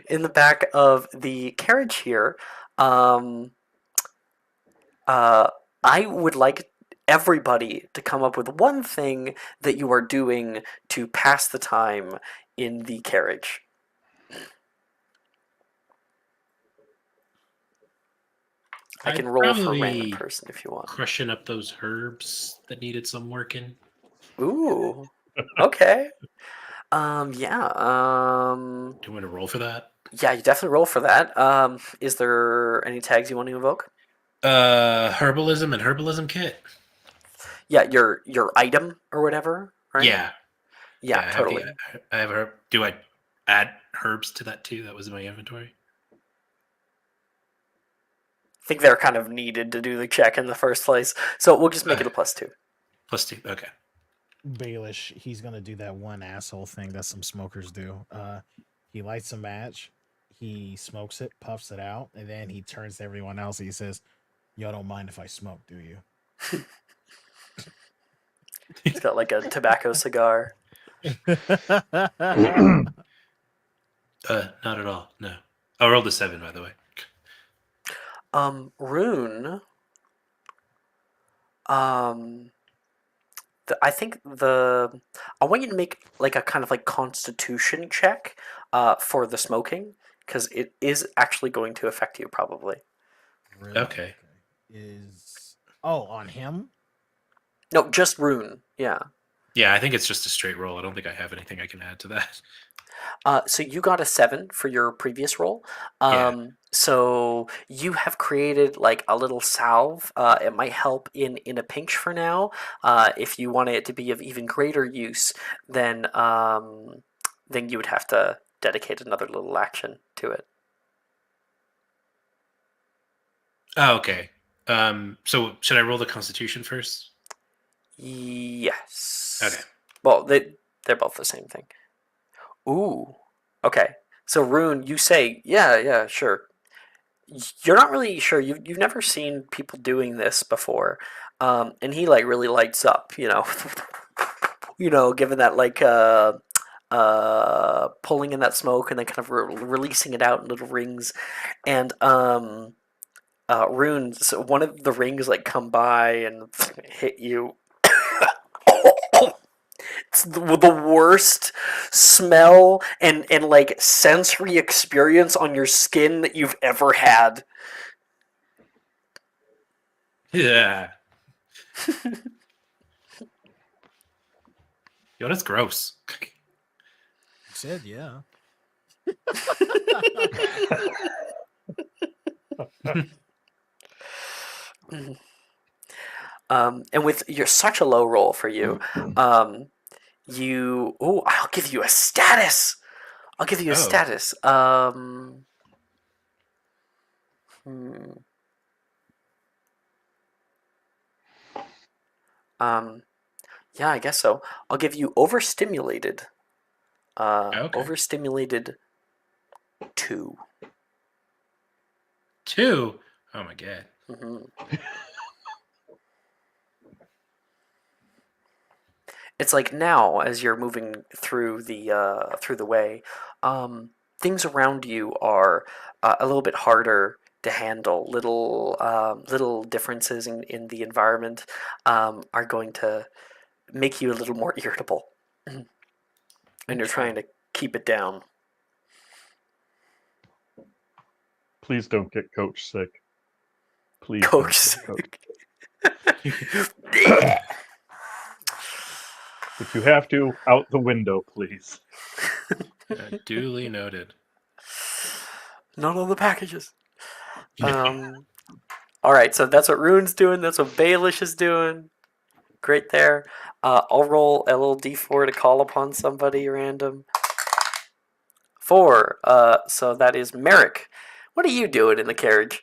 in the back of the carriage here, I would like everybody to come up with one thing that you are doing to pass the time in the carriage. I can roll for a random person if you want. Crushing up those herbs that needed some working. Ooh. Okay. Yeah. Do you want to roll for that? Yeah, you definitely roll for that. Is there any tags you want to invoke? Herbalism and herbalism kit. Yeah, your item or whatever, right? Yeah. Yeah, totally. I have herb. Do I add herbs to that too? That was in my inventory. I think they're kind of needed to do the check in the first place, so we'll just make it a +2. +2. Okay. Baelish, he's gonna do that one asshole thing that some smokers do. He lights a match, he smokes it, puffs it out, and then he turns to everyone else and he says, "Y'all don't mind if I smoke, do you?" He's got like a tobacco cigar. Not at all. No. I rolled a 7, by the way. Rune. I think I want you to make like a kind of like constitution check for the smoking, because it is actually going to affect you probably. Really? Okay. On him? No, just Rune. Yeah. Yeah, I think it's just a straight roll. I don't think I have anything I can add to that. So you got a 7 for your previous roll. Yeah. So you have created like a little salve. It might help in a pinch for now. If you want it to be of even greater use, then you would have to dedicate another little action to it. Oh, okay. So should I roll the Constitution first? Yes. Okay. Well, they're both the same thing. Ooh. Okay. So Rune, you say, yeah, sure. You're not really sure. You've never seen people doing this before, and he like really lights up. Given that like pulling in that smoke and then kind of releasing it out in little rings, and Rune, so one of the rings like come by and hit you. It's the worst smell and like sensory experience on your skin that you've ever had. Yeah. Yo, that's gross. You said, yeah. And with such a low roll for you, I'll give you a status. I'll give you a status. Yeah, I guess so. I'll give you overstimulated. Okay. Overstimulated 2. 2? Oh my god. Mm-hmm. It's like now, as you're moving through the way, things around you are a little bit harder to handle. Little differences in the environment are going to make you a little more irritable, and you're trying to keep it down. Please don't get Coach sick. Please. Coach don't get sick. If you have to, out the window, please. Duly noted. Not all the packages. All right, so that's what Rune's doing. That's what Baelish is doing. Great there. I'll roll a little d4 to call upon somebody random. 4. So that is Merrick. What are you doing in the carriage?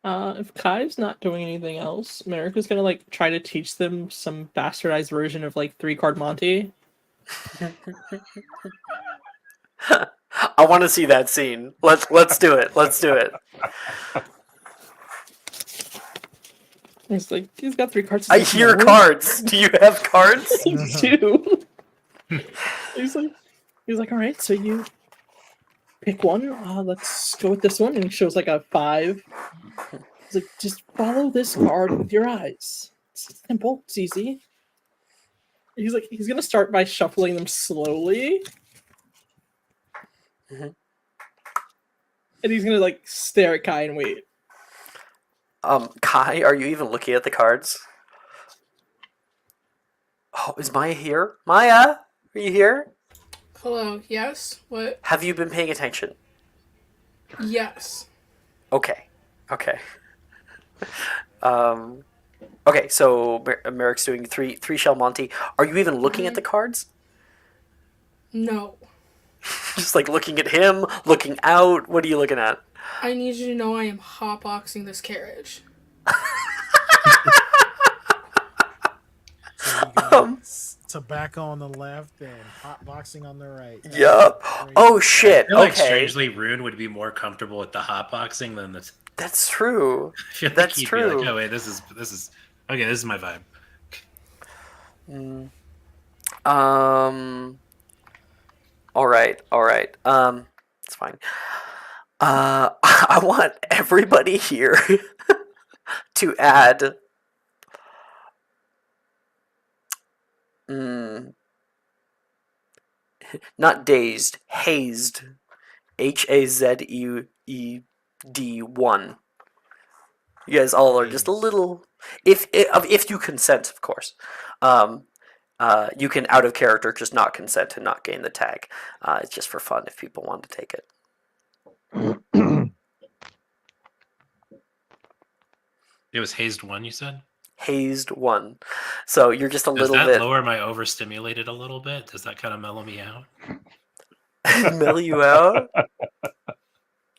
If Kai's not doing anything else, America's gonna like try to teach them some bastardized version of like 3-card Monty. I want to see that scene. Let's do it. Let's do it. He's like, he's got 3 cards. I hear cards. Do you have cards? You do. he's like, all right, so you pick one. Let's go with this one, and he shows like a 5. He's like, just follow this card with your eyes. It's simple. It's easy. He's like, he's gonna start by shuffling them slowly, Mhm. and he's gonna like stare at Kai and wait. Kai, are you even looking at the cards? Oh, is Maya here? Maya, are you here? Hello, yes? What? Have you been paying attention? Yes. Okay. Okay, so Merrick's doing three shell Monty. Are you even looking at the cards? No. Just like looking at him, looking out. What are you looking at? I need you to know I am hotboxing this carriage. So you got tobacco on the left and hot boxing on the right. Yup. Great. Oh shit. I feel like Okay, strangely Rune would be more comfortable with the hotboxing than the. that's true. I feel like That's he'd be true. like, oh wait, this is okay. This is my vibe. All right. It's fine. I want everybody here to add. Not dazed, hazed. HAZEED 1. You guys all are just a little. If you consent, of course. You can out of character just not consent and not gain the tag. It's just for fun if people want to take it. It was hazed 1, you said. Hazed 1. So you're just a Does little that bit lower my overstimulated a little bit? Does that kind of mellow me out? mellow you out.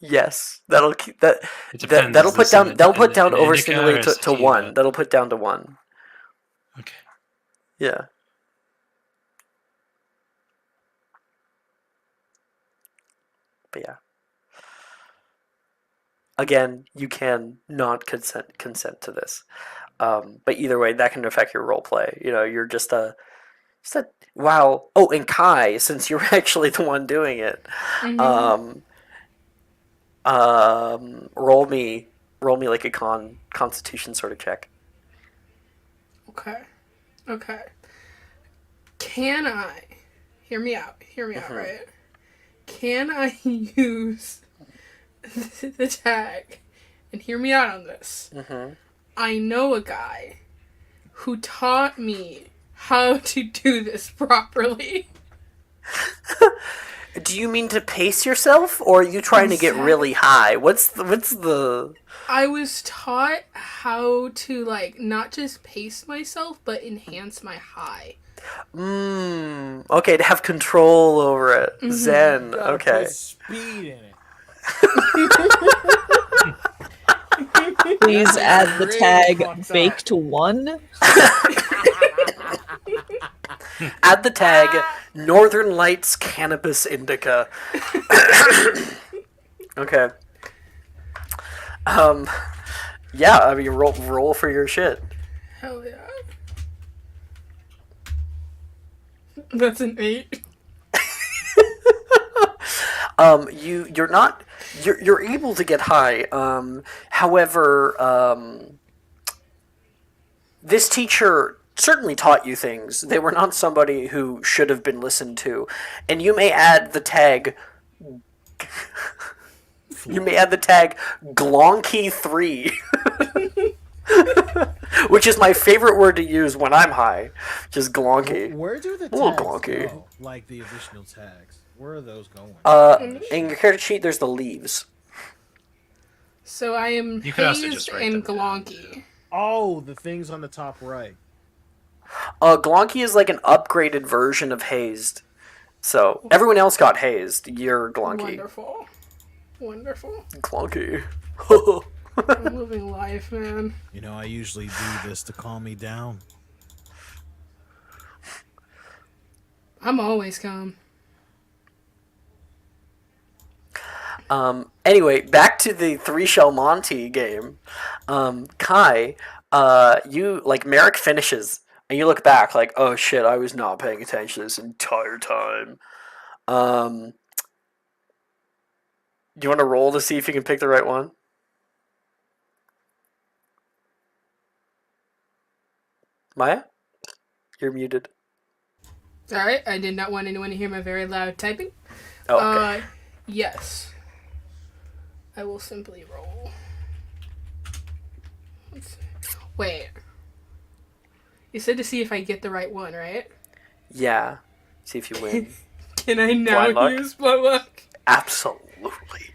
Yes, that'll keep that. It depends. That'll Is put this down. That'll put an down indica or overstimulate a to sativa? 1. That'll put down to 1. Okay. Yeah. But yeah. Again, you can not consent to this. But either way, that can affect your role play. You know, you're just a wow. Oh, and Kai, since you're actually the one doing it, roll me like a constitution sort of check. Okay. Can I hear me out, right? Can I use the tag and hear me out on this? I know a guy who taught me how to do this properly. Do you mean to pace yourself, or are you trying to get really high? What's the? I was taught how to like not just pace myself, but enhance my high. Okay, to have control over it. Zen. Gotta Okay. put speed in it. Please add the Really tag fucked bake up. to 1. Add the tag Northern Lights Cannabis Indica. Okay. Yeah, I mean roll for your shit. Hell yeah. That's an 8. You're able to get high. However, this teacher certainly taught you things. They were not somebody who should have been listened to, and you may add the tag. You may add the tag Glonky3, which is my favorite word to use when I'm high. Just glonky. Where do the Little tags glonky. go? Like the additional tags. Where are those going? In your character sheet, there's the leaves. So I am You could also hazed just write and them down. glonky. Oh, the things on the top right. Glonky is like an upgraded version of hazed. So everyone else got hazed. You're glonky. Wonderful. Glonky. I'm living life, man. You know, I usually do this to calm me down. I'm always calm. Anyway, back to the 3-shell Monty game. Kai, you, like, Merrick finishes, and you look back like, oh shit, I was not paying attention this entire time. Do you want to roll to see if you can pick the right one? Maya? You're muted. Alright, I did not want anyone to hear my very loud typing. Oh, okay. Yes. I will simply roll. Wait. You said to see if I get the right one, right? Yeah. See if you win. Can I now Blind luck? use my luck? Absolutely.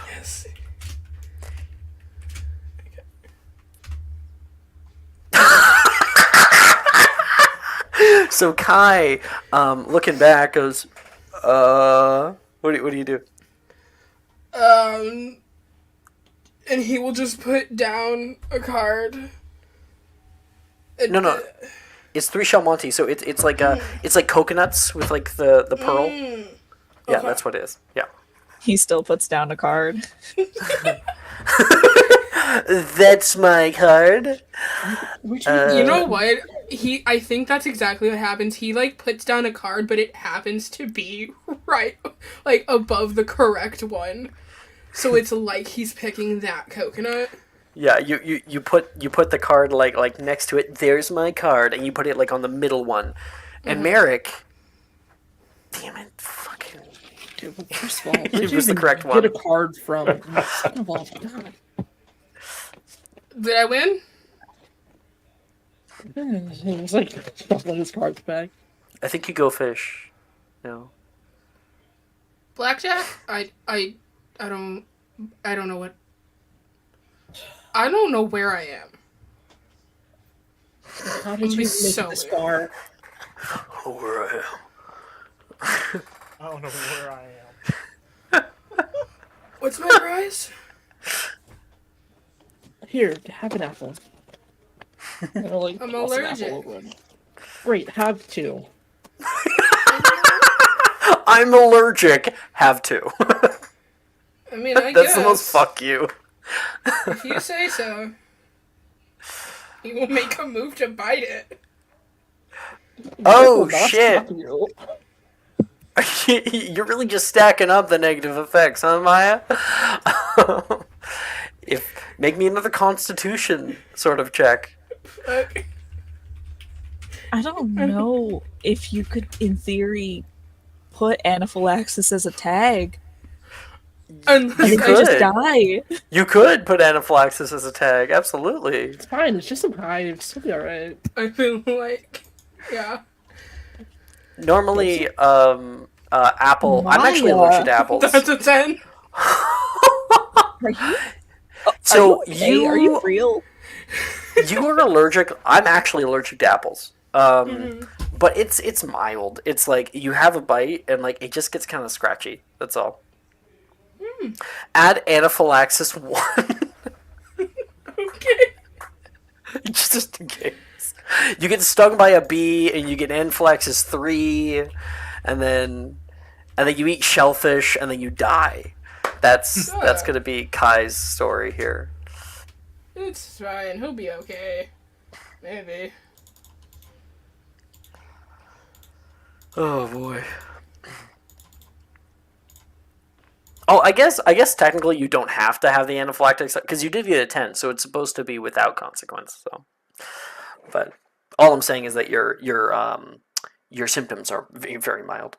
Yes. So Kai, looking back, goes, what do you do? And he will just put down a card. No. It's 3-shell Monty, so it's like it's like coconuts with like the pearl. Yeah, Okay. that's what it is. Yeah. He still puts down a card. That's my card. Which You know what? I think that's exactly what happens. He, like, puts down a card, but it happens to be right, like, above the correct one. So it's like he's picking that coconut. Yeah, you put the card like next to it. There's my card, and you put it like on the middle one. And Merrick, damn it, fucking. Dude, well, first of all, where'd It you was the even correct get one. a card from? Second of all, God. Did I win? He was like shuffling his cards back. I think you go fish. No. Blackjack? I don't know what. I don't know where I am. How did you make So it this weird. far? Oh, where I am. I don't know where I am. What's my prize? Here, have an apple. And I'll, like, I'm toss an allergic. apple over him. Great, have two. I'm allergic. Have to. I mean, I That's guess. the most fuck you. If you say so. He will make a move to bite it. Oh Will not shit! stop you. You're really just stacking up the negative effects, huh, Maya? Make me another Constitution sort of check. Fuck. I don't know if you could, in theory, put anaphylaxis as a tag. Unless And You then you just could. die. You could put anaphylaxis as a tag, absolutely. It's fine, it's just some hives. It'll be alright. I feel like, yeah. Normally, apple. I'm actually Maya. allergic to apples. That's a 10. Are you? So are you okay? Are you real? you are allergic. I'm actually allergic to apples. But it's mild. It's like you have a bite and like it just gets kind of scratchy. That's all. Add anaphylaxis 1 Okay. just in case. You get stung by a bee and you get anaphylaxis 3, and then you eat shellfish and then you die. That's gonna be Kai's story here. It's fine. He'll be okay. Maybe. Oh boy. Oh, I guess technically you don't have to have the anaphylactic because you did get a 10, so it's supposed to be without consequence. So, but all I'm saying is that your symptoms are very, very mild.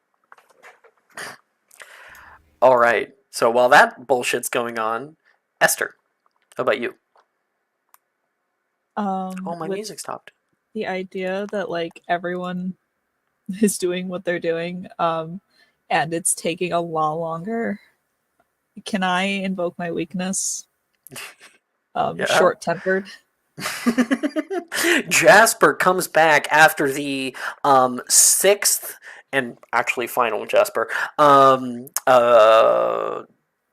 All right. So while that bullshit's going on, Esther, how about you? Oh, my With music stopped. the idea that like everyone is doing what they're doing, and it's taking a lot longer. Can I invoke my weakness? Yeah. Short-tempered. Jasper comes back after the 6th and actually final Jasper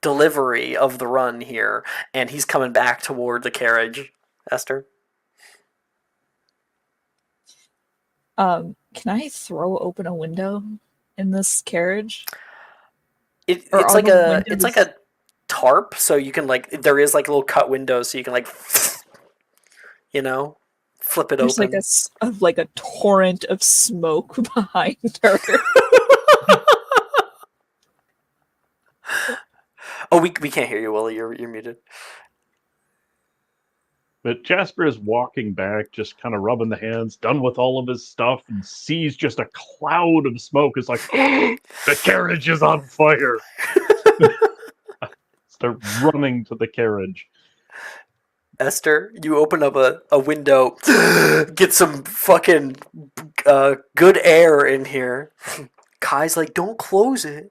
delivery of the run here, and he's coming back toward the carriage. Esther? Can I throw open a window in this carriage? It's Or like are a the it's like windows- a tarp, so you can like there is like little cut windows, so you can like flip it There's open. like a torrent of smoke behind her. Oh, we can't hear you, Willie. You're muted. But Jasper is walking back, just kind of rubbing the hands, done with all of his stuff, and sees just a cloud of smoke. It's like, the carriage is on fire. Start running to the carriage. Esther, you open up a window, get some fucking good air in here. Kai's like, don't close it.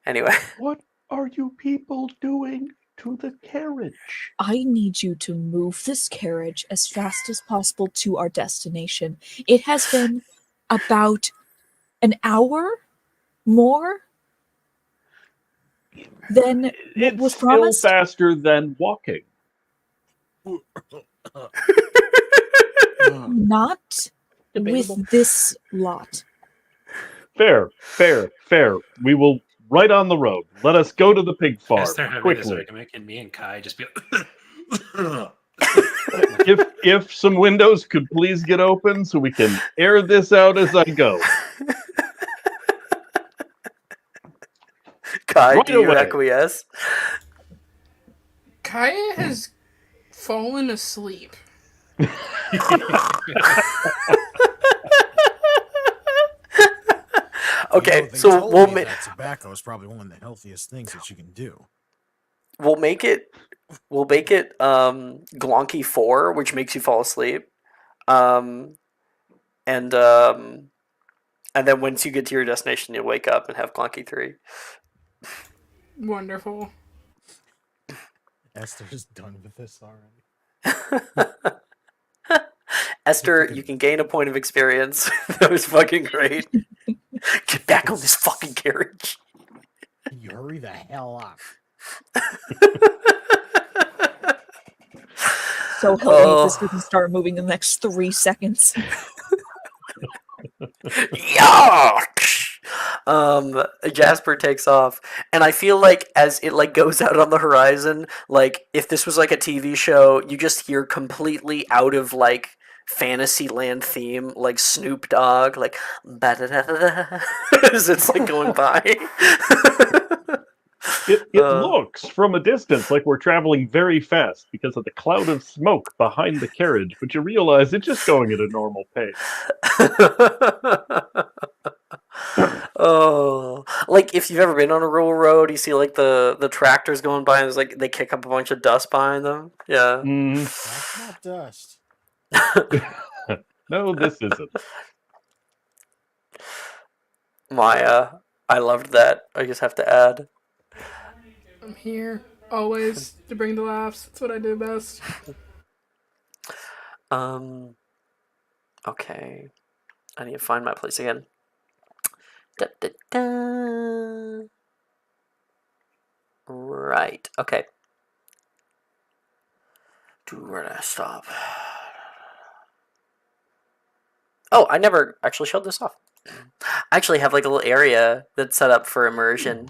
Anyway. What are you people doing to the carriage? I need you to move this carriage as fast as possible to our destination. It has been about an hour more than what It's was still promised. faster than walking. Not Debatable. with this lot. Fair. We will right on the road. Let us go to the pig farm Esther having this quickly. argument, and me and Kai just be If some windows could please get open so we can air this out as I go. Kai, Right do you away. acquiesce? Kaya has fallen asleep. Okay, They so told we'll me make that tobacco is probably one of the healthiest things that you can do. we'll make it Glonky 4, which makes you fall asleep. And then once you get to your destination, you'll wake up and have Glonky 3. Wonderful. Esther's done with this already. Esther, you can gain a point of experience. That was fucking great. Get back on this fucking carriage. You hurry the hell up. So help me if this doesn't start moving in the next 3 seconds. Yuck! Jasper takes off, and I feel like as it like goes out on the horizon, like if this was like a TV show, you just hear completely out of like Fantasyland theme, like Snoop Dogg, like as it's like going by. It looks from a distance like we're traveling very fast because of the cloud of smoke behind the carriage, but you realize it's just going at a normal pace. Oh, like if you've ever been on a rural road, you see like the tractors going by, and there's like they kick up a bunch of dust behind them. Yeah. That's not dust. No, this isn't. Maya, I loved that. I just have to add. I'm here always to bring the laughs. That's what I do best. Okay. I need to find my place again. Da, da, da. Right. Okay. Where did I stop? Oh, I never actually showed this off. I actually have like a little area that's set up for immersion.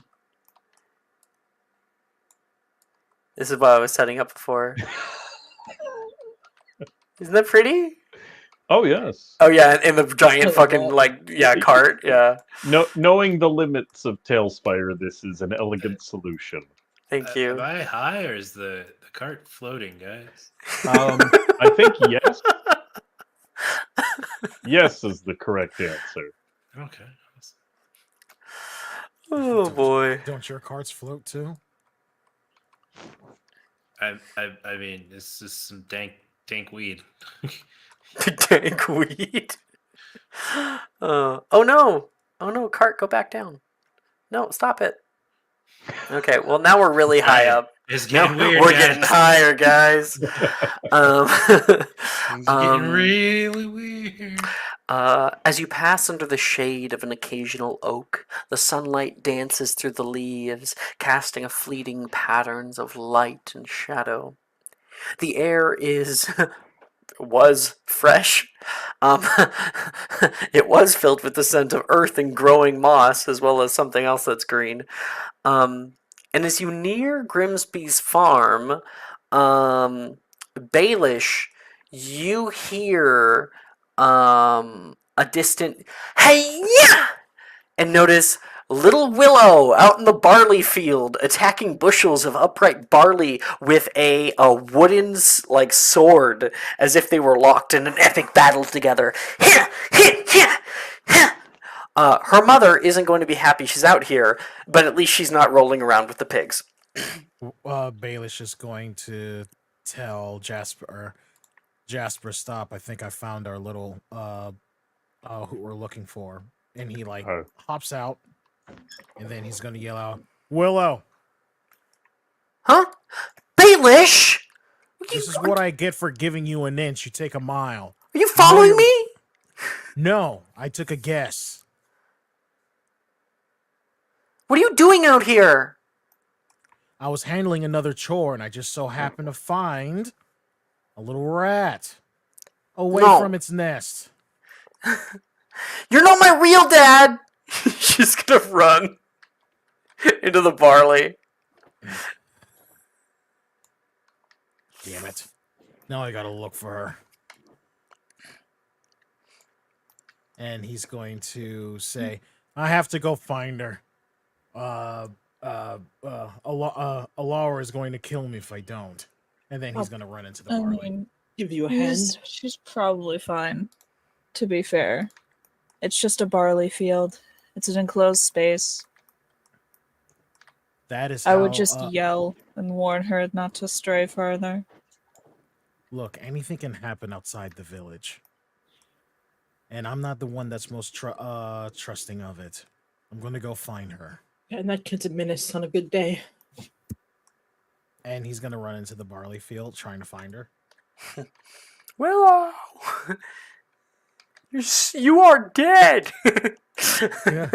This is what I was setting up before. Isn't that pretty? Oh yes. Oh yeah, and the giant so fucking well. like cart. Yeah. Knowing the limits of Tailspire, this is an elegant solution. Thank you. Am I high or is the cart floating, guys? I think yes. Yes is the correct answer. Okay. Oh boy. Don't your carts float too? I mean, this is some dank weed. Dank weed. Oh no! Oh no! Cart, go back down. No, stop it. Okay, well now we're really high up. It's Now getting weird. we're guys. getting higher, guys. It's getting really weird. As you pass under the shade of an occasional oak, the sunlight dances through the leaves, casting a fleeting patterns of light and shadow. The air was fresh. Um, it was filled with the scent of earth and growing moss, as well as something else that's green. And as you near Grimsby's farm, Baelish, you hear a distant "Hey yeah!" and notice little Willow out in the barley field attacking bushels of upright barley with a wooden like sword, as if they were locked in an epic battle together. Her mother isn't going to be happy she's out here, but at least she's not rolling around with the pigs. Baelish is going to tell Jasper, stop. I think I found our little who we're looking for. And he like Oh. hops out, and then he's gonna yell out, Willow! Huh? Baelish! This is what I get for giving you an inch. You take a mile. Are you following me? No, I took a guess. What are you doing out here? I was handling another chore, and I just so happened to find a little rat away No. from its nest. You're not my real dad! She's gonna run into the barley. Damn it. Now I gotta look for her. And he's going to say, I have to go find her. Alara is going to kill me if I don't. And then he's going to run into the I barley. mean, Give you a hand. she's probably fine, to be fair. It's just a barley field. It's an enclosed space. That is I would how, just yell and warn her not to stray further. Look, anything can happen outside the village. And I'm not the one that's most trusting of it. I'm going to go find her. Yeah, and that kid's a menace on a good day. And he's going to run into the barley field trying to find her. Willow! You are dead! Yeah.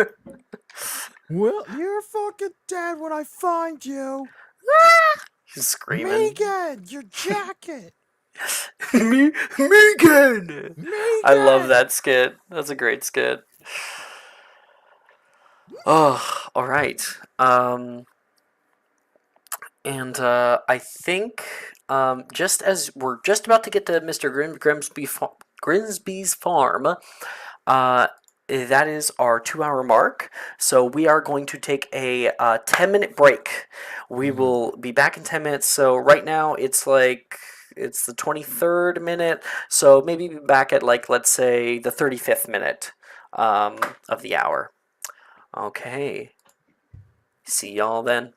Well, you're fucking dead when I find you. She's screaming. Megan, your jacket. Megan! Megan! I love that skit. That's a great skit. Oh, all right. I think just as we're just about to get to Mr. Grimsby's farm, that is our 2-hour mark. So we are going to take a 10-minute break. We will be back in 10 minutes. So right now it's the 23rd minute. So maybe be back at let's say the 35th minute of the hour. Okay. See y'all then.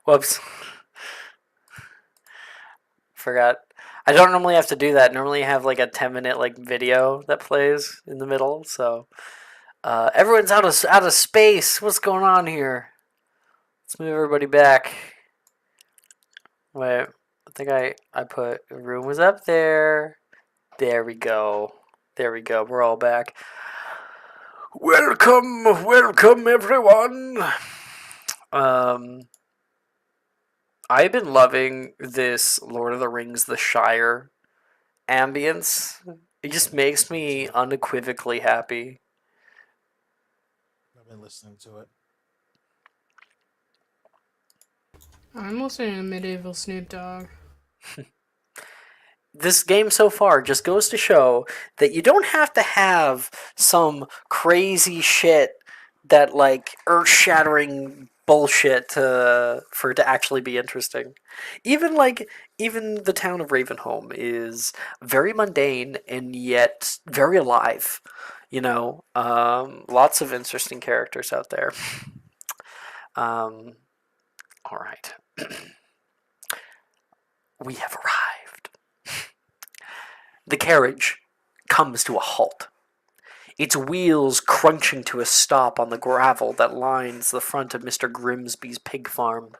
Whoops. Forgot. I don't normally have to do that. Normally I have like a 10-minute like video that plays in the middle. So everyone's out of space. What's going on here? Let's move everybody back. Wait, I think I put room was up there. There we go. There we go. We're all back. Welcome, welcome everyone. I've been loving this Lord of the Rings The Shire ambience. It just makes me unequivocally happy. I've been listening to it. I'm listening to Medieval Snoop Dogg. This game so far just goes to show that you don't have to have some crazy shit that like earth-shattering bullshit for it to actually be interesting. Even the town of Ravenholm is very mundane and yet very alive. You know, lots of interesting characters out there. All right. We have arrived. The carriage comes to a halt, its wheels crunching to a stop on the gravel that lines the front of Mr. Grimsby's pig farm.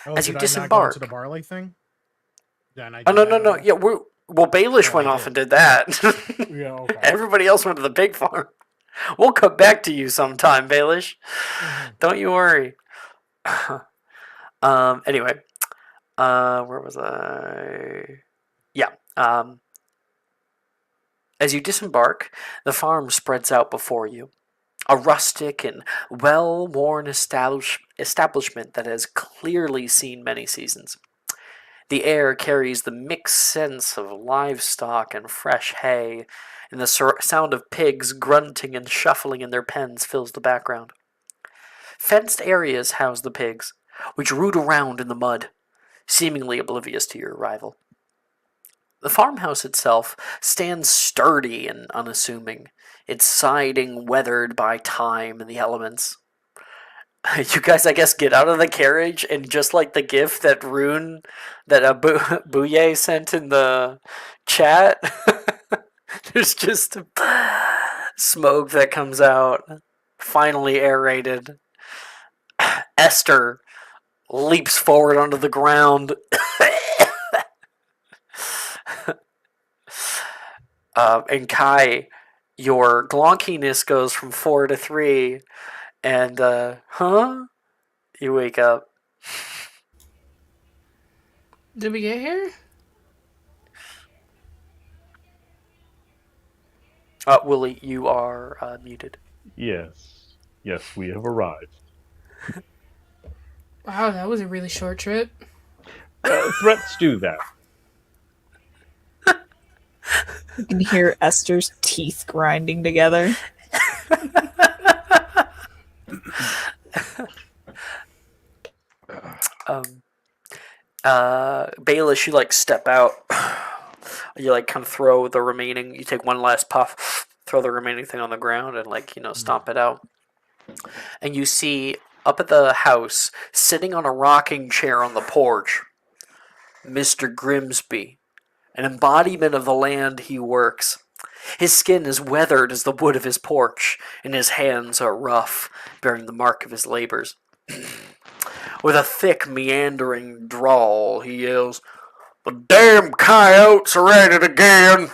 Oh, As you did I not go disembark- into the barley thing? Yeah, Oh, no. Yeah, Baelish Oh, went I off did. and did that. Yeah, okay. Everybody else went to the pig farm. We'll come back to you sometime, Baelish. Don't you worry. Anyway, where was I? Yeah. As you disembark, the farm spreads out before you. A rustic and well-worn establishment that has clearly seen many seasons. The air carries the mixed sense of livestock and fresh hay, and the sound of pigs grunting and shuffling in their pens fills the background. Fenced areas house the pigs, which root around in the mud, seemingly oblivious to your arrival. The farmhouse itself stands sturdy and unassuming, its siding weathered by time and the elements. You guys, I guess, get out of the carriage, and just like the gif that Bouye sent in the chat, there's just smoke that comes out, finally aerated. Esther leaps forward onto the ground. And Kai, your glonkiness goes from 4 to 3, and you wake up. Did we get here? Willie, you are muted. Yes, we have arrived. Wow, that was a really short trip. Threats do that. You can hear Esther's teeth grinding together. Baelish, you like step out. You like kind of throw the remaining. You take one last puff, throw the remaining thing on the ground, and stomp it out. And you see up at the house, sitting on a rocking chair on the porch, Mr. Grimsby, an embodiment of the land he works. His skin is weathered as the wood of his porch, and his hands are rough, bearing the mark of his labors. With a thick, meandering drawl, he yells, "The damn coyotes are at it again!"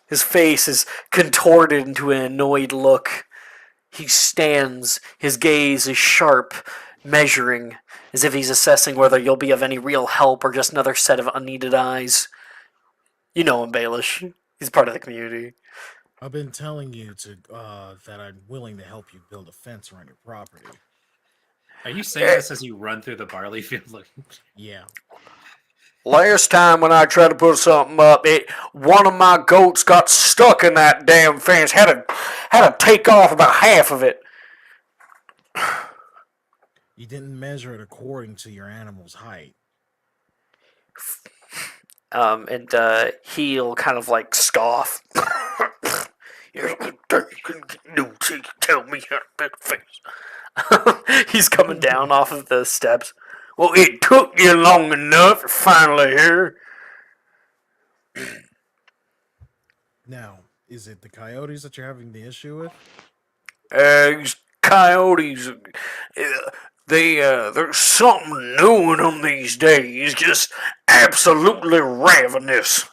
His face is contorted into an annoyed look. He stands, his gaze is sharp, measuring, as if he's assessing whether you'll be of any real help or just another set of unneeded eyes. You know him, Baelish. He's part of the community. I've been telling you that I'm willing to help you build a fence around your property. Are you saying this as you run through the barley field looking? Yeah. Last time when I tried to put something up, one of my goats got stuck in that damn fence. Had to take off about half of it. You didn't measure it according to your animal's height. And he'll kind of like scoff. You tell me how to build a fence. He's coming down off of the steps. Well, it took you long enough. You're finally here. Now, is it the coyotes that you're having the issue with? These coyotes, there's something new in them these days. Just absolutely ravenous.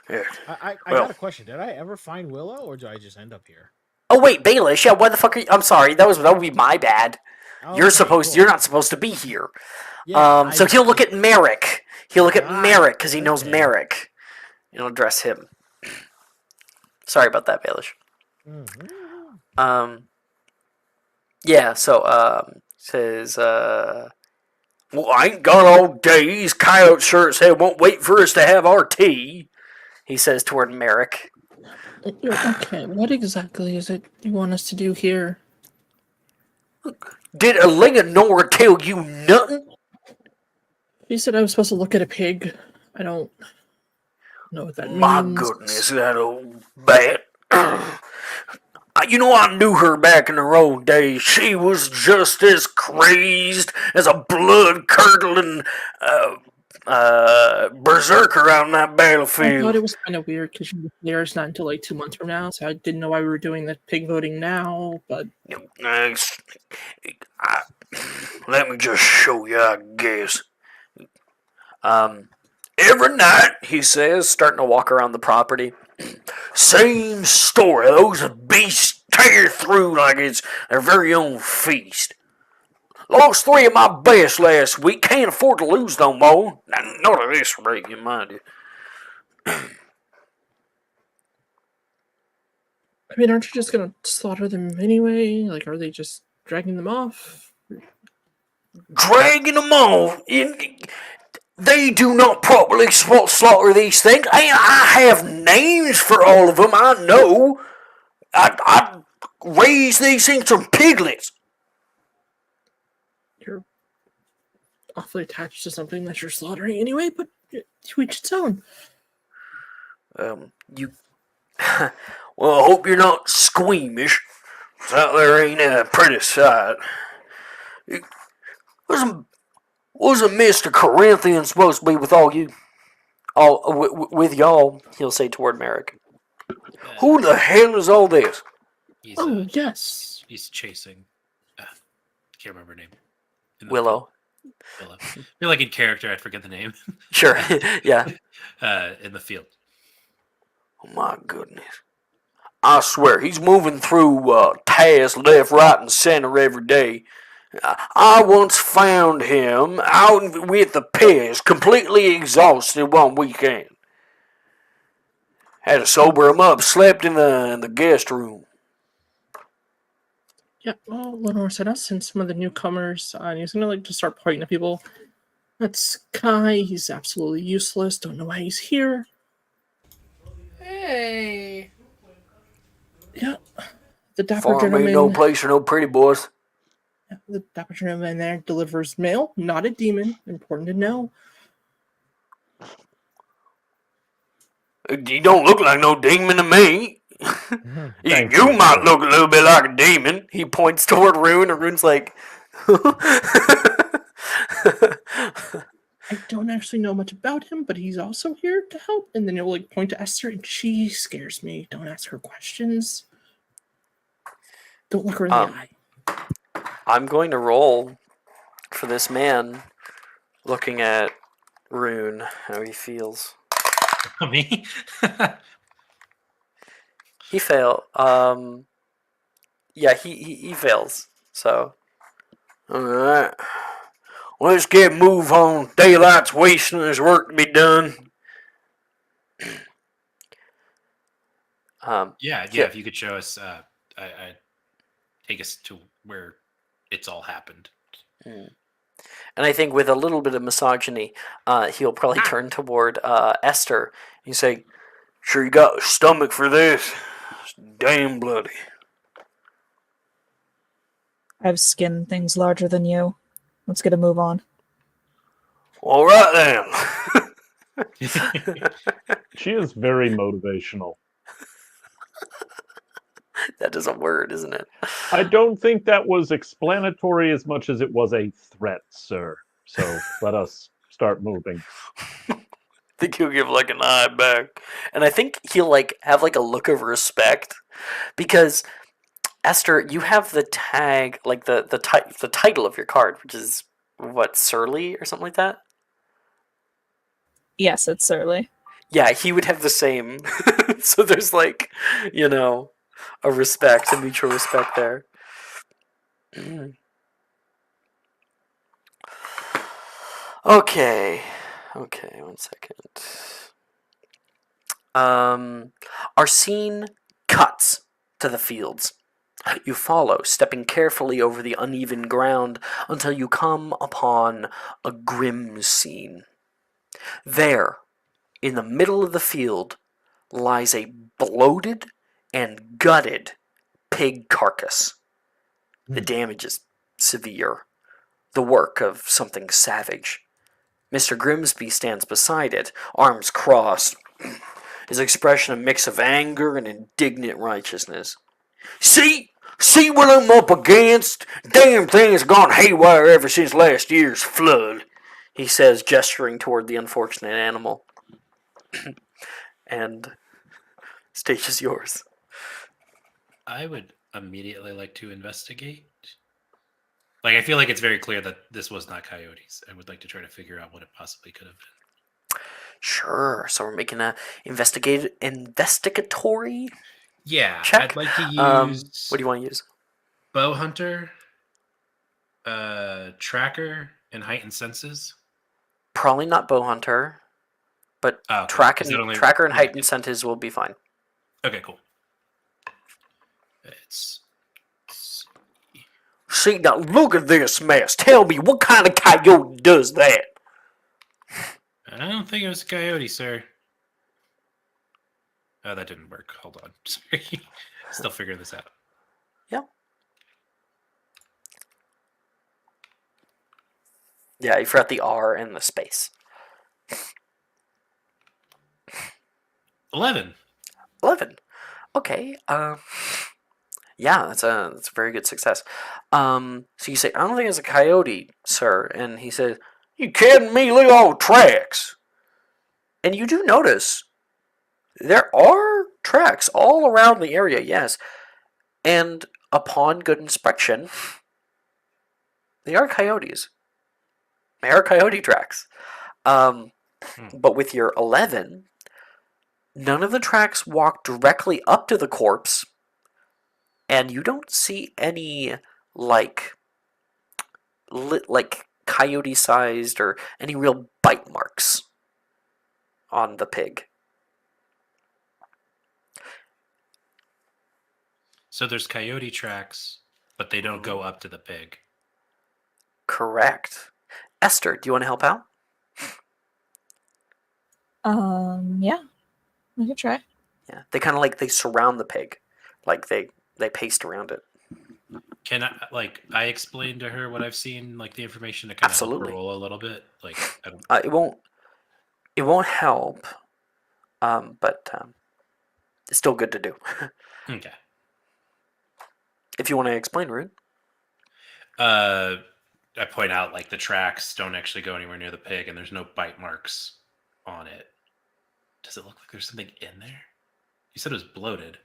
Yeah. I Well- got a question. Did I ever find Willow, or did I just end up here? Oh wait, Baelish. Yeah, why the fuck are you? I'm sorry. That would be my bad. You're Okay, cool. You're not supposed to be here. Yeah, So he'll look at Merrick. He'll look at Ah, Merrick because he knows okay. Merrick. He'll address him. Sorry about that, Baelish. Mhm. Yeah. So says Well, I ain't got all day. These coyotes sure as hell won't wait for us to have our tea. he says toward Merrick. Okay, what exactly is it you want us to do here? Did Elinor tell you nothing? He said I was supposed to look at a pig. I don't know what that My means. goodness, that old bat. You know, I knew her back in her old days. She was just as crazed as a blood-curdling berserker out on that I battlefield. thought it was kind of weird because there's not until like 2 months from now, so I didn't know why we were doing the pig voting now. But Let me just show you, I guess. Every night, he says, starting to walk around the property. Same story. Those beasts tear through like it's their very own feast. Lost 3 of my best last week. Can't afford to lose no more. Not at this rate, you mind you. I mean, aren't you just gonna slaughter them anyway? Like, are they just dragging them off? Dragging them off. They do not properly slaughter these things. I have names for all of them. I know. I raise these things from piglets. You're awfully attached to something that you're slaughtering anyway, but to each its own. You. Well, I hope you're not squeamish. Out there ain't a pretty sight. Wasn't Mr. Corinthian supposed to be with all you? With y'all, he'll say toward Merrick. Who the hell is all this? He's, Oh, yes. he's chasing. Can't remember her name. In the Willow. field. Willow. I feel like in character, I'd forget the name. Sure. Yeah. In the field. Oh my goodness. I swear, he's moving through tasks left, right, and center every day. I once found him out with the pigs, completely exhausted one weekend. Had to sober him up, slept in the guest room. Yeah, well, Lenore said I'll send some of the newcomers, and he's gonna like just start pointing at people. That's Kai. He's absolutely useless. Don't know why he's here. Hey. Yeah, the dapper Farm gentleman. ain't no place for no pretty boys. Yeah, the dapper gentleman there delivers mail, not a demon. Important to know. You don't look like no demon to me. Thank You you, might sir. look a little bit like a demon. He points toward Rune, and Rune's like, I don't actually know much about him, but he's also here to help. And then he'll like point to Esther, and she scares me. Don't ask her questions. Don't look her in the eye. I'm going to roll for this man looking at Rune, how he feels. Me? He failed. Yeah, he fails. So Alright. Let's get move on. Daylight's wasting. There's work to be done. Yeah, Yeah. if you could show us, I take us to where it's all happened. and I think with a little bit of misogyny, he'll probably turn toward Esther. You say, sure you got a stomach for this? It's damn bloody. I've skinned things larger than you. Let's get a move on. All right then. She is very motivational. That is a word, isn't it? I don't think that was explanatory as much as it was a threat, sir. So let us start moving. think he'll give like an eye back, and I think he'll like have like a look of respect because Esther, you have the tag, like the title of your card, which is what, Surly or something like that. Yes, it's Surly. Yeah, he would have the same. So there's like, a respect, a mutual respect there. Okay, 1 second. Our scene cuts to the fields. You follow, stepping carefully over the uneven ground until you come upon a grim scene. There, in the middle of the field, lies a bloated and gutted pig carcass. The damage is severe, the work of something savage. Mr. Grimsby stands beside it, arms crossed, his expression a mix of anger and indignant righteousness. See what I'm up against? Damn thing's gone haywire ever since last year's flood, he says, gesturing toward the unfortunate animal. And stage is yours. I would immediately like to investigate. Like, I feel like it's very clear that this was not coyotes. I would like to try to figure out what it possibly could have been. Sure. So we're making a investigatory. Yeah, check. I'd like to use. What do you want to use? Bow hunter, tracker, and heightened senses. Probably not bow hunter, but Okay. tracker and heightened Okay. senses will be fine. Okay, cool. See, now look at this mess. Tell me, what kind of coyote does that? I don't think it was a coyote, sir. Oh, that didn't work. Hold on. Sorry. Still figuring this out. Yeah, you forgot the R and the space. 11. 11. Okay. Yeah, that's a very good success. So you say, I don't think it's a coyote, sir. And he says, you kidding me? Look at all the tracks. And you do notice there are tracks all around the area, yes. And upon good inspection, they are coyotes. They are coyote tracks. But with your 11, none of the tracks walk directly up to the corpse, and you don't see any like coyote-sized or any real bite marks on the pig. So there's coyote tracks, but they don't go up to the pig. Correct. Esther, do you want to help out? Yeah, I could try. Yeah, they kind of they surround the pig, like they paste around it. Can I explain to her what I've seen, like the information to kind of help her Absolutely. roll a little bit? Like, I don't. It won't help, but it's still good to do. Okay. If you want to explain, Rune. I point out like the tracks don't actually go anywhere near the pig, and there's no bite marks on it. Does it look like there's something in there? You said it was bloated.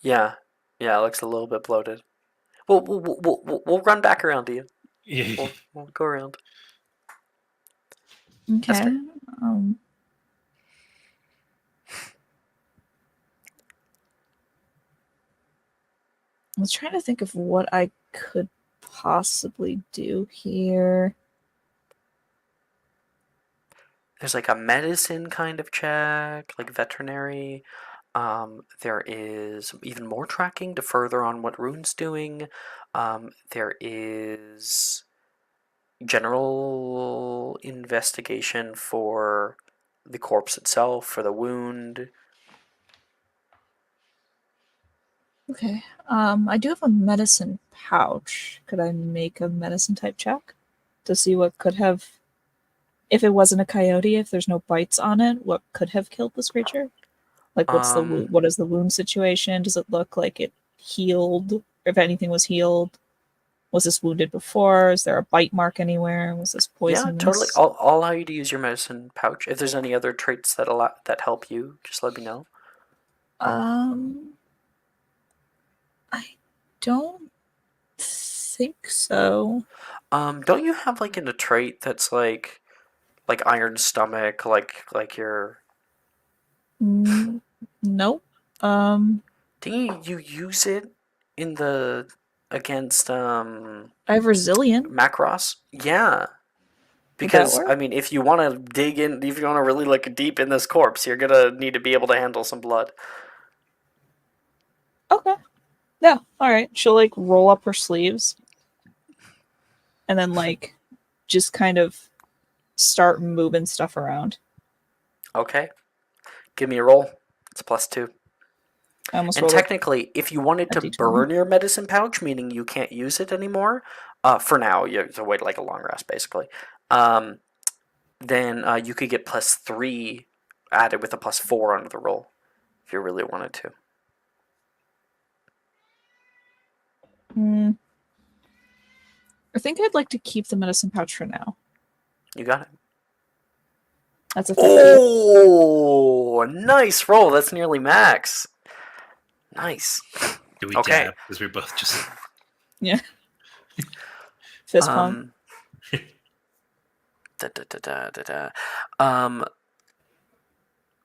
Yeah, it looks a little bit bloated. We'll run back around to you. Yeah. We'll go around. Okay. Esther. I was trying to think of what I could possibly do here. There's like a medicine kind of check, like veterinary. There is even more tracking to further on what Rune's doing. There is general investigation for the corpse itself, for the wound. Okay. I do have a medicine pouch. Could I make a medicine type check to see what could have, if it wasn't a coyote, if there's no bites on it, what could have killed this creature? Like, what is the wound situation? Does it look like it healed? If anything was healed? Was this wounded before? Is there a bite mark anywhere? Was this Yeah, poisonous? totally. I'll allow you to use your medicine pouch. If there's any other traits that help you, just let me know. I don't think so. Don't you have like a trait that's like iron stomach, like your? Nope. Didn't you use it in the against I have resilient. Macross? Yeah. Would that Because work? I mean, if you want to dig in, if you want to really look deep in this corpse, you're gonna need to be able to handle some blood. Okay. Yeah. All right. She'll like roll up her sleeves, and then like just kind of start moving stuff around. Okay. Give me a roll. It's +2. I almost And rolled technically, if you wanted to D20. burn your medicine pouch, meaning you can't use it anymore, for now, you have to wait like a long rest, basically. Then you could get +3 added with a +4 onto the roll, if you really wanted to. I think I'd like to keep the medicine pouch for now. You got it. That's a 50. Oh, nice roll. That's nearly max. Nice. Do we Okay. dab? Because we're both just. Yeah. Fist pump.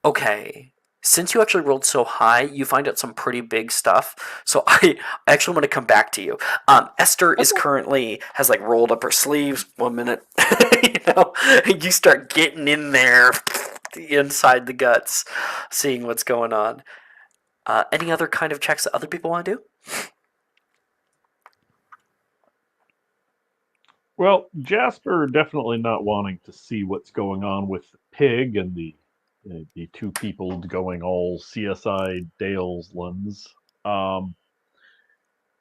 Okay. Since you actually rolled so high, you find out some pretty big stuff. So I actually want to come back to you. Esther is currently has like rolled up her sleeves. 1 minute, you start getting in there, inside the guts, seeing what's going on. Any other kind of checks that other people want to do? Well, Jasper definitely not wanting to see what's going on with the pig and the two people going all CSI Daleslands.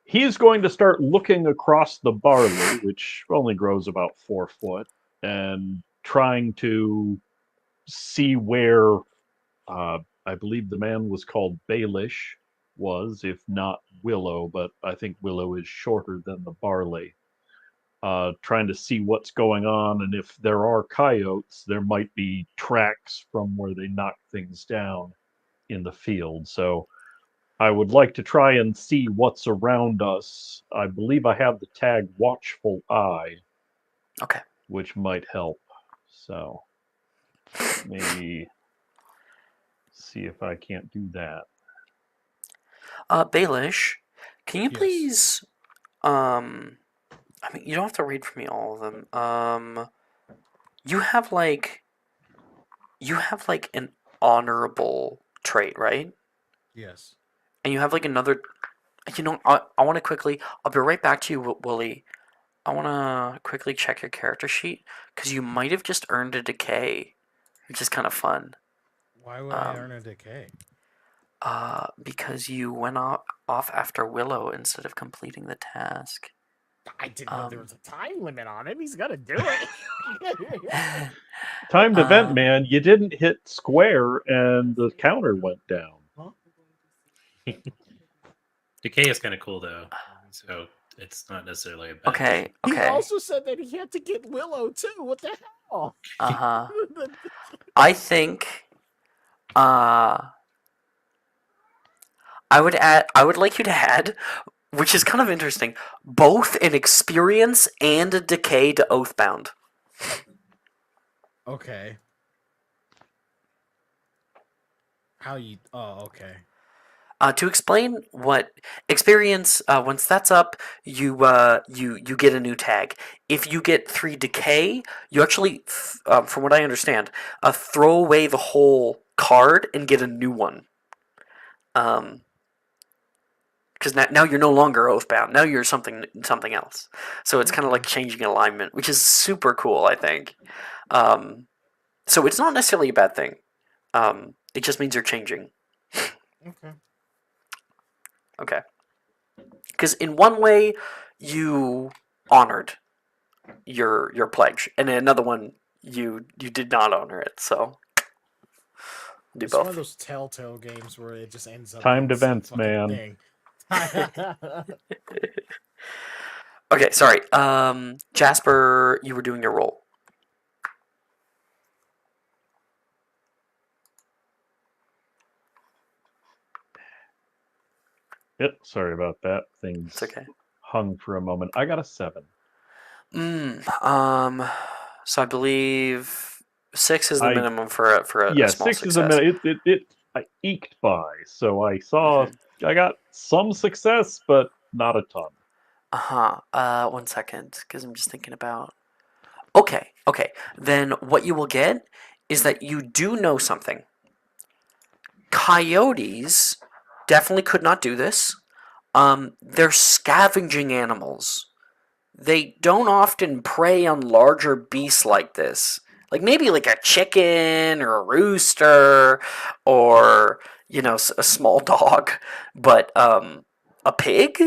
He's going to start looking across the barley, which only grows about 4 foot, and trying to see where I believe the man was called Baelish was, if not Willow, but I think Willow is shorter than the barley. Trying to see what's going on, and if there are coyotes, there might be tracks from where they knock things down in the field. So I would like to try and see what's around us. I believe I have the tag Watchful Eye. Okay. Which might help. So maybe see if I can't do that. Baelish, can you Yes. please I mean, you don't have to read for me all of them. You have like an honorable trait, right? Yes. And you have like another. I want to quickly. I'll be right back to you, Wooly. I want to quickly check your character sheet because you might have just earned a decay, which is kind of fun. Why would I earn a decay? Because you went off after Willow instead of completing the task. I didn't know there was a time limit on it. He's gonna do it. Timed event, man. You didn't hit square and the counter went down. Decay is kind of cool though, so it's not necessarily a bad. Okay. He also said that he had to get Willow too. What the hell? I think. I would like you to add, which is kind of interesting, both an experience and a decay to Oathbound. Okay. How you? Oh, okay. To explain what experience, once that's up, you get a new tag. If you get 3 decay, you actually, from what I understand, throw away the whole card and get a new one. Because now you're no longer Oathbound. Now you're something else. So it's kind of like changing alignment, which is super cool, I think. So it's not necessarily a bad thing. It just means you're changing. Okay. Okay. Because in one way, you honored your pledge, and in another one, you did not honor it. So do It's both. one of those Telltale games where it just ends up. Timed being the same events, fucking man. thing. Okay, sorry. Jasper, you were doing your roll. Yep, sorry about that. Things It's okay. hung for a moment. I got a 7. So I believe 6 is the I minimum for a Yeah, small 6 is a success. minute. It I eked by, so I saw Mhm. I got some success, but not a ton. One second, because I'm just thinking about. Okay. Then what you will get is that you do know something. Coyotes definitely could not do this. They're scavenging animals. They don't often prey on larger beasts like this. Like maybe like a chicken or a rooster or a small dog, but a pig?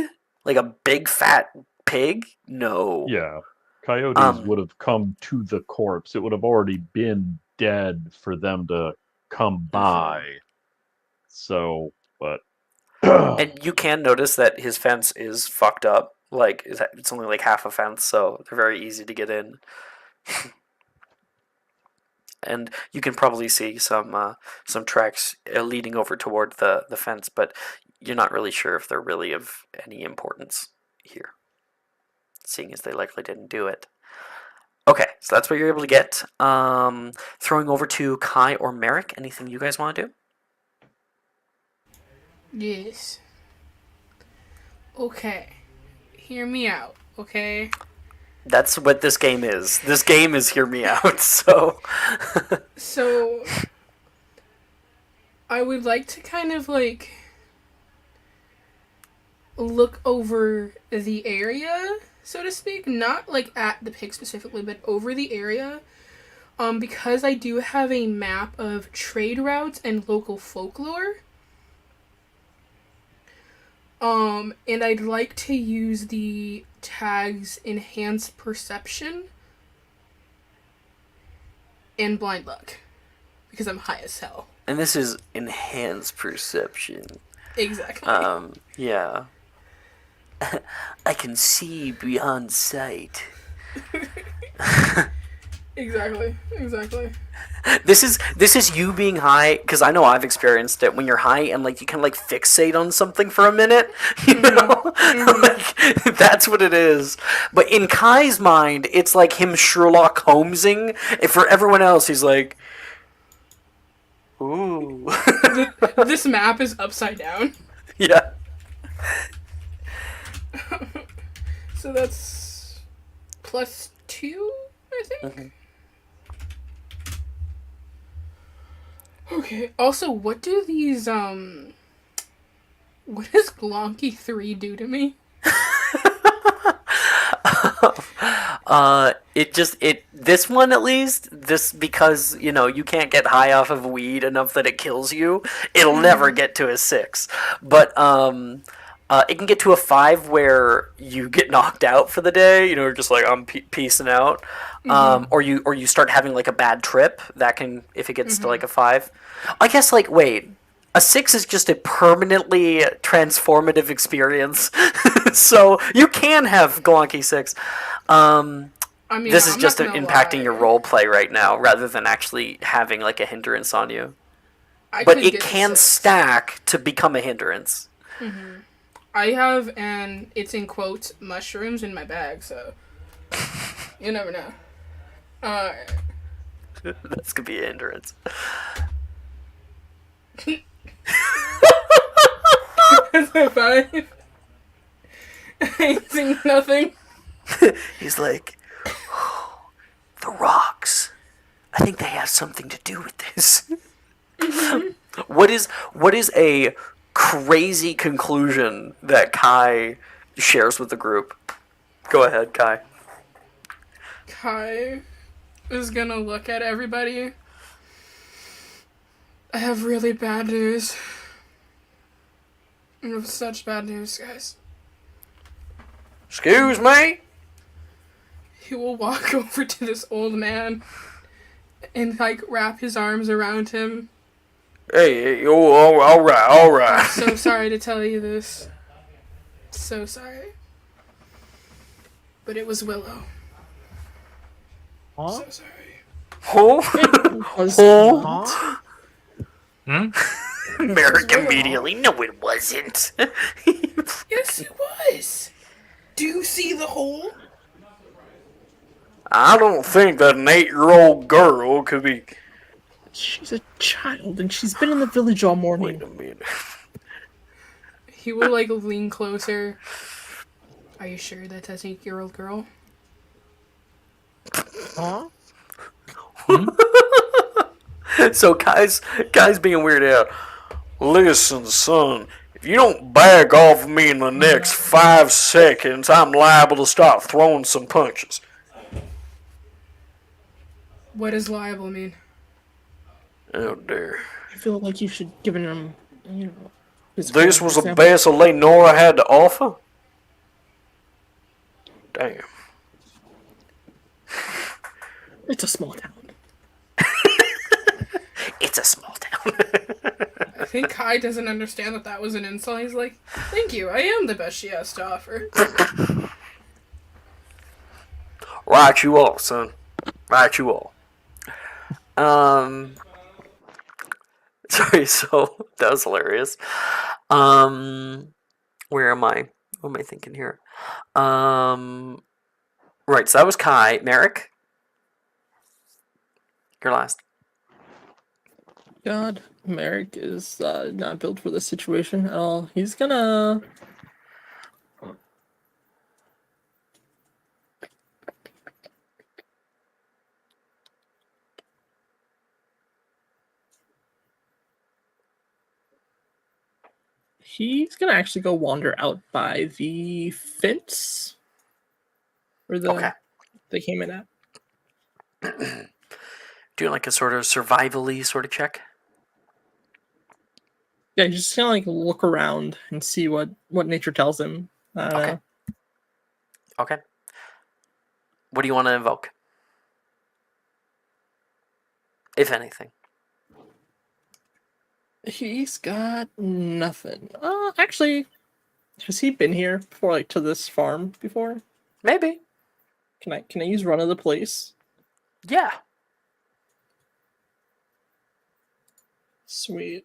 Like a big fat pig? No. Yeah. Coyotes Um would have come to the corpse. It would have already been dead for them to come by. So, but and you can notice that his fence is fucked up. Like it's only like half a fence, so they're very easy to get in. And you can probably see some tracks leading over toward the fence, but you're not really sure if they're really of any importance here, seeing as they likely didn't do it. Okay, so that's what you're able to get. Throwing over to Kai or Merrick. Anything you guys want to do? Yes. Okay. Hear me out, okay? That's what this game is. This game is hear me out. So, So, I would like to kind of like look over the area, so to speak. Not like at the pig specifically, but over the area. Because I do have a map of trade routes and local folklore. And I'd like to use the tags Enhanced Perception and Blind Luck. Because I'm high as hell. and this is enhanced perception. Exactly. Yeah. I can see beyond sight. Exactly. This is you being high, because I know I've experienced it. When you're high and like you can like fixate on something for a minute, you know, like that's what it is. But in Kai's mind, it's like him Sherlock Holmesing. And for everyone else, he's like, ooh, This map is upside down. yeah. So that's +2, I think? Okay. Also, what do these, what does Glonky 3 do to me? This one at least, because you can't get high off of weed enough that it kills you. It'll never get to a 6, but it can get to a 5 where you get knocked out for the day. You're just like, I'm peacing out. Or you start having like a bad trip. That can, if it gets to like a 5. I guess like, wait, a 6 is just a permanently transformative experience. So you can have Glonky 6. I mean, This is I'm just not gonna impacting lie. your role play right now, rather than actually having like a hindrance on you. I But could it get to can 6. stack to become a hindrance. I have, and it's in quotes, mushrooms in my bag, so you never know. Alright. This could be a hindrance. That's a 5. I ain't seen nothing. He's like, "Oh, the rocks. I think they have something to do with this." What is a crazy conclusion that Kai shares with the group? Go ahead, Kai. Kai is gonna look at everybody. I have really bad news. I have such bad news, guys. Excuse me? He will walk over to this old man and like wrap his arms around him. Hey, oh, all right. So sorry to tell you this. So sorry. but it was Willow. Huh? So sorry. Oh, Was Huh? Hmm? Merrick immediately. No, it wasn't. Yes, it was. Do you see the hole? I don't think that an 8-year-old girl could be. She's a child, and she's been in the village all morning. Wait a minute. He will like lean closer. Are you sure that's an 8-year-old girl? Huh? So guys being weirded out. Listen, son, if you don't back off me in the next 5 seconds, I'm liable to start throwing some punches. What does liable mean? Oh dear. I feel like you should give him, you know. This was the best Lenora had to offer? Damn. It's a small town. It's a small town. I think Kai doesn't understand that that was an insult. He's like, thank you, I am the best she has to offer. Right you all, son. Right you all. Sorry, so that was hilarious. Where am I? What am I thinking here? Right, so that was Kai. Merrick? You're last. God, Merrick is not built for this situation at all. He's gonna. He's gonna actually go wander out by the fence where Okay. they came in at. Doing like a sort of survival-y sort of check? Yeah, he's just gonna like look around and see what nature tells him. I don't Okay. know. Okay. What do you want to invoke? If anything. He's got nothing. Actually, has he been here before, like to this farm before? Maybe. Can I use run of the place? Yeah. Sweet.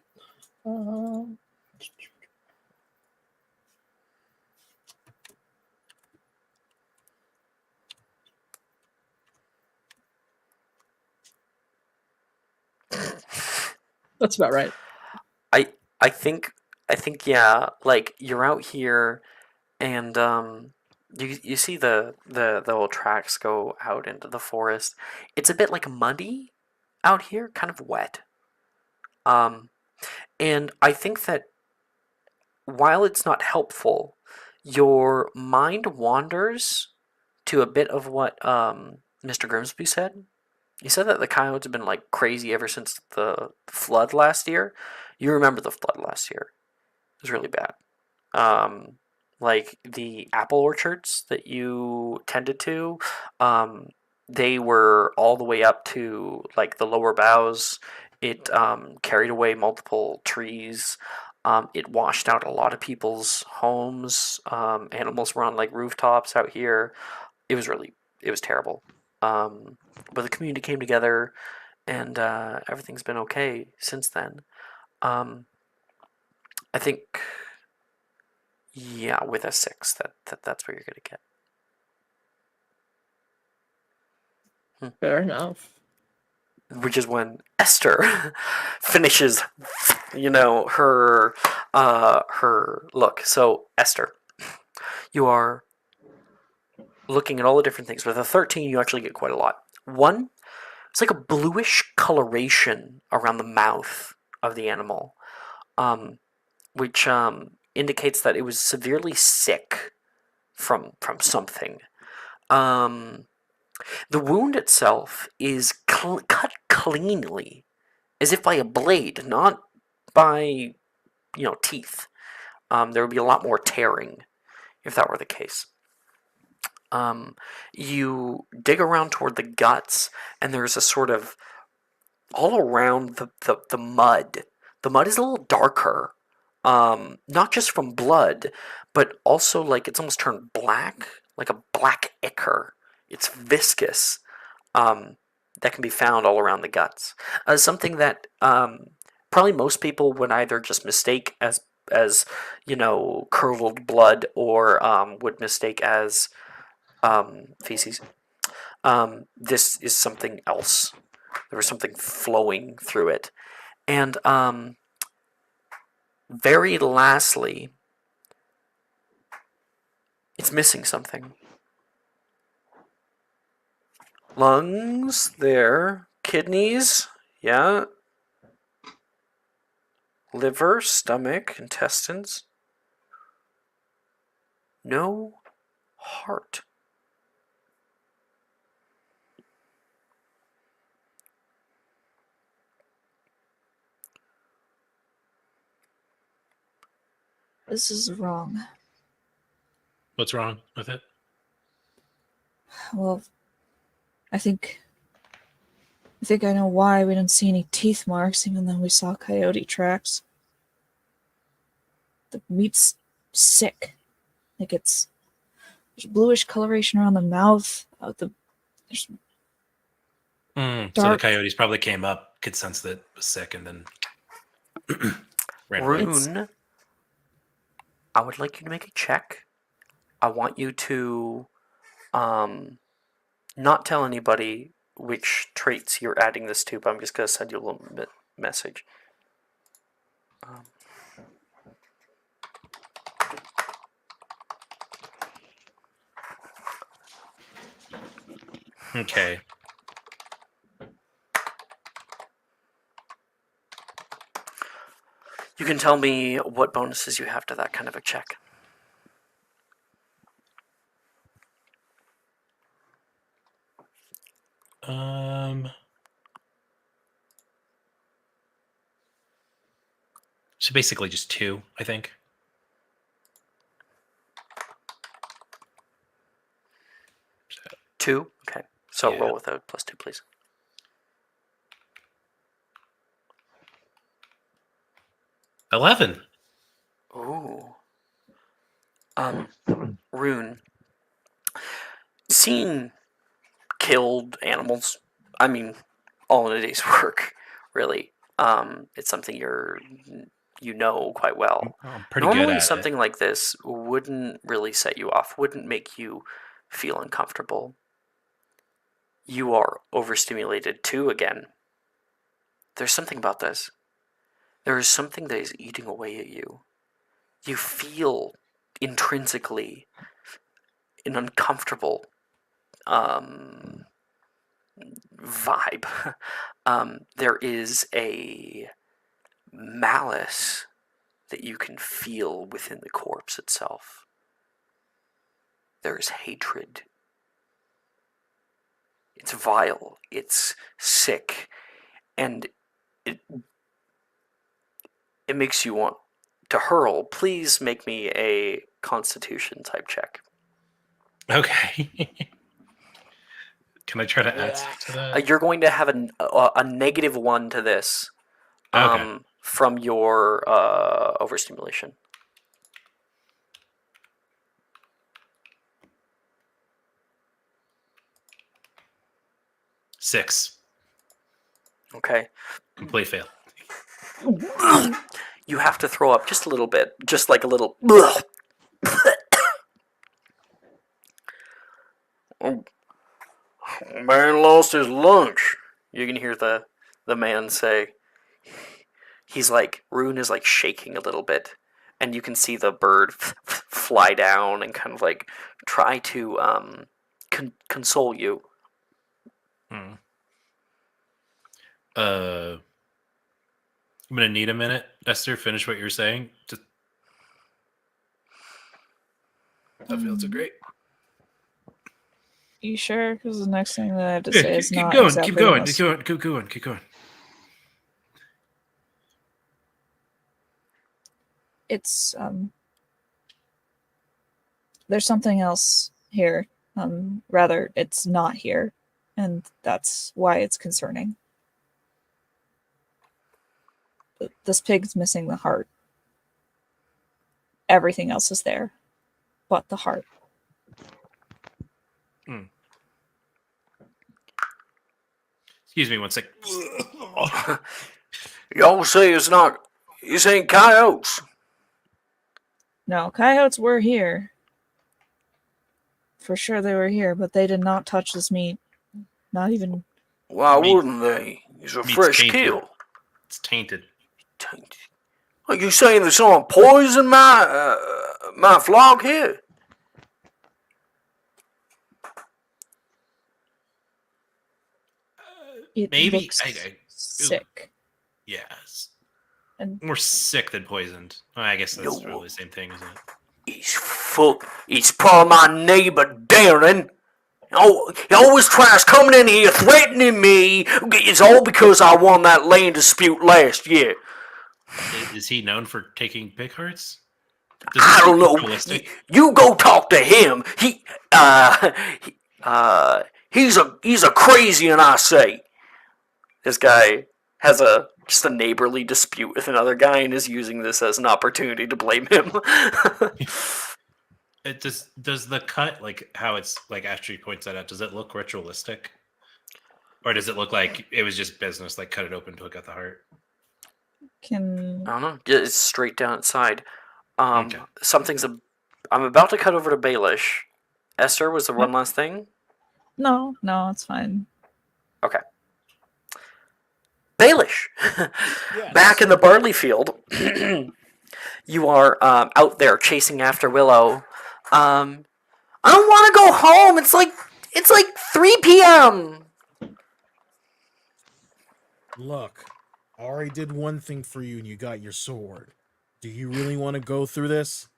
That's about right. I think yeah, like you're out here and you see the old tracks go out into the forest. It's a bit like muddy out here, kind of wet. And I think that while it's not helpful, your mind wanders to a bit of what Mr. Grimsby said. He said that the coyotes have been like crazy ever since the flood last year. You remember the flood last year. It was really bad. Like the apple orchards that you tended to, they were all the way up to like the lower boughs. It carried away multiple trees. It washed out a lot of people's homes. Animals were on like rooftops out here. It was terrible. But the community came together, and everything's been okay since then. I think, yeah, with a 6, that's what you're gonna get. Fair enough. Which is when Esther finishes, her look. So Esther, you are looking at all the different things. With a 13, you actually get quite a lot. 1, it's like a bluish coloration around the mouth of the animal, which indicates that it was severely sick from something. The wound itself is cut cleanly, as if by a blade, not by, teeth. There would be a lot more tearing if that were the case. You dig around toward the guts, and there's a sort of all around the mud. The mud is a little darker, not just from blood, but also like it's almost turned black. like a black ichor. It's viscous. That can be found all around the guts. Something that probably most people would either just mistake as curdled blood, or would mistake as feces. This is something else. There was something flowing through it, and very lastly, it's missing something. Lungs, there. Kidneys, yeah. Liver, stomach, intestines. No heart. This is wrong. What's wrong with it? Well, I think I know why we don't see any teeth marks, even though we saw coyote tracks. The meat's sick. Like there's bluish coloration around the mouth. There's So the dark. coyotes probably came up, could sense that it was sick, and then ran away. Rune, I would like you to make a check. I want you to not tell anybody which traits you're adding this to, but I'm just going to send you a little message. Okay. You can tell me what bonuses you have to that kind of a check. So basically just 2, I think. Two? Okay. So Yeah. roll with a +2, please. $11. Ooh. Rune. Seeing killed animals, I mean, all in a day's work, really. It's something you know quite well. Oh, I'm pretty Normally, good at something like this wouldn't really set you off, wouldn't make you feel uncomfortable. You are overstimulated too again. There's something about this. There is something that is eating away at you. You feel intrinsically an uncomfortable vibe. There is a malice that you can feel within the corpse itself. There is hatred. It's vile. It's sick. And it makes you want to hurl. Please make me a Constitution type check. Okay. Can I try to add to that? You're going to have a -1 to this Okay. from your overstimulation. Six. Okay. Complete fail. You have to throw up just a little bit, just like a little. Man lost his lunch. You can hear the man say. He's like, Rune is like shaking a little bit, and you can see the bird fly down and kind of like try to console you. I'm gonna need a minute, Esther. Finish what you're saying. That feels so great. You sure? Because the next thing that I have to Yeah, say is keep not going. exactly Keep the going. most- Keep going. It's there's something else here. Rather, it's not here, and that's why it's concerning. This pig's missing the heart. Everything else is there, but the heart. Excuse me one sec. Y'all say this ain't coyotes. No, coyotes were here. For sure they were here, but they did not touch this meat. Not even... Why Meat- wouldn't they? It's a meat's fresh tainted. kill. It's tainted. Tainted. Are you saying that someone poisoned my flock here? It Maybe looks I sick. yes. And More sick than poisoned. Well, I guess that's No. probably the same thing, isn't it? He's probably my neighbor, Darren. Oh, he always tries coming in here threatening me. It's all because I won that land dispute last year. Is he known for taking pig hearts? I don't know. Realistic? You go talk to him. He's a crazy, and I say. This guy has just a neighborly dispute with another guy and is using this as an opportunity to blame him. It does the cut, like how it's like Astrid points that out, does it look ritualistic? Or does it look like it was just business, like cut it open to look at the heart? can... I don't know. It's straight down its side. Okay. I'm about to cut over to Baelish. Esther, was there one last thing? No, it's fine. Baelish! Yes. Back in the barley field, you are out there chasing after Willow. I don't want to go home. It's like 3 p.m. Look, I already did one thing for you and you got your sword. Do you really want to go through this?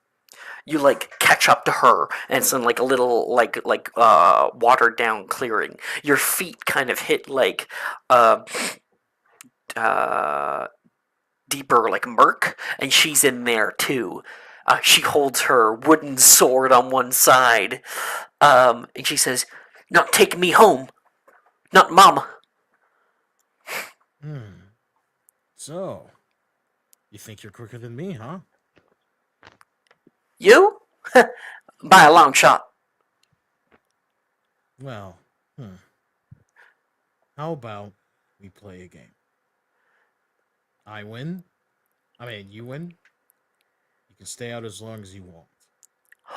You catch up to her, and it's in a little watered down clearing. Your feet kind of hit deeper murk, and she's in there too. She holds her wooden sword on one side, and she says, "Not taking me home, not Mama." So, you think you're quicker than me, huh? You? By a long shot. Well, how about we play a game? I win. I mean, you win. You can stay out as long as you want.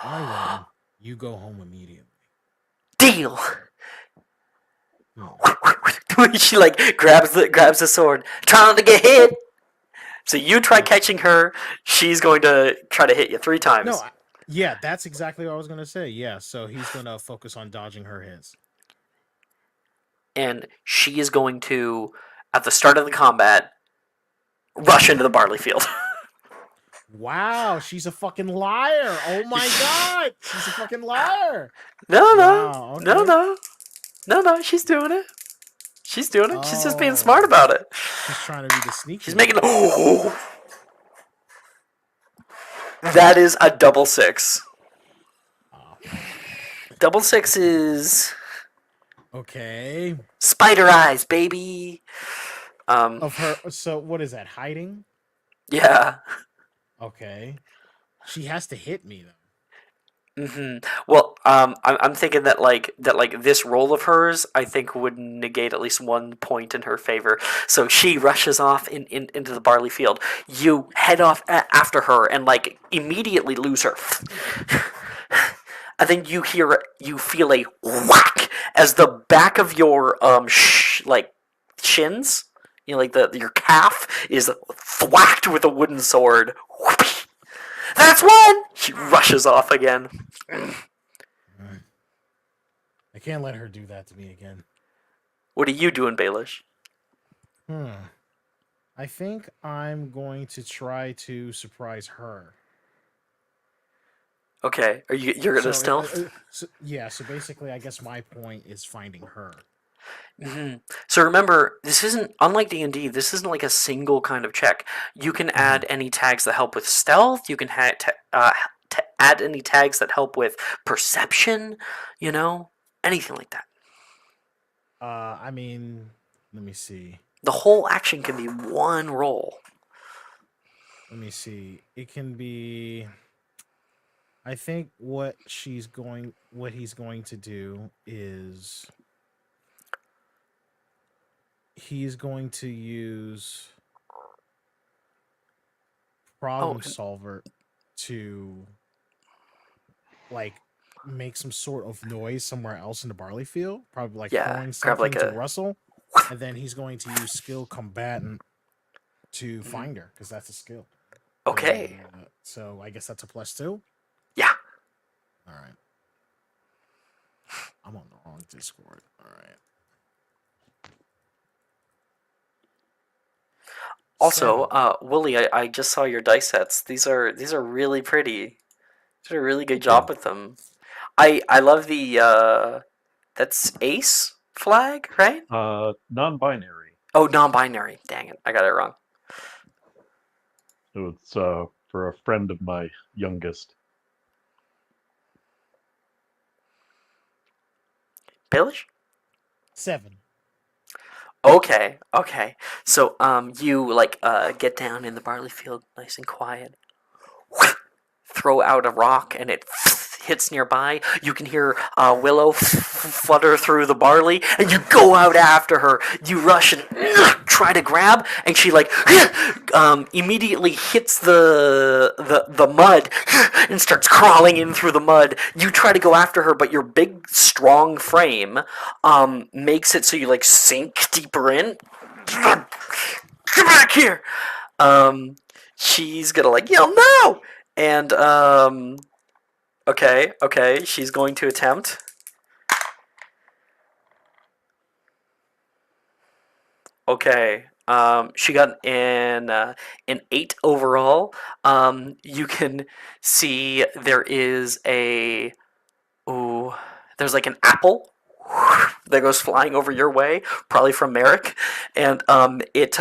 I win. You go home immediately. Deal. Hmm. She grabs the sword, trying not to get hit. So you try catching her. She's going to try to hit you 3 times. No, yeah, that's exactly what I was gonna say. Yeah, so he's gonna focus on dodging her hits. And she is going to, at the start of the combat, rush into the barley field. Wow, she's a fucking liar! Oh my god, she's a fucking liar! No, Wow, okay. no. She's doing it. She's doing it. She's just being Oh. smart about it. She's trying to be the sneaky. She's making. That is a double 6. Oh, Double 6 is okay. spider eyes, baby. Of her. So what is that? Hiding? Yeah. Okay. She has to hit me though. Well, I'm thinking that this roll of hers, I think, would negate at least 1 point in her favor. So she rushes off into the barley field. You head off after her and immediately lose her. And then you feel a whack as the back of your shins, your calf is thwacked with a wooden sword. Whoopee. That's one! She rushes off again. I can't let her do that to me again. What are you doing, Baelish? I think I'm going to try to surprise her. Okay, you're gonna stealth? So basically, I guess my point is finding her. So remember, this isn't, unlike D&D, this isn't a single kind of check. You can add any tags that help with stealth. You can add any tags that help with perception. Anything like that. I mean, let me see. The whole action can be 1 roll. Let me see. It can be. I think what he's going to do is he's going to use Oh, problem and- solver to like make some sort of noise somewhere else in the barley field, probably like Yeah, throwing grab, something like, to a- rustle, and then he's going to use skill combatant to find her because that's a skill. Okay. So I guess that's a +2. Yeah. All right. I'm on the wrong Discord. All right. Also, 7. Wooly, I just saw your dice sets. These are really pretty. You did a really good job with them. I love the that's ace flag, right? Non-binary. Oh, non-binary. Dang it, I got it wrong. So it's for a friend of my youngest. Baelish? 7. Okay. So you like get down in the barley field, nice and quiet. Throw out a rock, and it hits nearby. You can hear Willow flutter through the barley, and you go out after her. You rush and try to grab, and she like immediately hits the mud and starts crawling in through the mud. You try to go after her, but your big strong frame makes it so you like sink deeper in. Come back here. She's gonna like yell no, and okay, she's going to attempt. Okay, she got an 8 overall. You can see there is there's like an apple that goes flying over your way, probably from Merrick, and it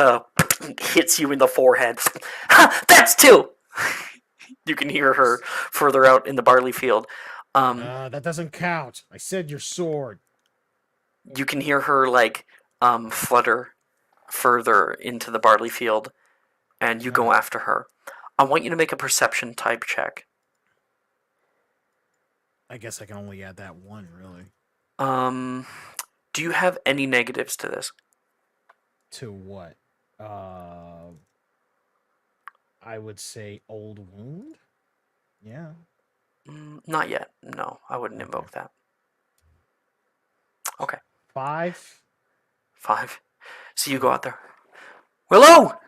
hits you in the forehead. Ha! That's 2. You can hear her further out in the barley field. That doesn't count. I said your sword. You can hear her like flutter further into the barley field, and you go after her. I want you to make a perception type check. I guess I can only add that 1, really. Do you have any negatives to this? To what? I would say old wound. Yeah. Not yet. No, I wouldn't invoke that. Okay. 5. 5. So you go out there. Willow!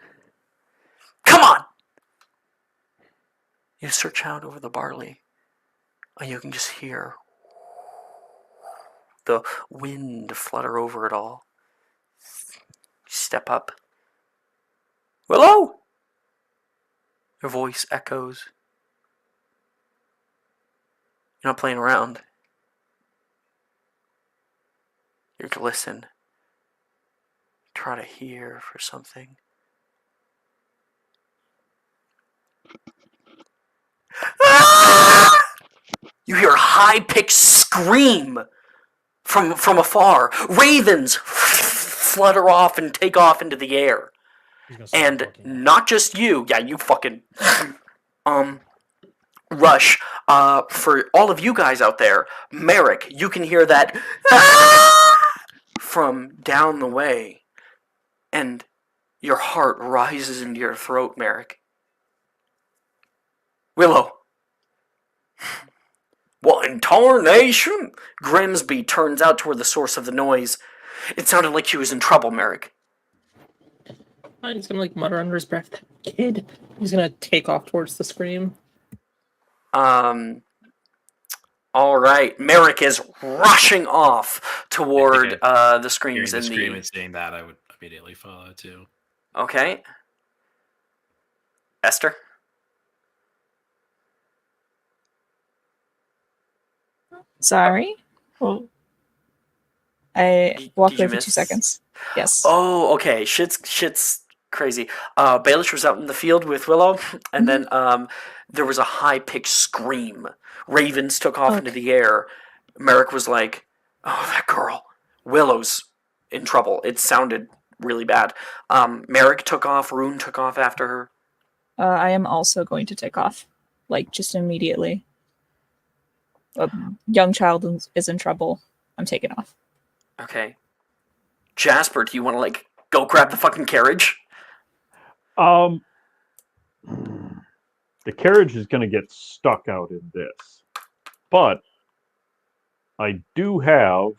Come on! You search out over the barley, and you can just hear the wind flutter over it all. Step up. Willow! Your voice echoes. You're not playing around. You're to listen. Try to hear for something. Ah! You hear a high-pitched scream from afar. Ravens flutter off and take off into the air. And not just you. Yeah, you fucking rush. For all of you guys out there, Merrick, you can hear that from down the way. And your heart rises into your throat, Merrick. Willow. What in tarnation? Grimsby turns out toward the source of the noise. It sounded like she was in trouble, Merrick. He's gonna like mutter under his breath, "That kid." He's gonna take off towards the scream. All right, Merrick is rushing off toward the screams Hearing in the scream the. and seeing that, I would immediately follow too. Okay. Esther. Sorry. I walked did you away for 2 miss? seconds. Yes. Oh, okay. Shit's crazy. Baelish was out in the field with Willow, and then there was a high-pitched scream. Ravens took off into the air. Merrick was like, "Oh, that girl. Willow's in trouble." It sounded really bad. Merrick took off. Rune took off after her. I am also going to take off, like just immediately. A young child is in trouble. I'm taking off. Okay. Jasper, do you want to like go grab the fucking carriage? The carriage is going to get stuck out in this, but I do have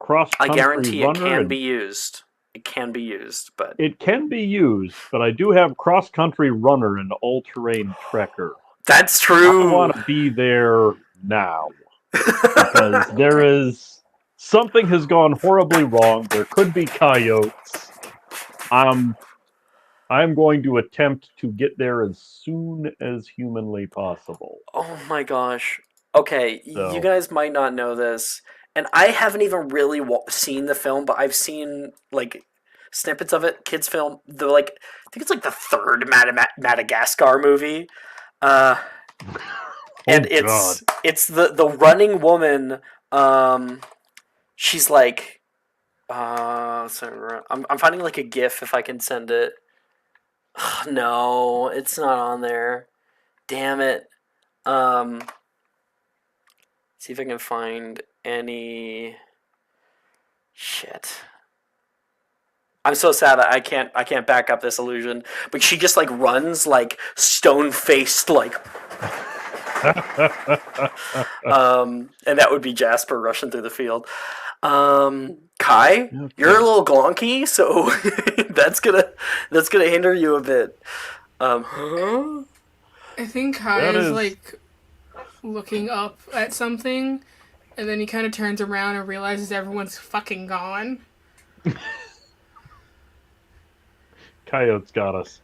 cross I country guarantee it runner. can And be used. It can be used, but it can be used, but I do have cross country runner and all terrain trekker. that's I true. want to be there now because there is something has gone horribly wrong. There could be coyotes. I'm going to attempt to get there as soon as humanly possible. Oh my gosh. Okay, you So- guys might not know this, and I haven't even really seen the film, but I've seen like snippets of it. Kids film. The like, I think it's like the third Madagascar movie. And God. it's the running woman. She's like, sorry, I'm finding like a GIF if I can send it. No, it's not on there. Damn it. See if I can find any. Shit. I'm so sad that I can't back up this illusion. But she just like runs like stone faced like. And that would be Jasper rushing through the field. Kai, you're a little glonky, so that's gonna hinder you a bit. Huh? I think Kai That is is- like looking up at something, and then he kind of turns around and realizes everyone's fucking gone. Coyotes got us.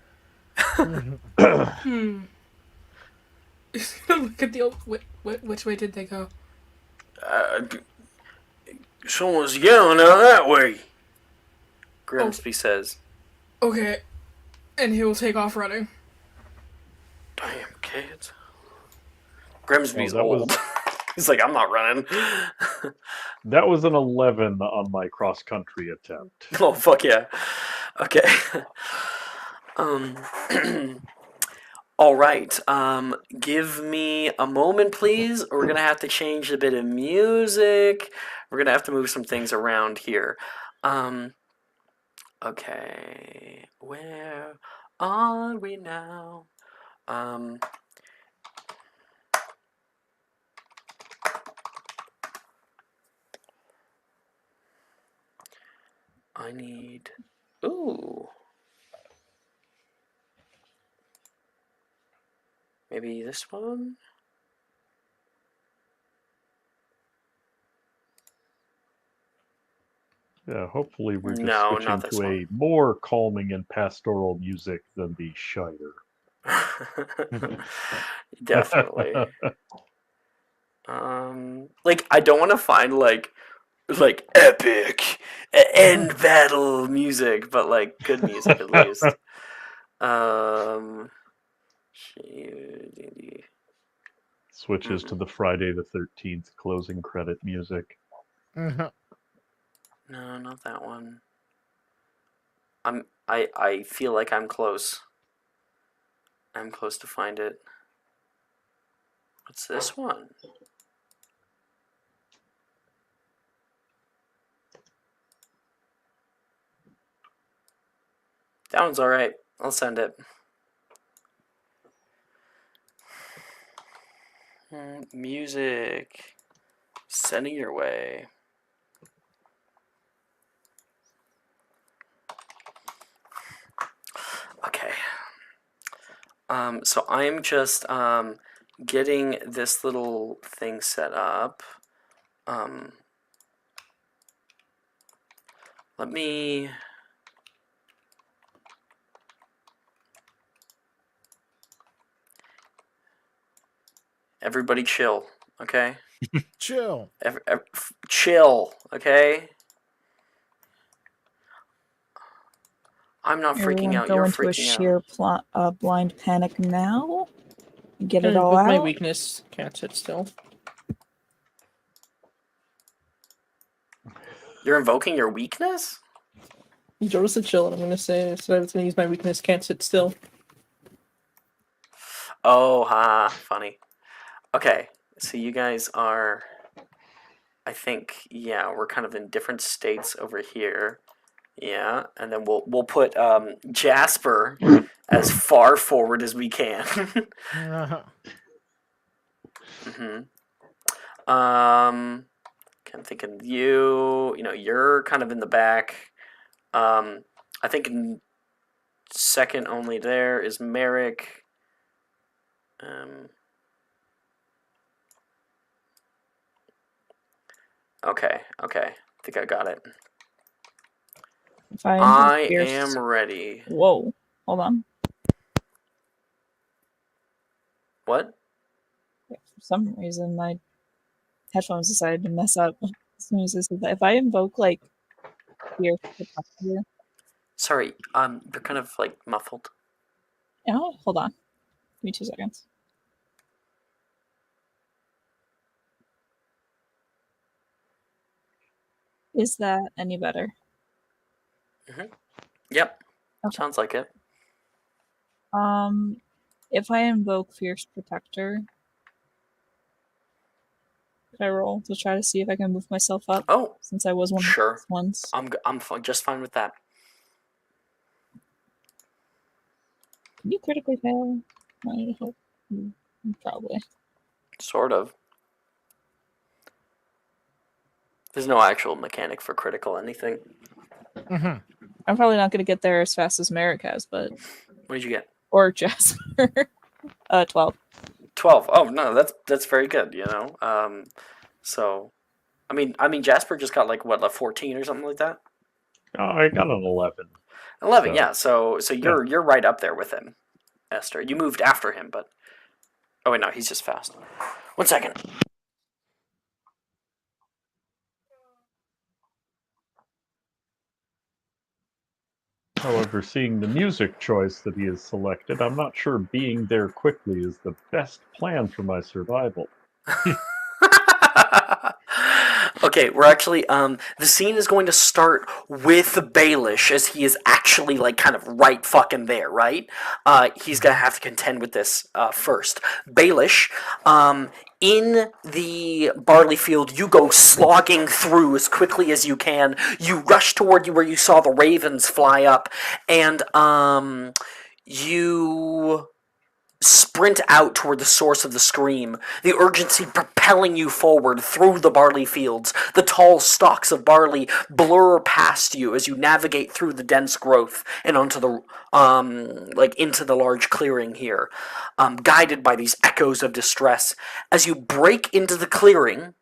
He's gonna look at the old. Which way did they go? Someone's yelling out that way. Grimsby says. Okay, and he will take off running. Damn kids. Grimsby's Oh, that was- old. He's like, I'm not running. That was an 11 on my cross country attempt. Oh fuck yeah. Okay. All right. Give me a moment, please. We're gonna have to change a bit of music. We're gonna have to move some things around here. Okay. Where are we now? I need. Ooh. Maybe this one? Yeah, hopefully we're just No, switching not this to a more calming and pastoral music than the Shire. Definitely. Like I don't want to find like epic end battle music, but like good music at least. Switches to the Friday the 13th closing credit music. No, not that one. I feel like I'm close. I'm close to find it. What's this one? That one's alright. I'll send it. Music. Sending your way. Okay. So I'm just getting this little thing set up. Let me. Everybody chill, okay? Chill. Chill, okay? I'm not freaking Everyone out. go You're into a freaking sheer blind panic now. Get it And all with my out. weakness, can't sit still. You're invoking your weakness? You told us to chill, and I'm gonna say, so I was gonna use my weakness, can't sit still. Oh, ha, funny. Okay, so you guys are, I think, yeah, we're kind of in different states over here. Yeah, and then we'll put Jasper as far forward as we can. I'm thinking you. You're kind of in the back. I think second only there is Merrick. Okay. I think I got it. If I I Fierce- am ready. Whoa. Hold on. What? For some reason, my headphones decided to mess up as soon as I said that. If I invoke, like, Fierce Protector. Sorry, you're kind of like muffled. Oh, hold on. Give me 2 seconds. Is that any better? Yep. Okay. Sounds like it. If I invoke Fierce Protector, could I roll to try to see if I can move myself up? Oh, Since I was one sure. of the ones. I'm just fine with that. Can you critically fail? I hope. Probably. Sort of. There's no actual mechanic for critical anything. Mhm. I'm probably not going to get there as fast as Merrick has, but What did you get? or Jasper. 12. 12. Oh no, that's very good. So, I mean, Jasper just got like what, 14 or something like that. Oh, I got an 11. 11. So- Yeah. So you're right up there with him, Esther. You moved after him, but oh wait, no, he's just fast. 1 second. However, seeing the music choice that he has selected, I'm not sure being there quickly is the best plan for my survival. Okay, we're actually the scene is going to start with Baelish as he is actually like kind of right fucking there, right? He's gonna have to contend with this first. Baelish, in the barley field, you go slogging through as quickly as you can. You rush toward where you saw the ravens fly up, and you sprint out toward the source of the scream, the urgency propelling you forward through the barley fields. The tall stalks of barley blur past you as you navigate through the dense growth and onto the into the large clearing here, guided by these echoes of distress. As you break into the clearing,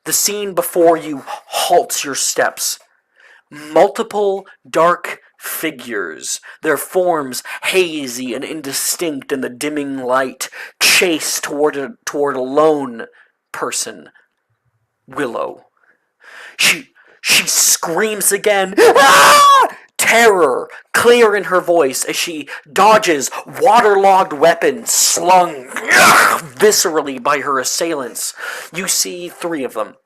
the scene before you halts your steps. Multiple dark figures, their forms hazy and indistinct in the dimming light, chase toward a lone person, Willow. She screams again, ah! Terror clear in her voice as she dodges waterlogged weapons slung viscerally by her assailants. You see 3 of them.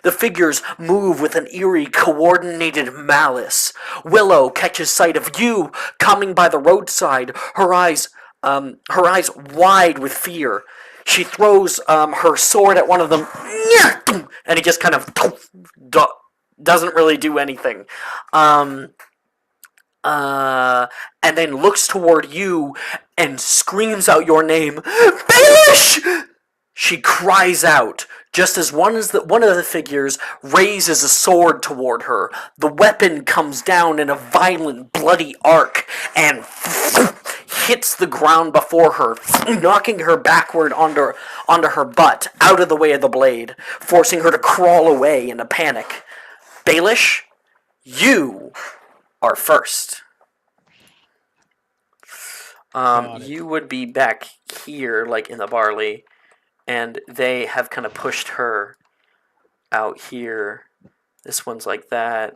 The figures move with an eerie, coordinated malice. Willow catches sight of you coming by the roadside, her eyes wide with fear. She throws her sword at one of them, and he just kind of doesn't really do anything. And then looks toward you and screams out your name, Baelish! She cries out, just as one of the figures raises a sword toward her. The weapon comes down in a violent, bloody arc and hits the ground before her, knocking her backward onto her butt, out of the way of the blade, forcing her to crawl away in a panic. Baelish, you are first. You would be back here, like in the barley, and they have kind of pushed her out here. This one's like that.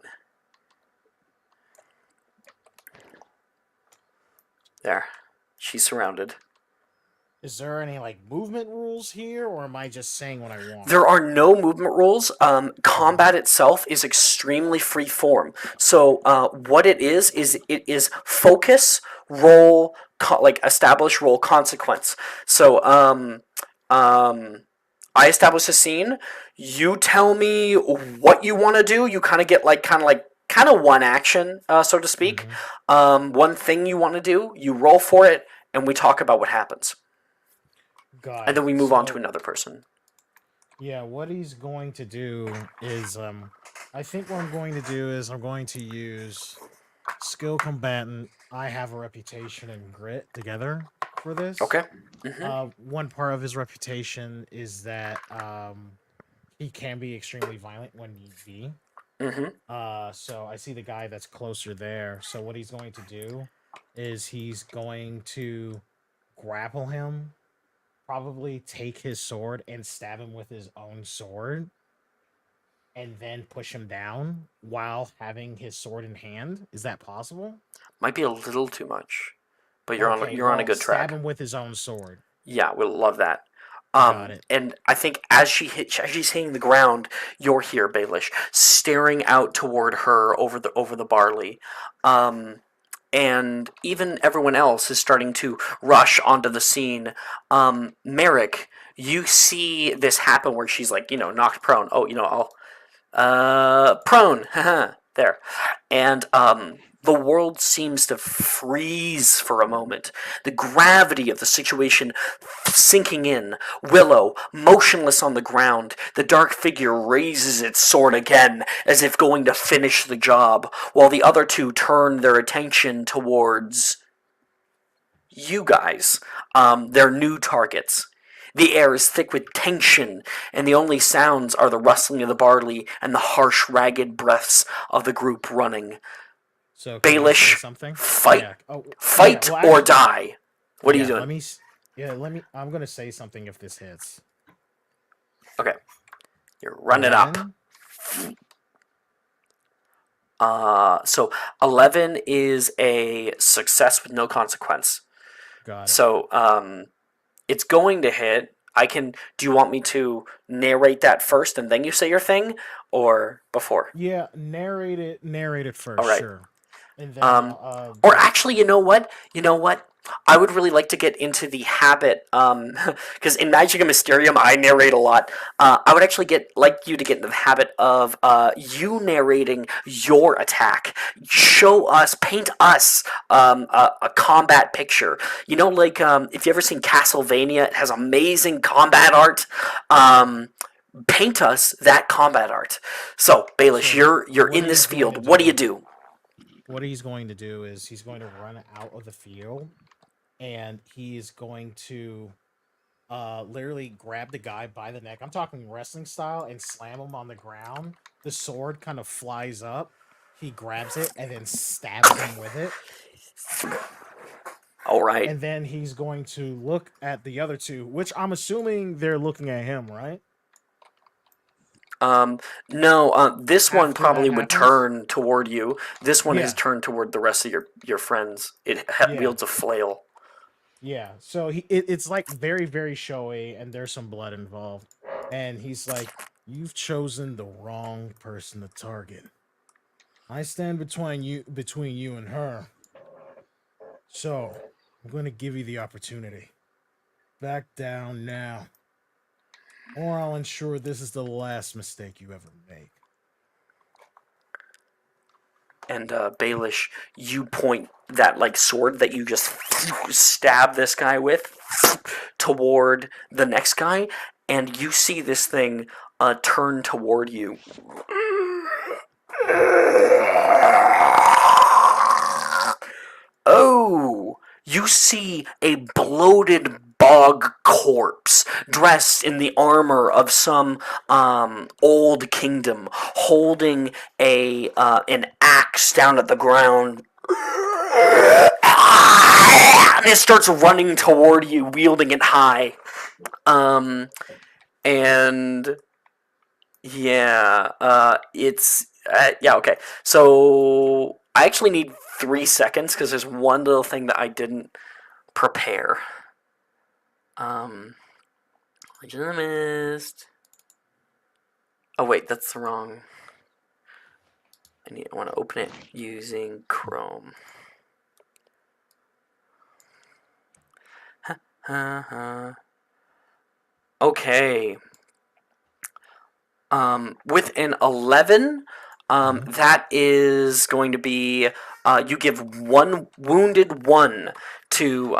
There. She's surrounded. Is there any like movement rules here, or am I just saying what I want? There are no movement rules. Combat itself is extremely free form. So what it is focus, roll, establish, roll, consequence. So I establish a scene. You tell me what you want to do. You kind of get like kind of one action, so to speak. One thing you want to do, you roll for it, and we talk about what happens, Got and then it. we move on to So, another person. yeah, what he's going to do is, I think what I'm going to do is I'm going to use skill combatant. I have a reputation and grit together for this. Okay. Hmm. One part of his reputation is that he can be extremely violent when need be. Hmm. So I see the guy that's closer there. So what he's going to do is he's going to grapple him, probably take his sword and stab him with his own sword, and then push him down while having his sword in hand. Is that possible? Might be a little too much, but Okay, you're on a well, good stab track. him with his own sword. Yeah, we'll love that. Got it. And I think as she's hitting the ground, you're here, Baelish, staring out toward her over the barley. And even everyone else is starting to rush onto the scene. Merrick, you see this happen where she's like, knocked prone. Oh, prone, haha, there. And the world seems to freeze for a moment. The gravity of the situation sinking in. Willow, motionless on the ground, the dark figure raises its sword again, as if going to finish the job, while the other two turn their attention towards you guys, their new targets. The air is thick with tension, and the only sounds are the rustling of the barley and the harsh, ragged breaths of the group running. So can I say Baelish, something? fight, Yeah. Oh, fight yeah, well, or actually, die. What are you yeah. doing? Let me. I'm gonna say something if this hits. Okay, you're running up. 11? So 11 is a success with no consequence. Got it. So it's going to hit. Do you want me to narrate that first and then you say your thing, or before? Yeah, narrate it first, All right. sure. And then Or actually, you know what? I would really like to get into the habit, because in Magic and Mysterium, I narrate a lot. I would actually like you to get into the habit of you narrating your attack. Paint us a combat picture. Like if you ever seen Castlevania, it has amazing combat art. Paint us that combat art. So, Baelish, So, you're what in this he's going to field. What do you do- do? what he's going to do is he's going to run out of the field, and he's going to literally grab the guy by the neck. I'm talking wrestling style, and slam him on the ground. The sword kind of flies up. He grabs it and then stabs him with it. All right. And then he's going to look at the other two, which I'm assuming they're looking at him, right? No, this one After probably that would happens? turn toward you. This one has Yeah. turned toward the rest of your friends. It Yeah. wields a flail. Yeah, so it's like very, very showy, and there's some blood involved. And he's like, "You've chosen the wrong person to target. I stand between you and her. So I'm going to give you the opportunity. Back down now, or I'll ensure this is the last mistake you ever make." And Baelish, you point that sword that you just stab this guy with toward the next guy, and you see this thing turn toward you. Oh, you see a bloated bog corpse dressed in the armor of some old kingdom, holding an axe down at the ground. And it starts running toward you, wielding it high. And yeah, okay. So I actually need 3 seconds because there's one little thing that I didn't prepare. Legitimist. Oh wait, that's the wrong. I want to open it using Chrome. Okay. With an 11, That is going to be you give one wounded one to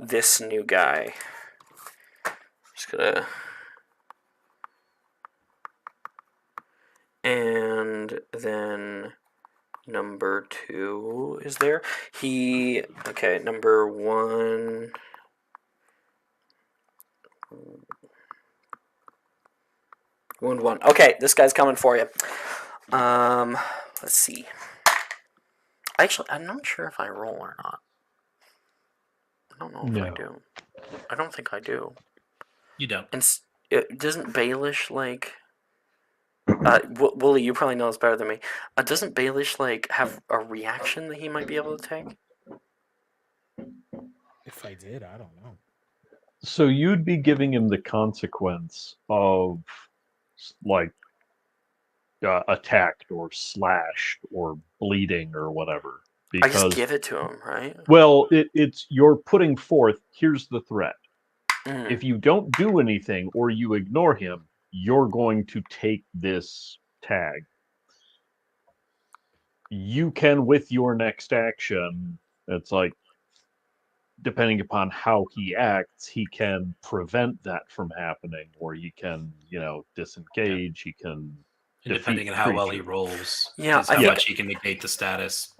this new guy. Just gonna. And then number 2 is there. Okay, number 1. Wound 1. Okay, this guy's coming for you. Let's see. Actually, I'm not sure if I roll or not. I don't know if I No. do. I don't think I do. You don't. And doesn't Baelish like? Wooly, you probably know this better than me. Doesn't Baelish like have a reaction that he might be able to take? If I did, I don't know. So you'd be giving him the consequence of like attacked or slashed or bleeding or whatever. I just give it to him, right? Well, it's you're putting forth, here's the threat. Mm. If you don't do anything or you ignore him, you're going to take this tag. You can, with your next action, it's like, depending upon how he acts, he can prevent that from happening, or he can, disengage, he can And depending on how well he creature. rolls, Yeah, is how I think- much he can negate the status.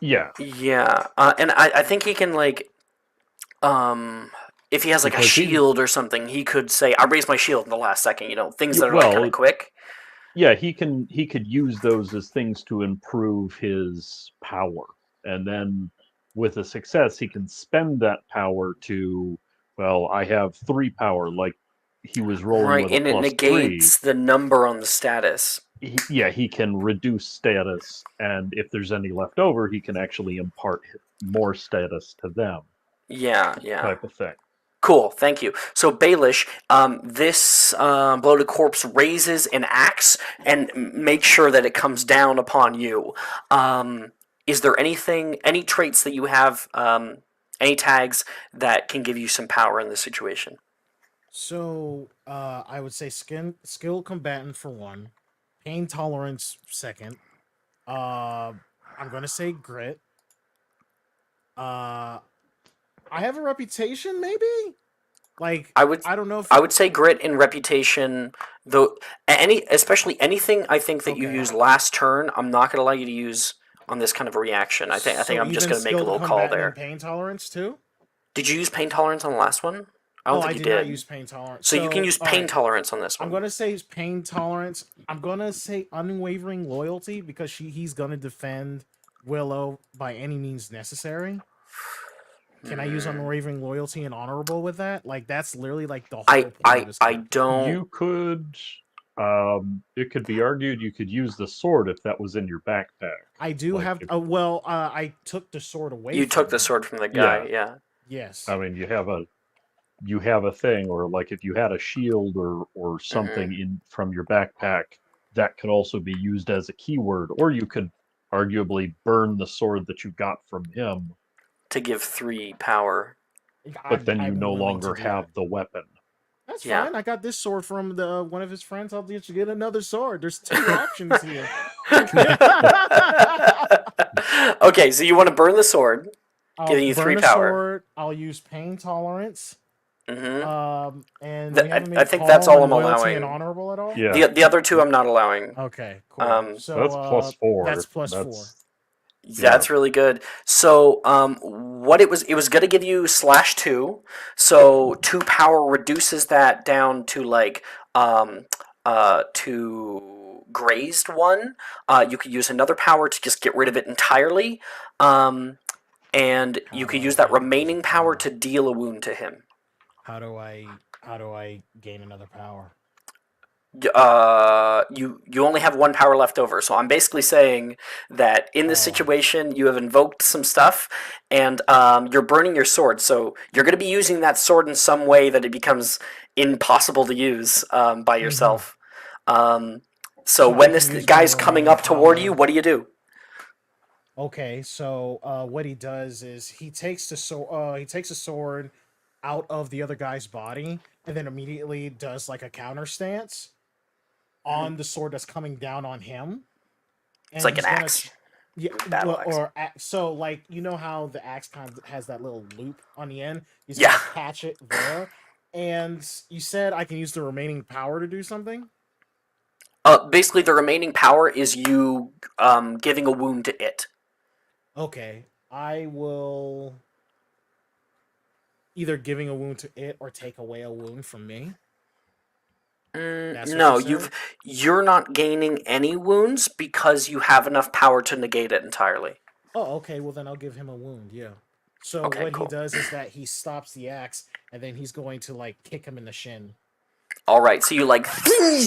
Yeah. Yeah, and I think he can like, if he has like a Because he- shield or something, he could say, "I raise my shield in the last second." Things Yeah, that are like kind well, of quick. Yeah, he could use those as things to improve his power. And then with a success, he can spend that power to, well, I have 3 power, like he was rolling Right, with and a it plus negates the number on the status. 3. He can reduce status, and if there's any left over, he can actually impart more status to them, Yeah. type of thing. Cool, thank you. So Baelish, this bloated corpse raises an axe and makes sure that it comes down upon you. Is there any traits that you have, any tags that can give you some power in this situation? So I would say skill combatant for 1, pain tolerance 2nd. I'm gonna say grit. I have a reputation, maybe. Like I would I don't know if I would say grit and reputation, though. Especially anything I think that you Okay. used last turn, I'm not going to allow you to use on this kind of a reaction. I think So I'm just even going to make a skilled little call combatant there. and pain tolerance too. Did you use pain tolerance on the last one? I don't I think you did not did. use pain tolerance. So you can use all pain right, tolerance on this one. I'm gonna say pain tolerance. I'm gonna say unwavering loyalty because he's gonna defend Willow by any means necessary. Can I use unwavering loyalty and honorable with that? Like that's literally like the whole point of this I character. don't. You could, it could be argued you could use the sword if that was in your backpack. I do like have. if- I took the sword away. You from took the him. sword from the guy. Yeah. Yes. I mean, you have a thing, or like if you had a shield or something in from your backpack, that could also be used as a keyword, or you could arguably burn the sword that you got from him, To give 3 power. but then you I'm no willing to longer do have that. the weapon. That's Yeah. fine. I got this sword from the one of his friends. I'll just get another sword. There's 2 options here. Okay, so you want to burn the sword, I'll giving you burn 3 a power. sword. I'll use pain tolerance. Mm-hmm. And Th- we haven't I made think that's call all on I'm loyalty and allowing. honorable at all. Yeah, The other 2 I'm not allowing. Okay. Cool. So that's plus 4. That's plus 4. That's really good. So, what it was going to give you /2. So 2 power reduces that down to like to grazed 1. You could use another power to just get rid of it entirely. And you could use that remaining power to deal a wound to him. How do I gain another power? You only have 1 power left over, so I'm basically saying that in this Oh. situation you have invoked some stuff, and you're burning your sword. So you're going to be using that sword in some way that it becomes impossible to use by yourself. So I when can this use guy's my coming remaining up toward you, power. what do you do? Okay, so what he does is he takes a sword out of the other guy's body and then immediately does like a counter stance on the sword that's coming down on him. It's like he's an gonna axe. yeah, Battle well, axe. so like you know how the axe kind of has that little loop on the end. He's Yeah. gonna catch it there, and you said I can use the remaining power to do something. Basically, the remaining power is you giving a wound to it. Okay, I will either giving a wound to it or take away a wound from me. That's what No, you said? you're not gaining any wounds because you have enough power to negate it entirely. Oh, okay. Well, then I'll give him a wound. Yeah. So Okay, what he cool. does is that he stops the axe, and then he's going to like kick him in the shin. All right, so you like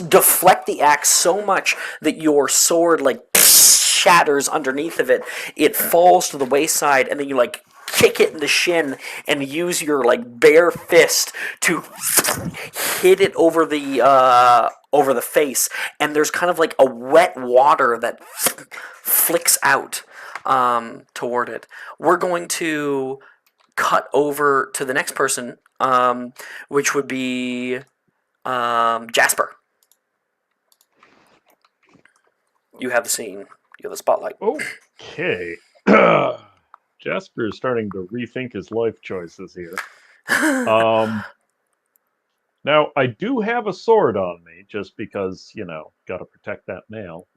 deflect the axe so much that your sword like shatters underneath of it. It falls to the wayside, and then you like kick it in the shin and use your like bare fist to hit it over the face. And there's kind of like a wet water that flicks out toward it. We're going to cut over to the next person, which would be Jasper. You have the scene. You have the spotlight. Okay. Jasper is starting to rethink his life choices here. Now, I do have a sword on me, just because, gotta protect that nail.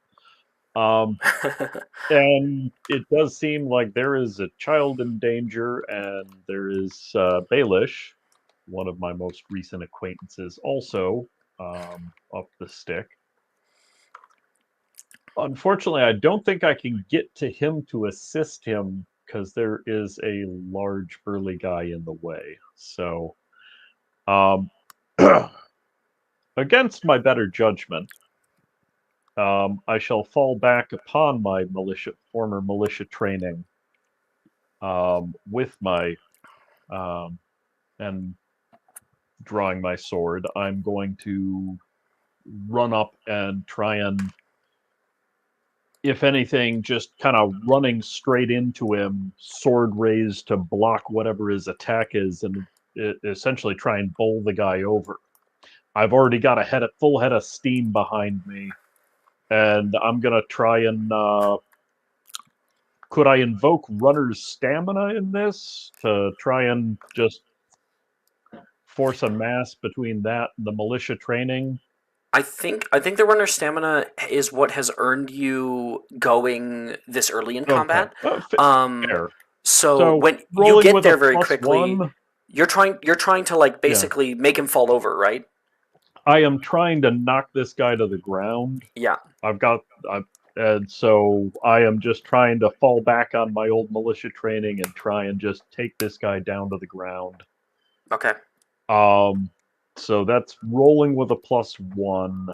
And it does seem like there is a child in danger, and there is Baelish, one of my most recent acquaintances, also up the stick. Unfortunately, I don't think I can get to him to assist him because there is a large burly guy in the way. So, against my better judgment, I shall fall back upon my former militia training with my and drawing my sword. I'm going to run up and try and, if anything, just kind of running straight into him, sword raised to block whatever his attack is, and essentially try and bowl the guy over. I've already got a full head of steam behind me, and I'm gonna try and could I invoke runner's stamina in this to try and just force a mass between that and the militia training? I think the runner stamina is what has earned you going this early in combat. Fair. So when you rolling get with there a very plus quickly, one, you're trying to like basically make him fall over, right? I am trying to knock this guy to the ground. Yeah. And so I am just trying to fall back on my old militia training and try and just take this guy down to the ground. Okay. So that's rolling with a plus one.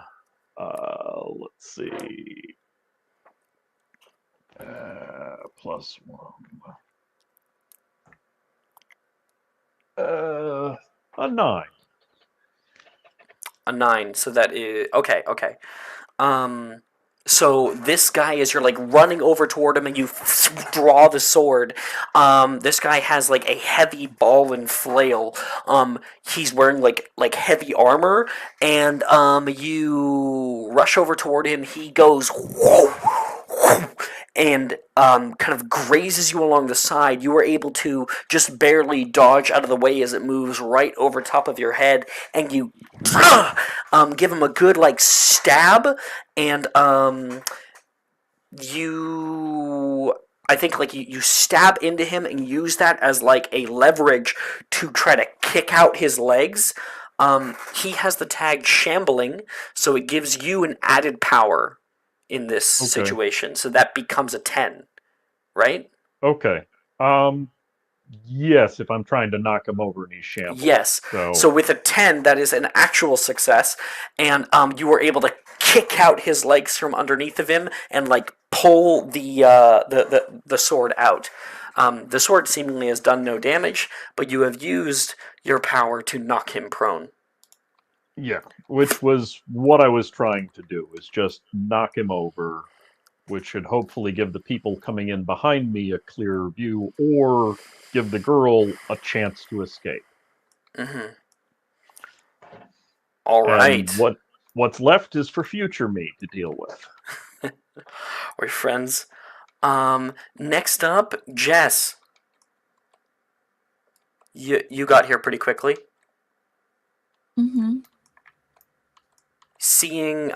Let's see. Plus one. A 9. A 9. So that is okay. Okay. So this guy, as you're like running over toward him and you draw the sword, this guy has like a heavy ball and flail. He's wearing like heavy armor, and you rush over toward him. He goes whoa, whoa, and kind of grazes you along the side. You are able to just barely dodge out of the way as it moves right over top of your head, and you give him a good like stab, and I think like you stab into him and use that as like a leverage to try to kick out his legs. He has the tag shambling, so it gives you an added power in this situation. So that becomes a 10, right? Okay. Yes, if I'm trying to knock him over and he's shambling. Yes. So with a 10, that is an actual success, and you were able to kick out his legs from underneath of him and like pull the sword out. The sword seemingly has done no damage, but you have used your power to knock him prone. Yeah, which was what I was trying to do, is just knock him over, which should hopefully give the people coming in behind me a clearer view, or give the girl a chance to escape. Mm-hmm. All right. And what's left is for future me to deal with. We're friends. Next up, Jess. You got here pretty quickly. Mm-hmm. Seeing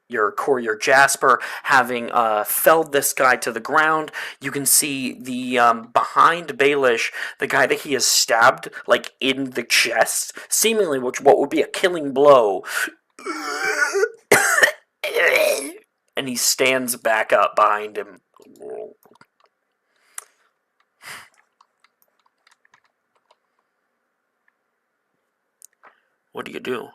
your courier Jasper having felled this guy to the ground, you can see the behind Baelish, the guy that he has stabbed like in the chest, seemingly what would be a killing blow. And he stands back up behind him. What do you do?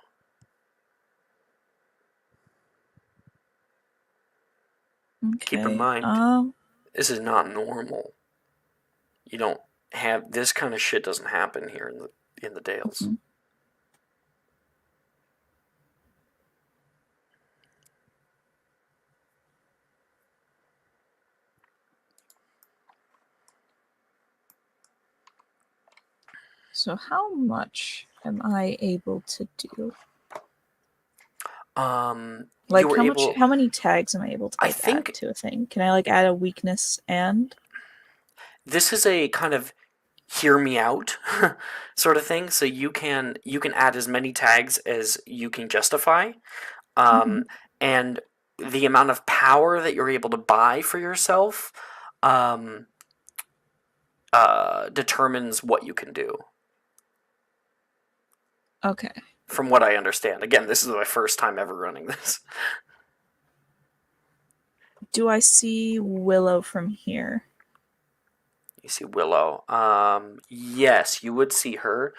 Okay. Keep in mind, this is not normal. You don't have this kind of shit doesn't happen here in the Dales. Mhm. So how much am I able to do? Like You were able. how many tags am I able to I like, think- add to a thing? Can I like add a weakness and? This is a kind of hear me out sort of thing. So you can add as many tags as you can justify, and the amount of power that you're able to buy for yourself determines what you can do. Okay. From what I understand, again, this is my first time ever running this. Do I see Willow from here? You see Willow. Yes, you would see her.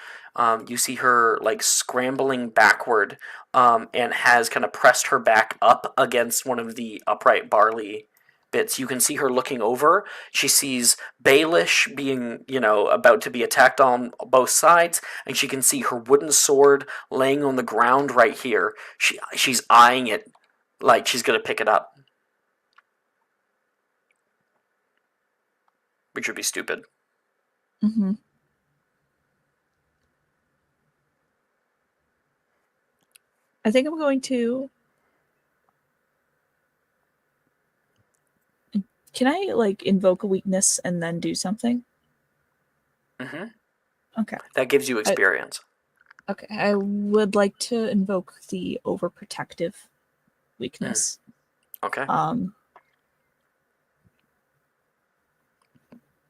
You see her like scrambling backward, and has kind of pressed her back up against one of the upright barley bits. You can see her looking over. She sees Baelish being, about to be attacked on both sides, and she can see her wooden sword laying on the ground right here. She's eyeing it like she's gonna pick it up, which would be stupid. Mm-hmm. I think I'm going to. Can I like invoke a weakness and then do something? Mm-hmm. Okay. That gives you experience. Okay. I would like to invoke the overprotective weakness. Okay.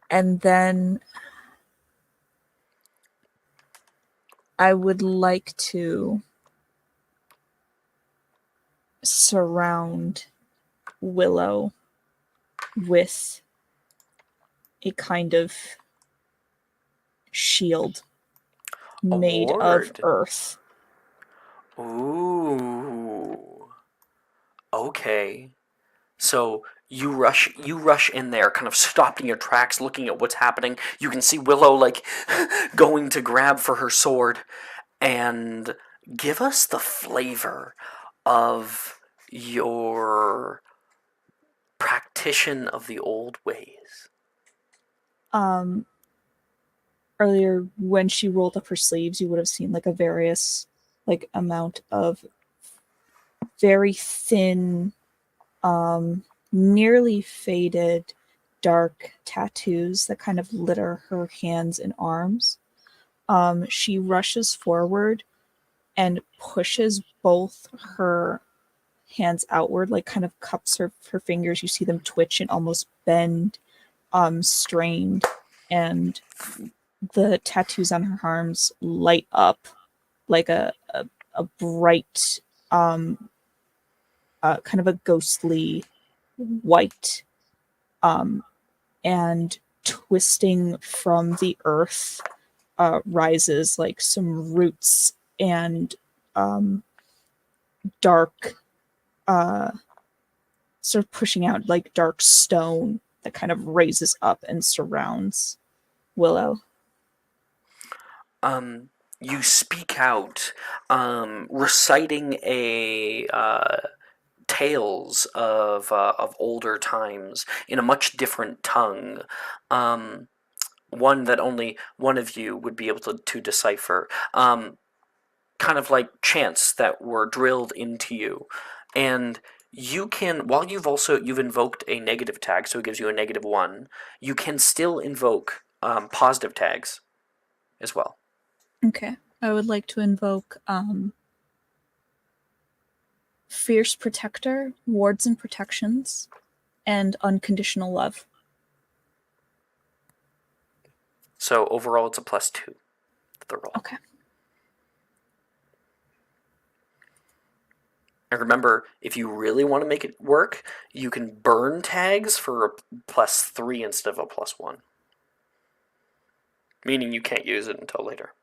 And then I would like to surround Willow with a kind of shield made of Award. earth. Ooh. Okay. So you rush in there, kind of stopped in your tracks, looking at what's happening. You can see Willow like going to grab for her sword, and give us the flavor of your practitioner of the old ways. Earlier when she rolled up her sleeves, you would have seen like a various like amount of very thin, nearly faded dark tattoos that kind of litter her hands and arms. She rushes forward and pushes both her hands outward, like kind of cups her fingers. You see them twitch and almost bend, strained, and the tattoos on her arms light up like a bright, kind of a ghostly white, and twisting from the earth rises like some roots and dark, sort of pushing out like dark stone that kind of raises up and surrounds Willow. You speak out, reciting tales of older times in a much different tongue, one that only one of you would be able to decipher, kind of like chants that were drilled into you, And you can, while you've invoked a negative tag, so it gives you a -1, you can still invoke positive tags as well. Okay. I would like to invoke Fierce Protector, Wards and Protections, and Unconditional Love. So overall, it's a +2 to the roll. Okay. And remember, if you really want to make it work, you can burn tags for a +3 instead of a +1. Meaning you can't use it until later.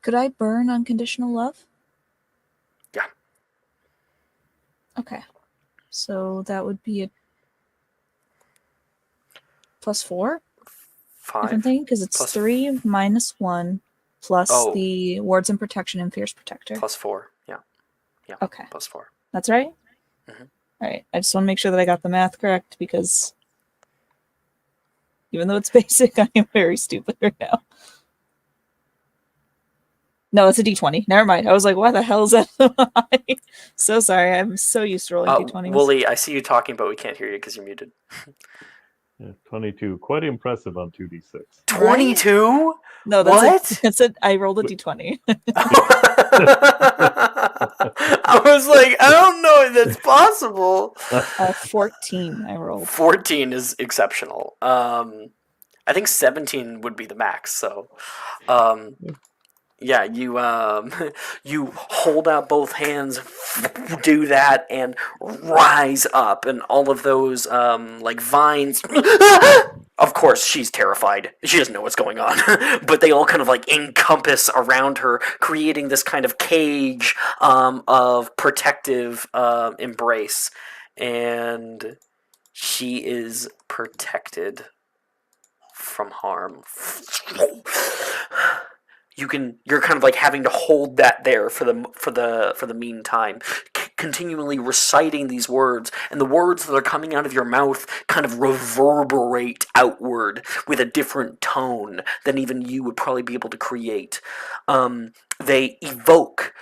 Could I burn Unconditional Love? Yeah. Okay. So that would be a +4 different 5. thing, because it's plus 3 minus 1 plus Oh. the Wards and Protection and Fierce Protector. +4. Yeah. Yeah. Okay. +4. That's right? Mhm. All right. I just want to make sure that I got the math correct, because even though it's basic, I am very stupid right now. No, it's a D20. Never mind. I was like, why the hell is that so high? So sorry. I'm so used to rolling D20s. Wooly, I see you talking, but we can't hear you because you're muted. Yeah, 22. Quite impressive on 2d6. 22? No, that's What? That's it. I rolled a D20. I was like, I don't know if that's possible. 14 I rolled. 14 is exceptional. I think 17 would be the max. So, yeah, you you hold out both hands, do that, and rise up, and all of those like vines. Of course, she's terrified. She doesn't know what's going on, but they all kind of like encompass around her, creating this kind of cage of protective embrace, and she is protected from harm. You're kind of like having to hold that there for the meantime, continually reciting these words, and the words that are coming out of your mouth kind of reverberate outward with a different tone than even you would probably be able to create. They evoke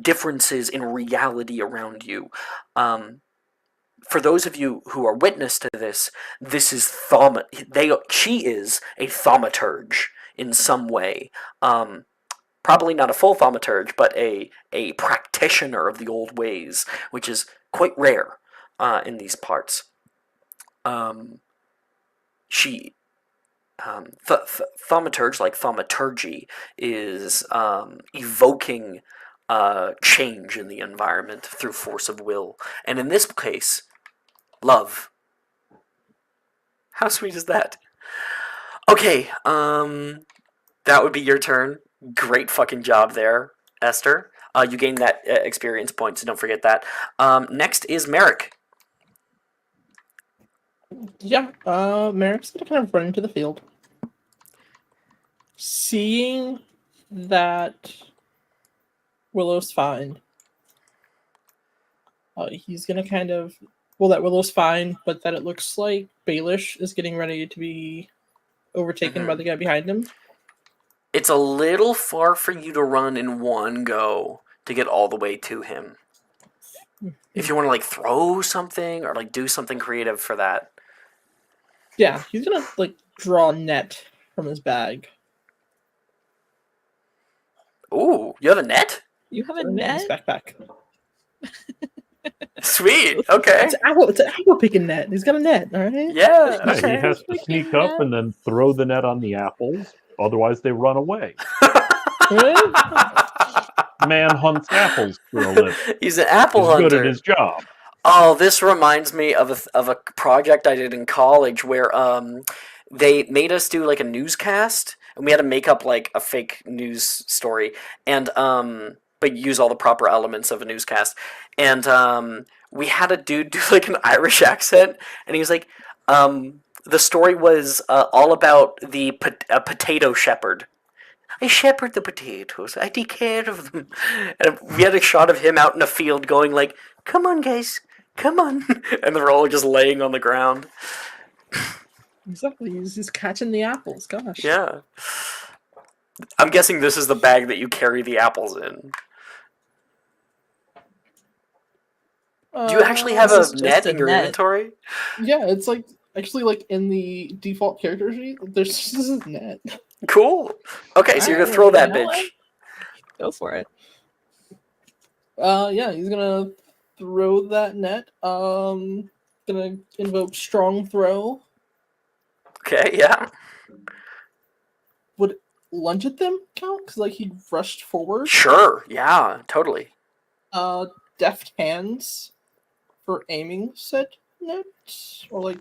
differences in reality around you. For those of you who are witness to this, this is she is a thaumaturge in some way. Probably not a full thaumaturge, but a practitioner of the old ways, which is quite rare in these parts. Thaumaturge, like thaumaturgy, is evoking change in the environment through force of will. And in this case, love. How sweet is that? Okay, that would be your turn. Great fucking job there, Esther. You gained that experience point, so don't forget that. Next is Merrick. Yeah, Merrick's gonna kind of run into the field. Seeing that Willow's fine, he's gonna kind of... Well, that Willow's fine, but that it looks like Baelish is getting ready to be overtaken by the guy behind him. It's a little far for you to run in one go to get all the way to him. If you want to like throw something or like do something creative for that. Yeah, he's gonna like draw a net from his bag. Ooh, you have a net? You have a In his net? backpack. Sweet. Okay. It's an apple picking net. He's got a net, all right? Yeah. Yeah, Okay. he has to sneak up and then throw the net on the apples. Otherwise, they run away. Man hunts apples for a living. He's an apple He's hunter. good at his job. Oh, this reminds me of a project I did in college where they made us do like a newscast, and we had to make up like a fake news story, and but use all the proper elements of a newscast. And we had a dude do like an Irish accent, and he was like, the story was all about the potato shepherd. I shepherd the potatoes. I take care of them. And we had a shot of him out in a field going like, come on, guys, come on. And they're all just laying on the ground. Exactly. He's just catching the apples. Gosh. Yeah. I'm guessing this is the bag that you carry the apples in. Do you actually have this a is net just a in your net. inventory? Yeah, it's like actually like in the default character sheet. There's just this net. Cool. Okay, so you're gonna throw that You know bitch. Go for it. Yeah, he's gonna throw that net. Gonna invoke strong throw. Okay, yeah. Would lunge at them count? Because like he rushed forward. Sure, yeah, totally. Deft hands for aiming said net, or like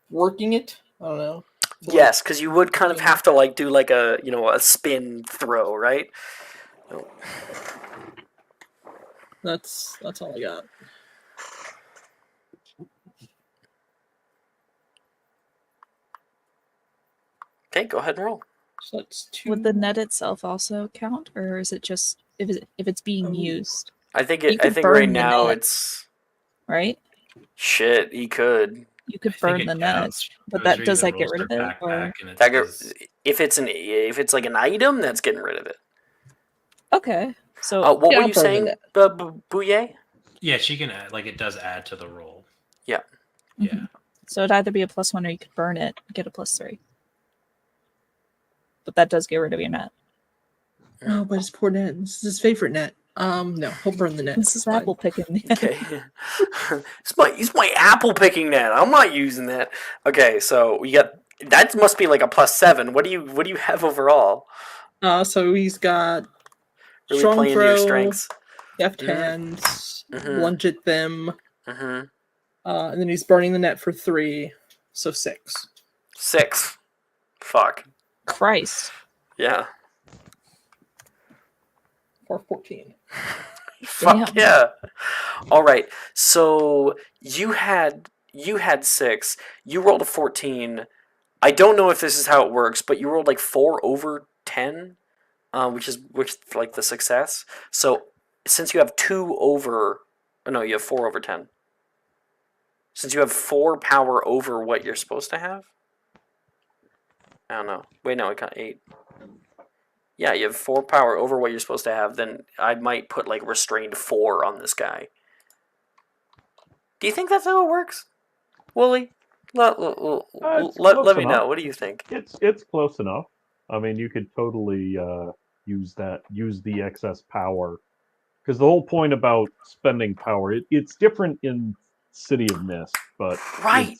working it. I don't know. So, like, Yes, because you would kind of have to like do like a a spin throw, right? that's all I got. Okay, go ahead and roll. So that's 2. Would the net itself also count, or is it just if it's being used, I think You I could think burn right the now net. it's right? shit. He could. You could I think burn it the net, counts. but I was that does reading that the get rules rid of for it, or backpack, and it That says- if it's like an item, that's getting rid of it. okay? So What Yeah, were I'll you burn the saying, net. Bouye? yeah, she can add, like it does add to the roll. Yeah. Yeah. Mhm. So it'd either be a +1 or you could burn it, get a +3. But that does get rid of your net. Oh, but his poor net. This is his favorite net. No, he'll burn the net. This is It's fine. apple picking. Okay. it's my apple picking net. I'm not using that. Okay, so we got that must be like a +7. What do you have overall? So he's got Really strong playing to throw, your strengths. deft Mhm. hands, Mhm. lunge at them, Mm-hmm. and then he's burning the net for 3, so 6. 6. Fuck. Christ. Yeah. Or 14. Fuck yeah. All right. So you had 6. You rolled a 14. I don't know if this is how it works, but you rolled like 4 over 10, which like the success. So since you have 2 over, oh no, you have 4 over 10. Since you have 4 power over what you're supposed to have. I don't know. Wait, no, I got 8. Yeah, you have 4 power over what you're supposed to have, then I might put like restrained 4 on this guy. Do you think that's how it works? Wooly? Let me enough. know. What do you think? It's close enough. I mean, you could totally use the excess power, because the whole point about spending power, it's different in City of Mist, but Right.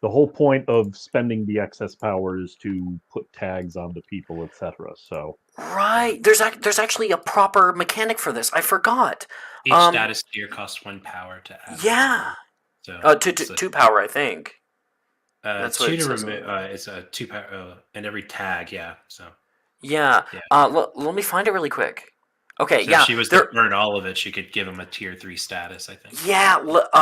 the whole point of spending the excess power is to put tags onto people, etc. So Right. There's actually a proper mechanic for this. I forgot. Each Um, status tier costs 1 power to add. Yeah. So Two power, I think. That's what 2 it to says. remove. It's a 2 power, and every tag. Yeah. So Yeah. Yeah. Let me find it really quick. Okay. So yeah. if she was to burn all of it, she could give him a tier 3 status, I think. Yeah,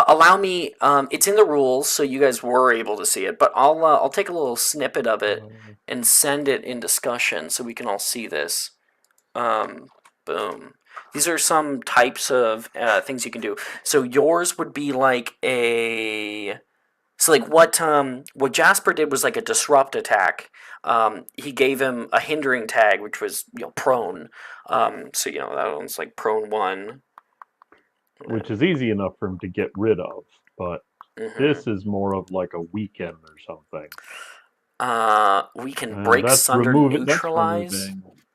allow me. It's in the rules, so you guys were able to see it. But I'll take a little snippet of it and send it in discussion so we can all see this. Boom. These are some types of things you can do. So yours would be like what Jasper did was like a disrupt attack. He gave him a hindering tag, which was prone. So that one's like prone 1. which is easy enough for him to get rid of, but Mhm. this is more of like a weekend or something. We can break, sunder, neutralize.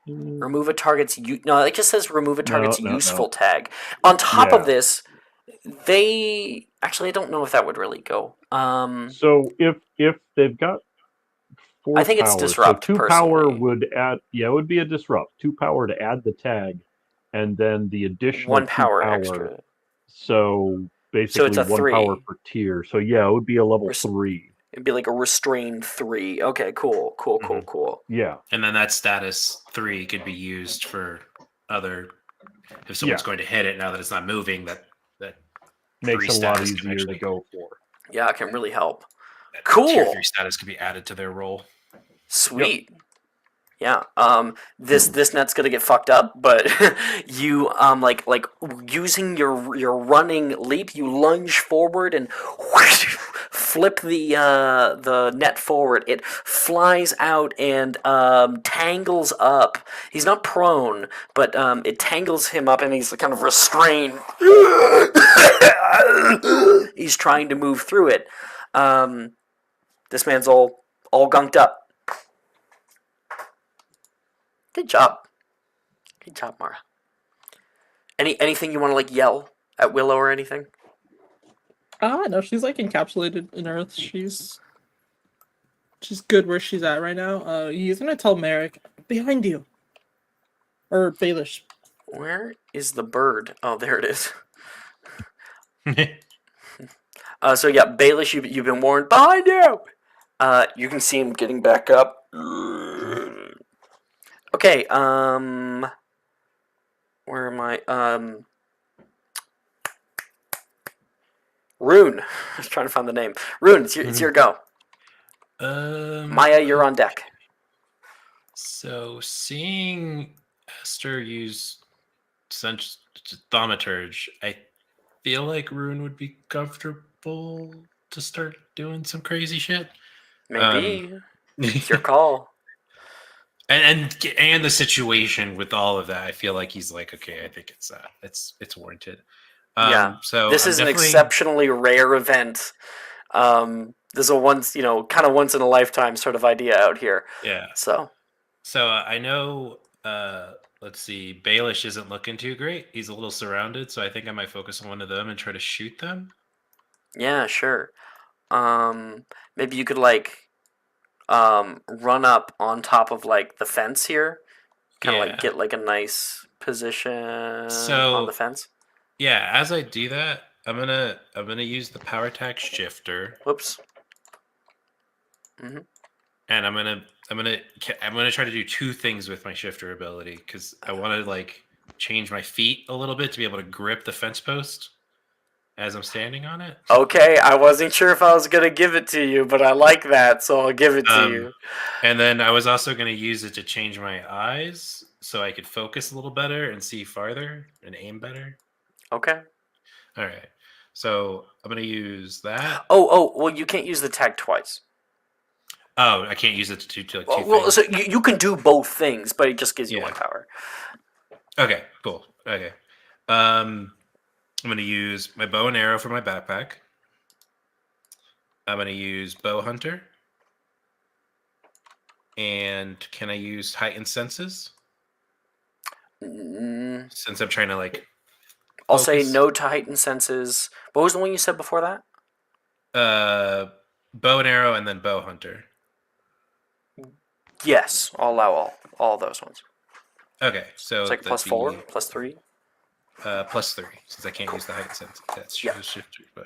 Remove a target's no. It just says remove a target's No. useful tag. On top Yeah. of this, they actually I don't know if that would really go. So if they've got 4 I think it's power, disrupt, so 2 power personally. would add. Yeah, it would be a disrupt. 2 power to add the tag, and then the additional 1 2 power extra. So basically, it's a 1 3. power per tier. So yeah, it would be a level Res- 3. It'd be like a restrained 3. Okay, cool. Cool. Yeah. And then that status 3 could be used for other. If someone's going to hit it now that it's not moving, that Makes 3 it a lot status can easier to actually go for. Yeah, it can really help. that Cool. Tier 3 status could be added to their roll. Sweet. Yeah. This net's gonna get fucked up, but you like using your running leap, you lunge forward and whoosh, flip the net forward. It flies out and tangles up. He's not prone, but it tangles him up, and he's kind of restrained. He's trying to move through it. This man's all gunked up. Good job. Good job, Mara. Anything you want to like yell at Willow or anything? No, she's like encapsulated in Earth. She's good where she's at right now. He's gonna tell Merrick, behind you. Or Baelish. Where is the bird? Oh, there it is. So yeah, Baelish, you've been warned. Behind you! You can see him getting back up. Okay, where am I? Rune. I was trying to find the name. Rune, it's your go. Maya, you're on deck. So seeing Esther use Thaumaturge, I feel like Rune would be comfortable to start doing some crazy shit. Maybe. It's your call. And the situation with all of that, I feel like he's like, okay, I think it's warranted. Yeah. So this is an exceptionally rare event. There's a once in a lifetime sort of idea out here. Yeah. So I know. Let's see. Baelish isn't looking too great. He's a little surrounded, so I think I might focus on one of them and try to shoot them. Yeah, sure. Maybe you could run up on top of like the fence here, kind of like get like a nice position on the fence. Yeah, as I do that, I'm gonna use the power attack shifter. Whoops. And I'm gonna try to do two things with my shifter ability because I want to like change my feet a little bit to be able to grip the fence post as I'm standing on it. Okay, I wasn't sure if I was gonna give it to you, but I like that, so I'll give it to you. And then I was also gonna use it to change my eyes so I could focus a little better and see farther and aim better. Okay. All right. So I'm gonna use that. Oh, well, you can't use the tag twice. Oh, I can't use it to do like two things. Well, so you can do both things, but it just gives you one power. Okay, cool. Okay. I'm going to use my bow and arrow for my backpack. I'm going to use Bow Hunter. And can I use Heightened Senses? Since I'm trying to like... I'll say no to Heightened Senses. What was the one you said before that? Bow and arrow and then Bow Hunter. Yes, I'll allow all those ones. Okay, so it's like +4, +3. +3, since I can't use the heightened sense. That's shift, bow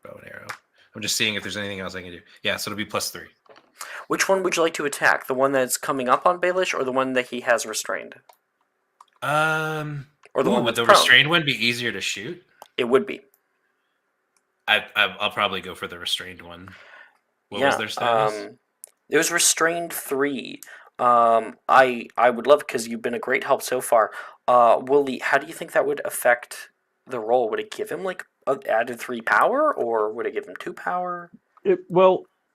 and arrow. I'm just seeing if there's anything else I can do. Yeah, so it'll be +3. Which one would you like to attack? The one that's coming up on Baelish, or the one that he has restrained? Or the one would that's the restrained one be easier to shoot? It would be. I'll probably go for the restrained one. What was their status? It was restrained 3. I would love, because you've been a great help so far. Wooly, how do you think that would affect the roll? Would it give him like added 3 power, or would it give him 2 power?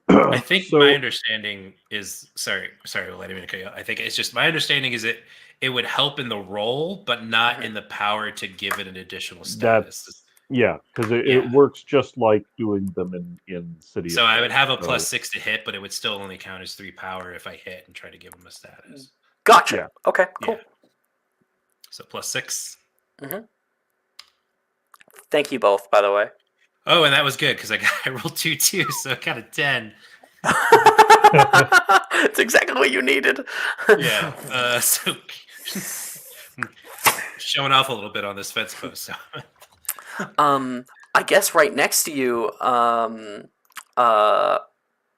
I think my understanding is sorry, I didn't mean to cut you off. I think it's just my understanding is it would help in the roll, but not in the power to give it an additional status. Because it works just like doing them in City. So I would have a +6 to hit, but it would still only count as 3 power if I hit and try to give him a status. Gotcha. Yeah. Okay, cool. Yeah. So +6. Thank you both, by the way. Oh, and that was good because I rolled 2 too, so I got a 10. It's exactly what you needed. Yeah. So showing off a little bit on this fence post. So. I guess right next to you,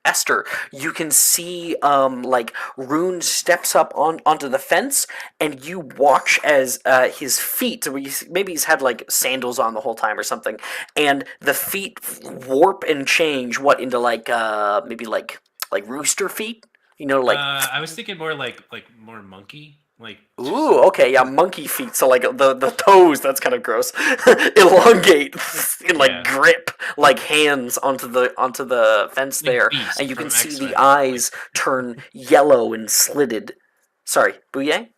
Esther, you can see like Rune steps up onto the fence, and you watch as his feet, maybe he's had like sandals on the whole time or something, and the feet warp and change into like maybe like rooster feet, You know, like I was thinking more like more monkey, like ooh, okay, yeah, monkey feet. So like the toes, that's kind of gross. Elongate and like Yeah. grip like hands onto the fence Like there, Beast and you can from see X-Men, the eyes turn yellow and slitted. Sorry, Bouye?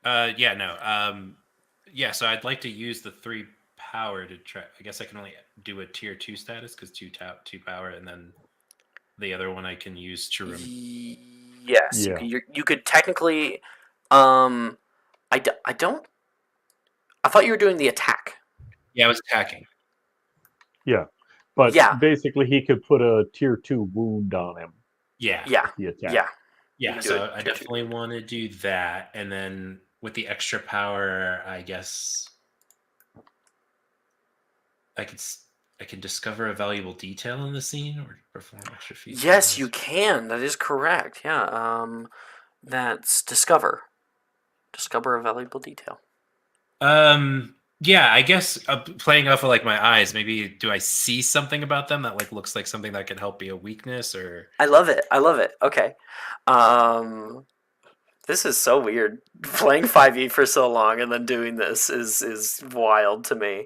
Yeah, no. Yeah, so I'd like to use the 3 power to try. I guess I can only do a tier 2 status because 2 power, and then the other one I can use to Yes, Yeah. you could technically. I don't. I thought you were doing the attack. Yeah, I was attacking. Yeah. But Yeah. basically, he could put a tier 2 wound on him Yeah. Yeah, with the attack. yeah. Yeah, can do so it, I tier 2. definitely want to do that, and then with the extra power, I guess I can discover a valuable detail in the scene or perform extra feats. Yes, you can. That is correct. Yeah. That's discover. Discover a valuable detail. Yeah, I guess playing off of like my eyes, maybe do I see something about them that like looks like something that could help be a weakness or I love it. I love it. Okay. This is so weird. Playing 5e for so long and then doing this is wild to me.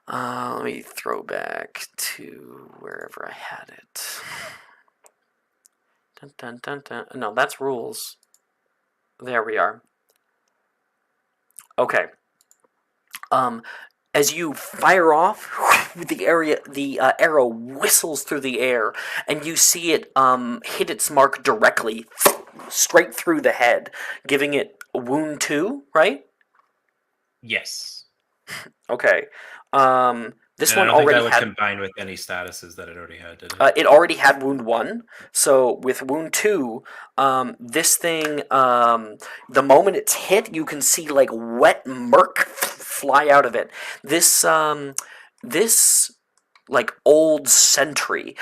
Let me throw back to wherever I had it. Dun, dun, dun, dun. No, that's rules. There we are. Okay. As you fire off, the arrow whistles through the air, and you see it hit its mark directly, straight through the head, giving it wound 2, right? yes. Okay. This And I one don't think that already would had. combine with any statuses that it already had, did it? It already had wound 1, so with wound 2, this thing, the moment it's hit, you can see like wet murk fly out of it. This like old sentry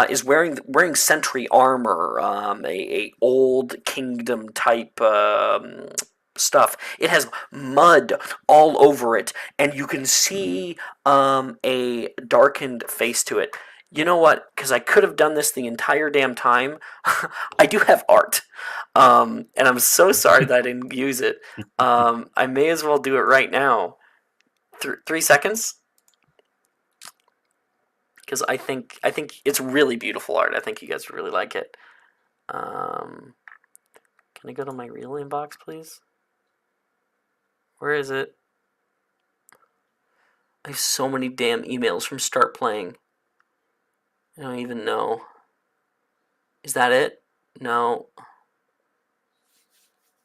is wearing sentry armor, a old kingdom type stuff. It has mud all over it, and you can see a darkened face to it. You know what? Because I could have done this the entire damn time. I do have art, and I'm so sorry that I didn't use it. I may as well do it right now. 3 seconds. Because I think it's really beautiful art. I think you guys would really like it. Can I go to my real inbox, please? Where is it? I have so many damn emails from Start Playing. I don't even know. Is that it? No.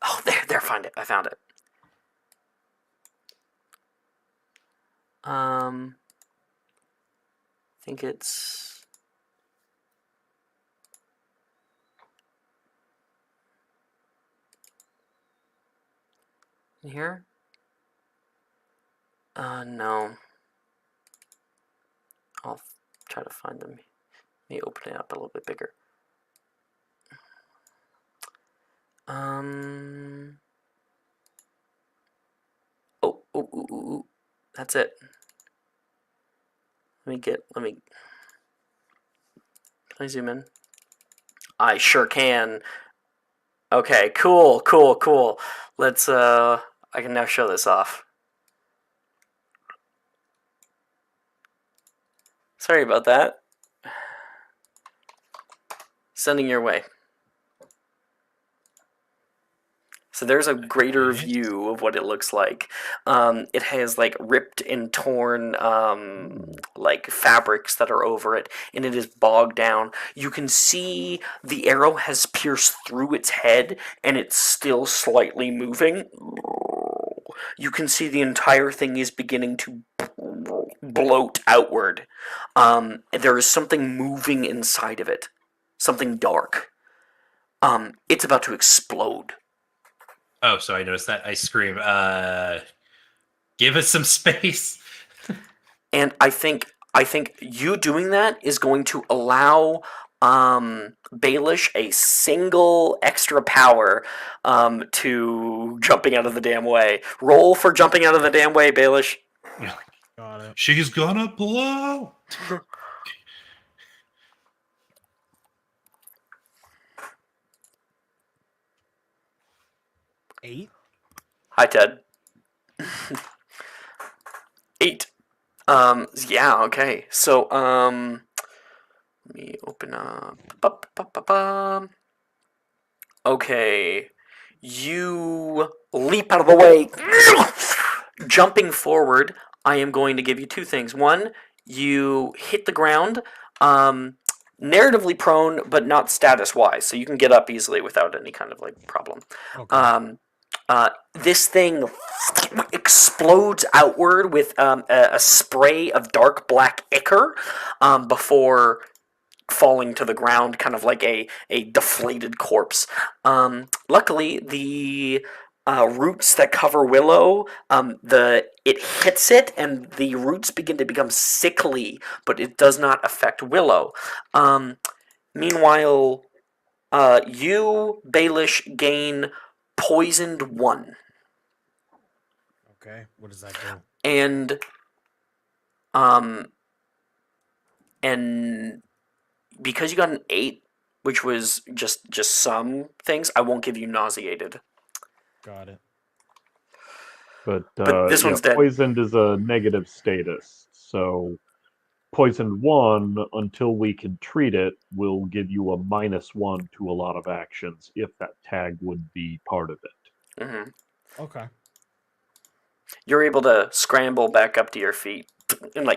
Oh, there, find it. I found it. I think it's here. No. I'll try to find them. Let me open it up a little bit bigger. Oh, that's it. Can I zoom in? I sure can. Okay, cool. Let's, I can now show this off. Sorry about that. Sending your way. So there's a greater view of what it looks like. It has like ripped and torn like fabrics that are over it, and it is bogged down. You can see the arrow has pierced through its head, and it's still slightly moving. You can see the entire thing is beginning to bloat outward. There is something moving inside of it. Something dark. It's about to explode. Oh, so I noticed that. I scream, give us some space. And I think you doing that is going to allow Baelish a single extra power to jumping out of the damn way. Roll for jumping out of the damn way, Baelish. Got it. She's gonna blow. 8. Hi, Ted. 8. Yeah, okay. So, let me open up. Ba-ba-ba-ba. Okay. You leap out of the way. Jumping forward, I am going to give you 2 things. One, you hit the ground, narratively prone, but not status-wise, so you can get up easily without any kind of like problem. Okay. This thing explodes outward with a spray of dark black ichor before falling to the ground, kind of like a deflated corpse. Luckily, the roots that cover Willow, it hits it, and the roots begin to become sickly, but it does not affect Willow. Meanwhile, you, Baelish, gain poisoned 1. Okay. What does that do? And because you got an 8, which was just some things, I won't give you nauseated. Got it. But this one's dead. Poisoned is a negative status, so poisoned 1 until we can treat it will give you a -1 to a lot of actions if that tag would be part of it. Mm-hmm. Okay. You're able to scramble back up to your feet, and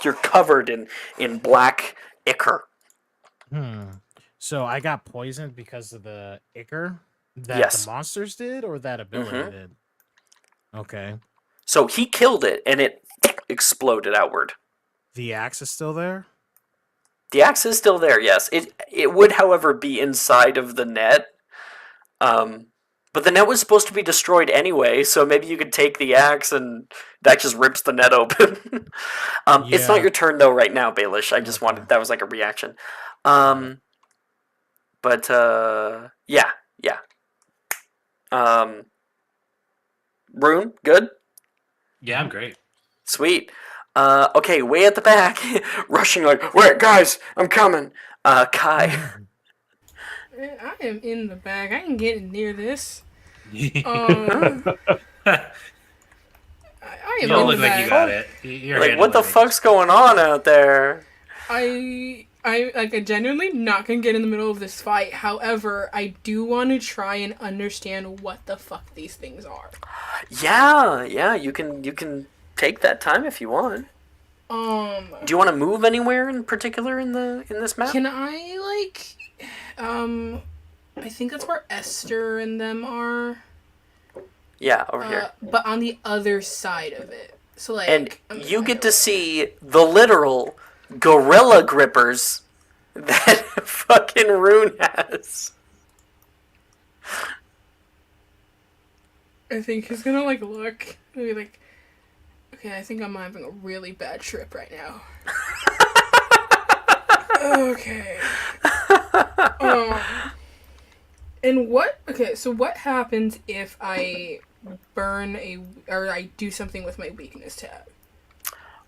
you're covered in black ichor. So I got poisoned because of the ichor that Yes. the monsters did, or that ability did? Okay. So he killed it, and it exploded outward. The axe is still there? The axe is still there, yes. It would, however, be inside of the net. But the net was supposed to be destroyed anyway, so maybe you could take the axe and that just rips the net open. It's not your turn though right now, Baelish. I just wanted that was like a reaction. Yeah. Rune, good? Yeah, I'm great. Sweet. Okay, way at the back, rushing like, wait, guys, I'm coming. Kai. I am in the back. I ain't getting near this. I am You don't in look the like back. you got it. You're Like, what the handling it. fuck's going on out there? I genuinely not gonna get in the middle of this fight. However, I do want to try and understand what the fuck these things are. Yeah, you can take that time if you want. Do you want to move anywhere in particular in this map? Can I I think that's where Esther and them are. Yeah, over here. But on the other side of it. So like, And you get to see the literal gorilla grippers that fucking Rune has. I think he's gonna look and be like, okay, I think I'm having a really bad trip right now. Okay. And what? Okay, so what happens if I burn or I do something with my weakness tab?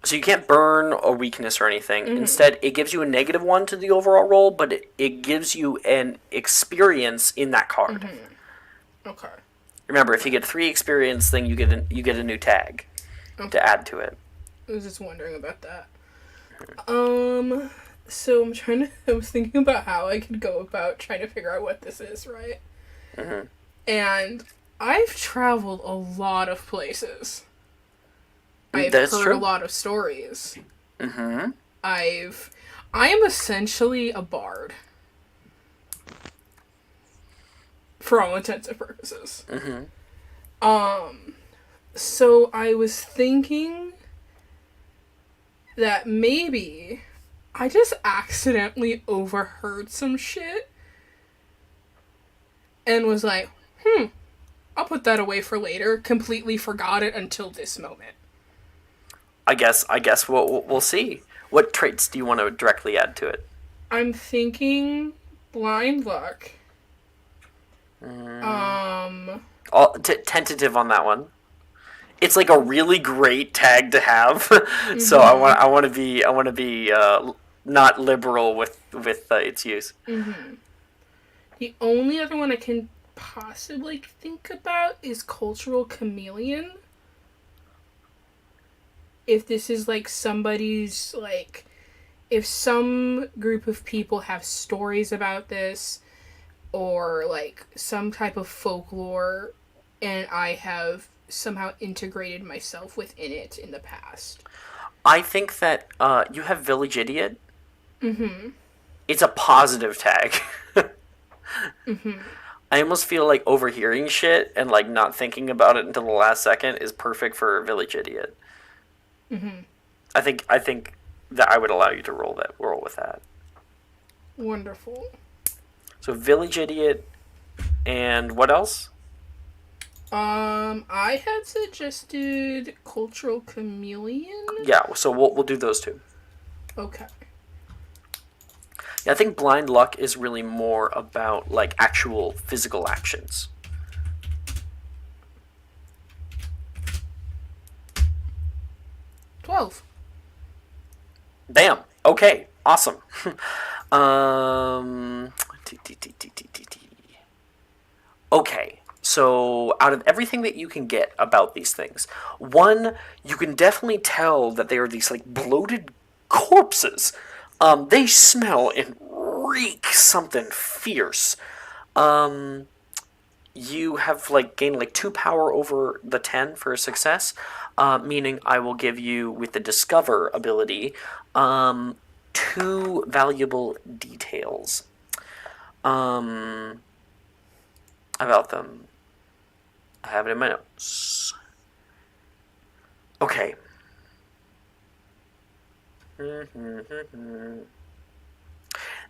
So you can't burn a weakness or anything. Instead, it gives you a -1 to the overall roll, but it gives you an experience in that card. Okay. Remember, if you get 3 experience, then you get a new tag to add to it. I was just wondering about that. So I was thinking about how I could go about trying to figure out what this is, right? And I've traveled a lot of places. I've That's heard true. a lot of stories. I am essentially a bard. For all intents and purposes. So I was thinking that maybe I just accidentally overheard some shit and was like, I'll put that away for later. Completely forgot it until this moment. I guess we'll see. What traits do you want to directly add to it? I'm thinking blind luck. Tentative on that one. It's like a really great tag to have, so I want to be not liberal with its use. The only other one I can possibly think about is cultural chameleon. If this is like somebody's, like, if some group of people have stories about this, or like some type of folklore, and I have somehow integrated myself within it in the past. I think that you have Village Idiot. Mm-hmm. It's a positive tag. Mm-hmm. I almost feel like overhearing shit and like not thinking about it until the last second is perfect for Village Idiot. Mm-hmm. I think that I would allow you to roll with that. Wonderful. So Village Idiot, and what else? I had suggested cultural chameleon. Yeah, so we'll do those two. Okay. Yeah, I think blind luck is really more about like actual physical actions. $12. Damn. Okay. Awesome. Okay. So, out of everything that you can get about these things, one, you can definitely tell that they are these like bloated corpses. They smell and reek something fierce. You have like gained like 2 power over the 10 for a success, meaning I will give you with the discover ability 2 valuable details about them. I have it in my notes. Okay.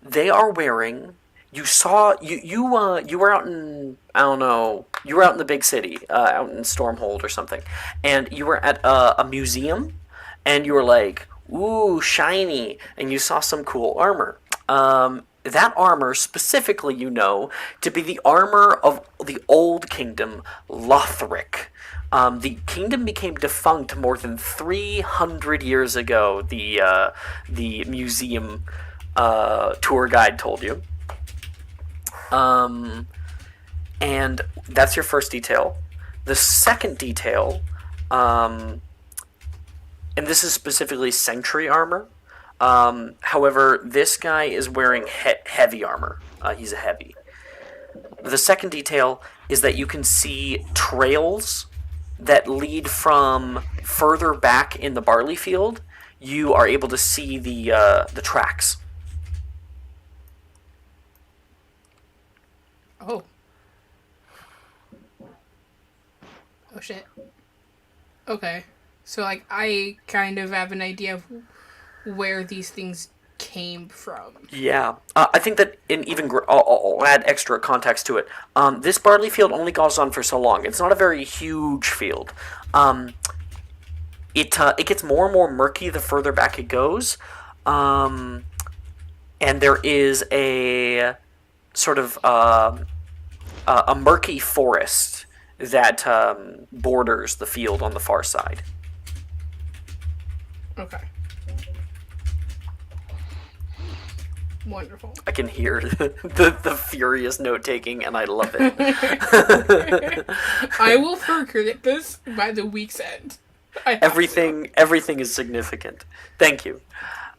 They are wearing. You saw you were out in, I don't know, you were out in the big city, out in Stormhold or something, and you were at a museum, and you were like, ooh, shiny, and you saw some cool armor. That armor specifically, you know, to be the armor of the old kingdom, Lothric. The kingdom became defunct more than 300 years ago. The museum tour guide told you. And that's your first detail. The second detail, and this is specifically sentry armor. However, this guy is wearing heavy armor. He's a heavy. The second detail is that you can see trails that lead from further back in the barley field. You are able to see the tracks. Oh. Oh shit. Okay. So like I kind of have an idea of where these things came from. Yeah, I think that in even I'll add extra context to it. This barley field only goes on for so long. It's not a very huge field. It gets more and more murky the further back it goes, and there is a sort of a murky forest that borders the field on the far side. Okay. Wonderful. I can hear the furious note taking, and I love it. I will forget this by the week's end. Everything is significant. Thank you.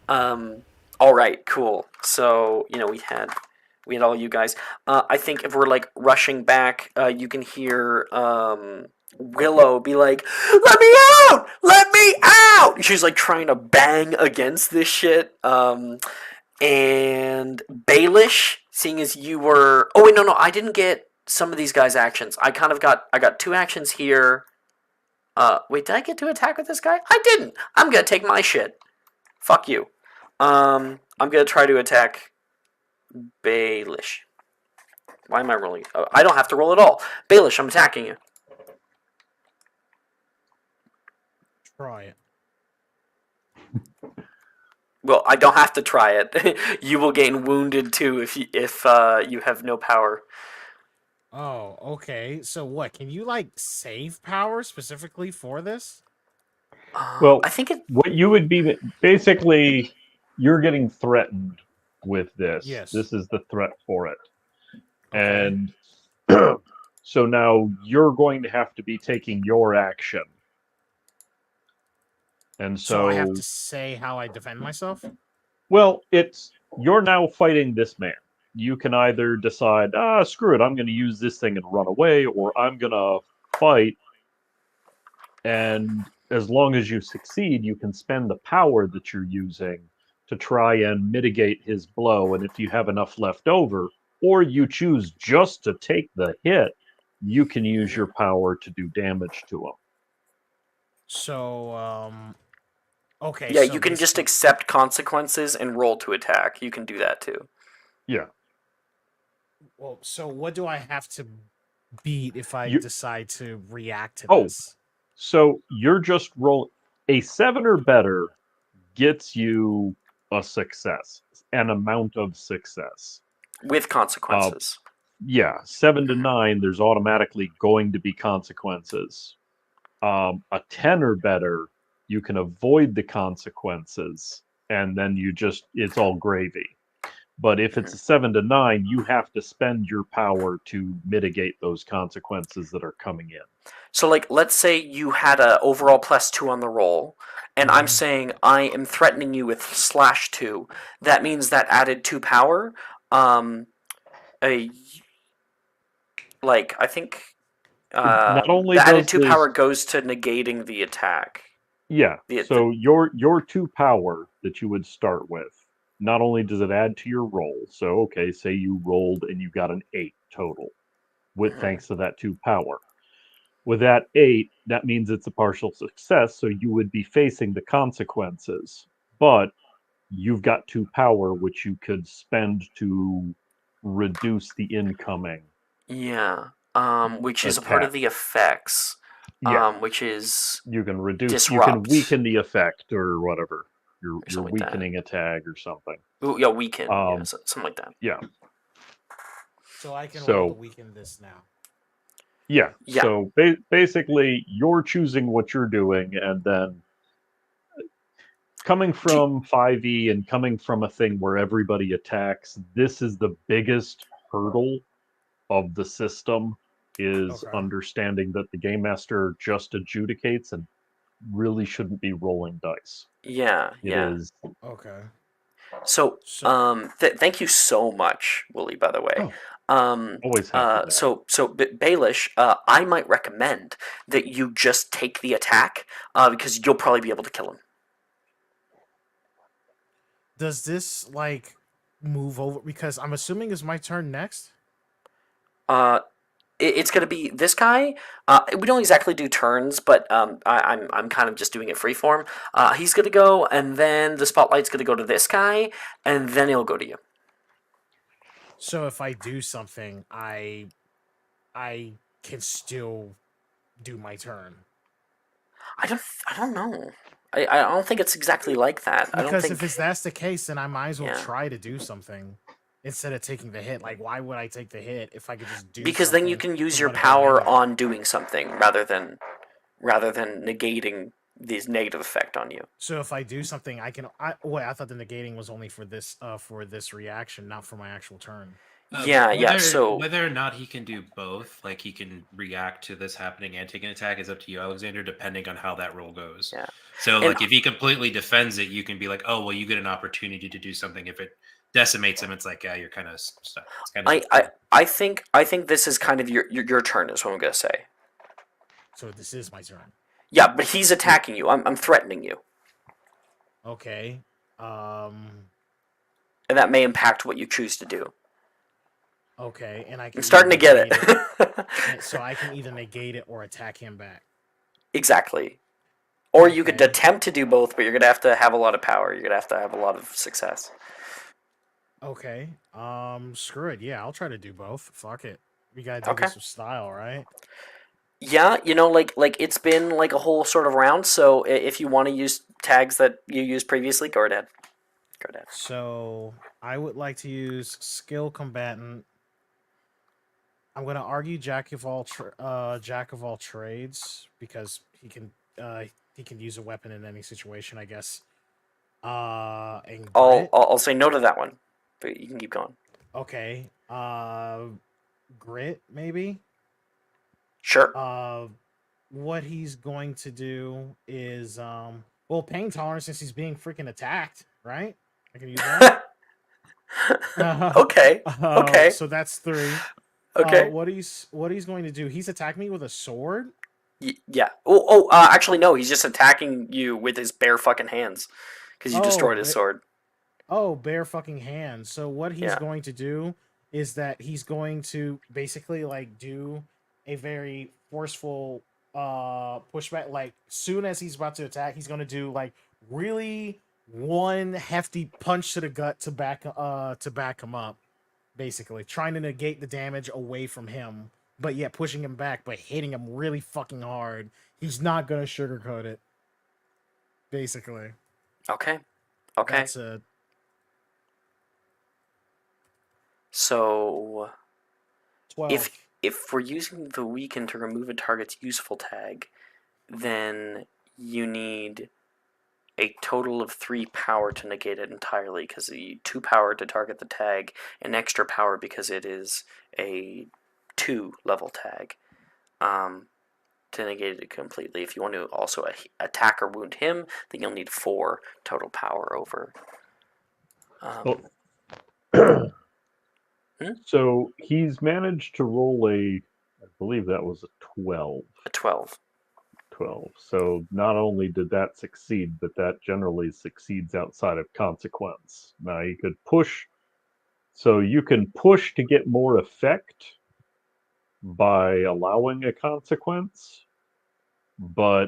All right, cool. So we had all you guys. I think if we're like rushing back, you can hear Willow be like, "Let me out! Let me out!" She's like trying to bang against this shit. And Baelish, seeing as you were... Oh, wait, no, I didn't get some of these guys' actions. I got 2 actions here. Wait, did I get to attack with this guy? I didn't. I'm gonna take my shit. Fuck you. I'm gonna try to attack Baelish. Why am I rolling? Oh, I don't have to roll at all. Baelish, I'm attacking you. Try it. Well, I don't have to try it. You will gain wounded too if you have no power. Oh, okay. So what? Can you like save power specifically for this? Well, I think what you would be basically, you're getting threatened with this. Yes. This is the threat for it. Okay. And So now you're going to have to be taking your action. And So I have so, to say how I defend myself. well, you're now fighting this man. You can either decide, screw it, I'm going to use this thing and run away, or I'm going to fight. And as long as you succeed, you can spend the power that you're using to try and mitigate his blow. And if you have enough left over, or you choose just to take the hit, you can use your power to do damage to him. So, okay. Yeah, so you can just basically- accept consequences and roll to attack. You can do that too. Yeah. Well, so what do I have to beat if I You- decide to react to Oh. this? So you're just roll a 7 or better gets you a success, an amount of success. With consequences. Yeah, 7 to 9, there's automatically going to be consequences. A 10 or better, you can avoid the consequences, and then it's all gravy. But if it's a 7 to 9, you have to spend your power to mitigate those consequences that are coming in. So, like, let's say you had a overall +2 on the roll, and I'm saying I am threatening you with /2. That means that added 2 power. I think Not only the added does 2 this- power goes to negating the attack. Yeah. The- So your 2 power that you would start with, not only does it add to your roll. So okay, say you rolled and you got an 8 total, with Mhm. thanks to that 2 power. With that 8, that means it's a partial success, so you would be facing the consequences. But you've got 2 power, which you could spend to reduce the incoming. Yeah. Which is a part of Attack. the effects. Yeah. Which is You can reduce. Disrupt. You can weaken the effect or whatever. You're something like that. weakening a tag or something. ooh, yeah, weaken, Um, something like that. Yeah. So I can So- roll to weaken this now. Yeah. Yeah. So basically, you're choosing what you're doing, and then coming from 5e and coming from a thing where everybody attacks, this is the biggest hurdle of the system, is Okay. understanding that the game master just adjudicates and really shouldn't be rolling dice. Yeah, It yeah. is. Okay. So, So thank you so much, Willie. By the way, Oh, always happy to so Baelish, I might recommend that you just take the attack, because you'll probably be able to kill him. does this like move over? Because I'm assuming it's my turn next. It's gonna be this guy. We don't exactly do turns, but I'm kind of just doing it freeform. He's gonna go, and then the spotlight's gonna go to this guy, and then he'll go to you. So if I do something, I can still do my turn. I don't know. I don't think it's exactly like that. I don't Because think. if that's the case, then I might as well Yeah. try to do something instead of taking the hit. Like, why would I take the hit if I could just do? Because then you something can use and your let it go power anyway? on doing something rather than negating this negative effect on you. So if I do something, I can. Wait, I thought the negating was only for this reaction, not for my actual turn. Yeah. So whether or not he can do both, like he can react to this happening and take an attack, is up to you, Alexander, depending on how that roll goes. Yeah. So, And- like, if he completely defends it, you can be like, "Oh, well, you get an opportunity to do something." If it decimates him, it's like, "Yeah, you're kind of stuck." It's kind of I think this is kind of your turn, is what I'm gonna say. So this is my turn. Yeah, but he's attacking you. I'm threatening you, Okay. and that may impact what you choose to do. Okay, and I can. I'm starting to get either negate it. So I can either negate it or attack him back. Exactly. Or you could Okay. attempt to do both, but you're gonna have to have a lot of power. You're gonna have to have a lot of success. Okay. Screw it. Yeah, I'll try to do both. Fuck it. We gotta do Okay. this with style, right? Yeah, like it's been like a whole sort of round. So if you want to use tags that you used previously, go ahead. Go ahead. So I would like to use skill combatant. I'm gonna argue jack of all trades because he can use a weapon in any situation, I guess. And grit. I'll say no to that one, but you can keep going. Okay. grit, maybe. Sure. What he's going to do is well, pain tolerance since he's being freaking attacked, right? I can use that. Okay. Okay. So that's 3. Okay. What he's going to do? He's attacking me with a sword. Yeah. Actually, no. He's just attacking you with his bare fucking hands because you destroyed his sword. Oh, bare fucking hands. So what he's Yeah. going to do is that he's going to basically like do a very forceful pushback. Like soon as he's about to attack, he's going to do like really one hefty punch to the gut to back him up, basically trying to negate the damage away from him, but yet pushing him back, but hitting him really fucking hard. He's not gonna sugarcoat it. Basically, Okay. Okay. that's a So 12. if we're using the weaken to remove a target's useful tag, then you need a total of 3 power to negate it entirely, because you 2 power to target the tag, and extra power because it is a 2 level tag, to negate it completely. If you want to also attack or wound him, then you'll need 4 total power over. So he's managed to roll I believe that was a 12. A 12. 12. So not only did that succeed, but that generally succeeds outside of consequence. Now you could push, so you can push to get more effect by allowing a consequence, but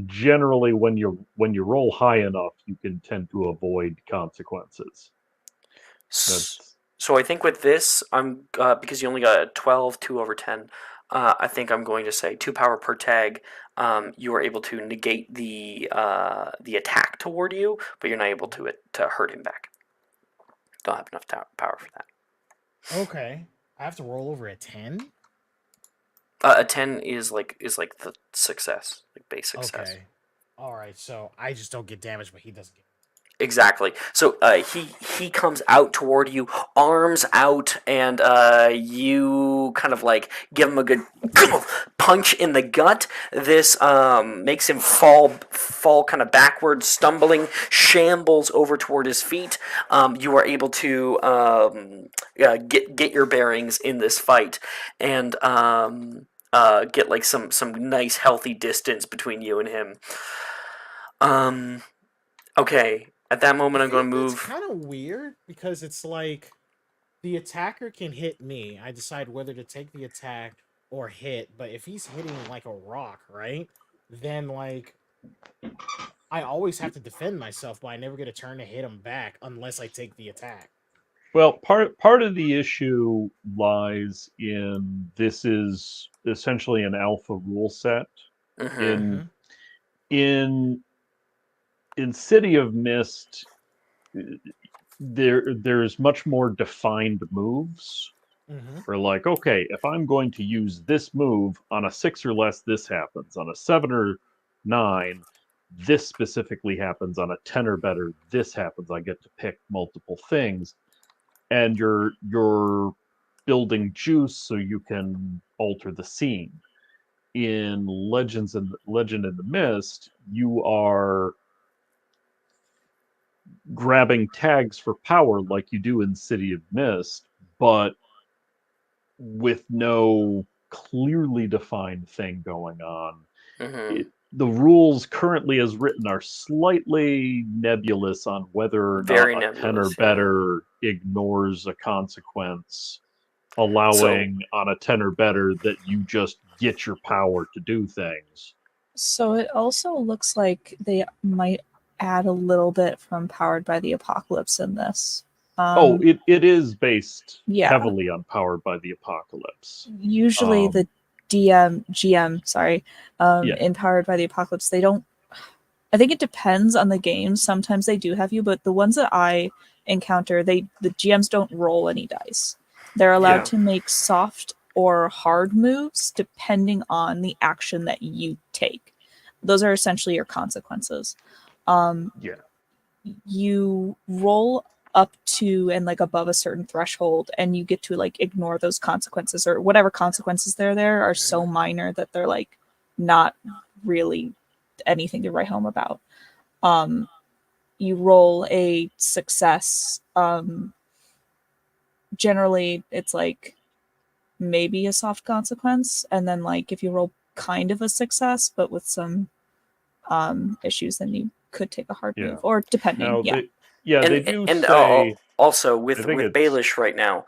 generally when you roll high enough, you can tend to avoid consequences. So I think with this, I'm because you only got a 12, 2 over 10. I think I'm going to say 2 power per tag. You are able to negate the attack toward you, but you're not able to hurt him back. Don't have enough power for that. Okay, I have to roll over a 10. A 10 is like the success, like base success. Okay, all right. So I just don't get damage, but he doesn't get. Exactly. So he comes out toward you, arms out, and you kind of like give him a good punch in the gut. This makes him fall kind of backwards, stumbling, shambles over toward his feet. You are able to get your bearings in this fight, and get like some nice healthy distance between you and him. Okay. At that moment, I'm going to move. It's kind of weird because it's like the attacker can hit me. I decide whether to take the attack or hit. But if he's hitting like a rock, right? Then like I always have to defend myself, but I never get a turn to hit him back unless I take the attack. Well, part of the issue lies in this is essentially an alpha rule set. Mm-hmm. In City of Mist, there's much more defined moves. Or like, okay, if I'm going to use this move on a 6 or less, this happens. On a 7 or 9, this specifically happens. On a 10 or better, this happens. I get to pick multiple things, and you're building juice so you can alter the scene. In Legend in the Mist, you are grabbing tags for power like you do in City of Mist, but with no clearly defined thing going on. Mm-hmm. The rules currently as written are slightly nebulous on whether or not a 10 or better ignores a consequence, allowing on a 10 or better that you just get your power to do things. So it also looks like they might add a little bit from Powered by the Apocalypse in this. It is based Yeah. heavily on Powered by the Apocalypse. Usually the GM, sorry, in Powered by the Apocalypse, they don't. I think it depends on the game. Sometimes they do have you, but the ones that I encounter, the GMs don't roll any dice. They're allowed to make soft or hard moves depending on the action that you take. Those are essentially your consequences. You roll up to and like above a certain threshold, and you get to like ignore those consequences, or whatever consequences there are so minor that they're like not really anything to write home about. You roll a success. Generally it's like maybe a soft consequence, and then like if you roll kind of a success but with some issues, then you could take a hard Yeah. move, or depending. Now, Yeah. they do and say. also with I think it's- Baelish right now,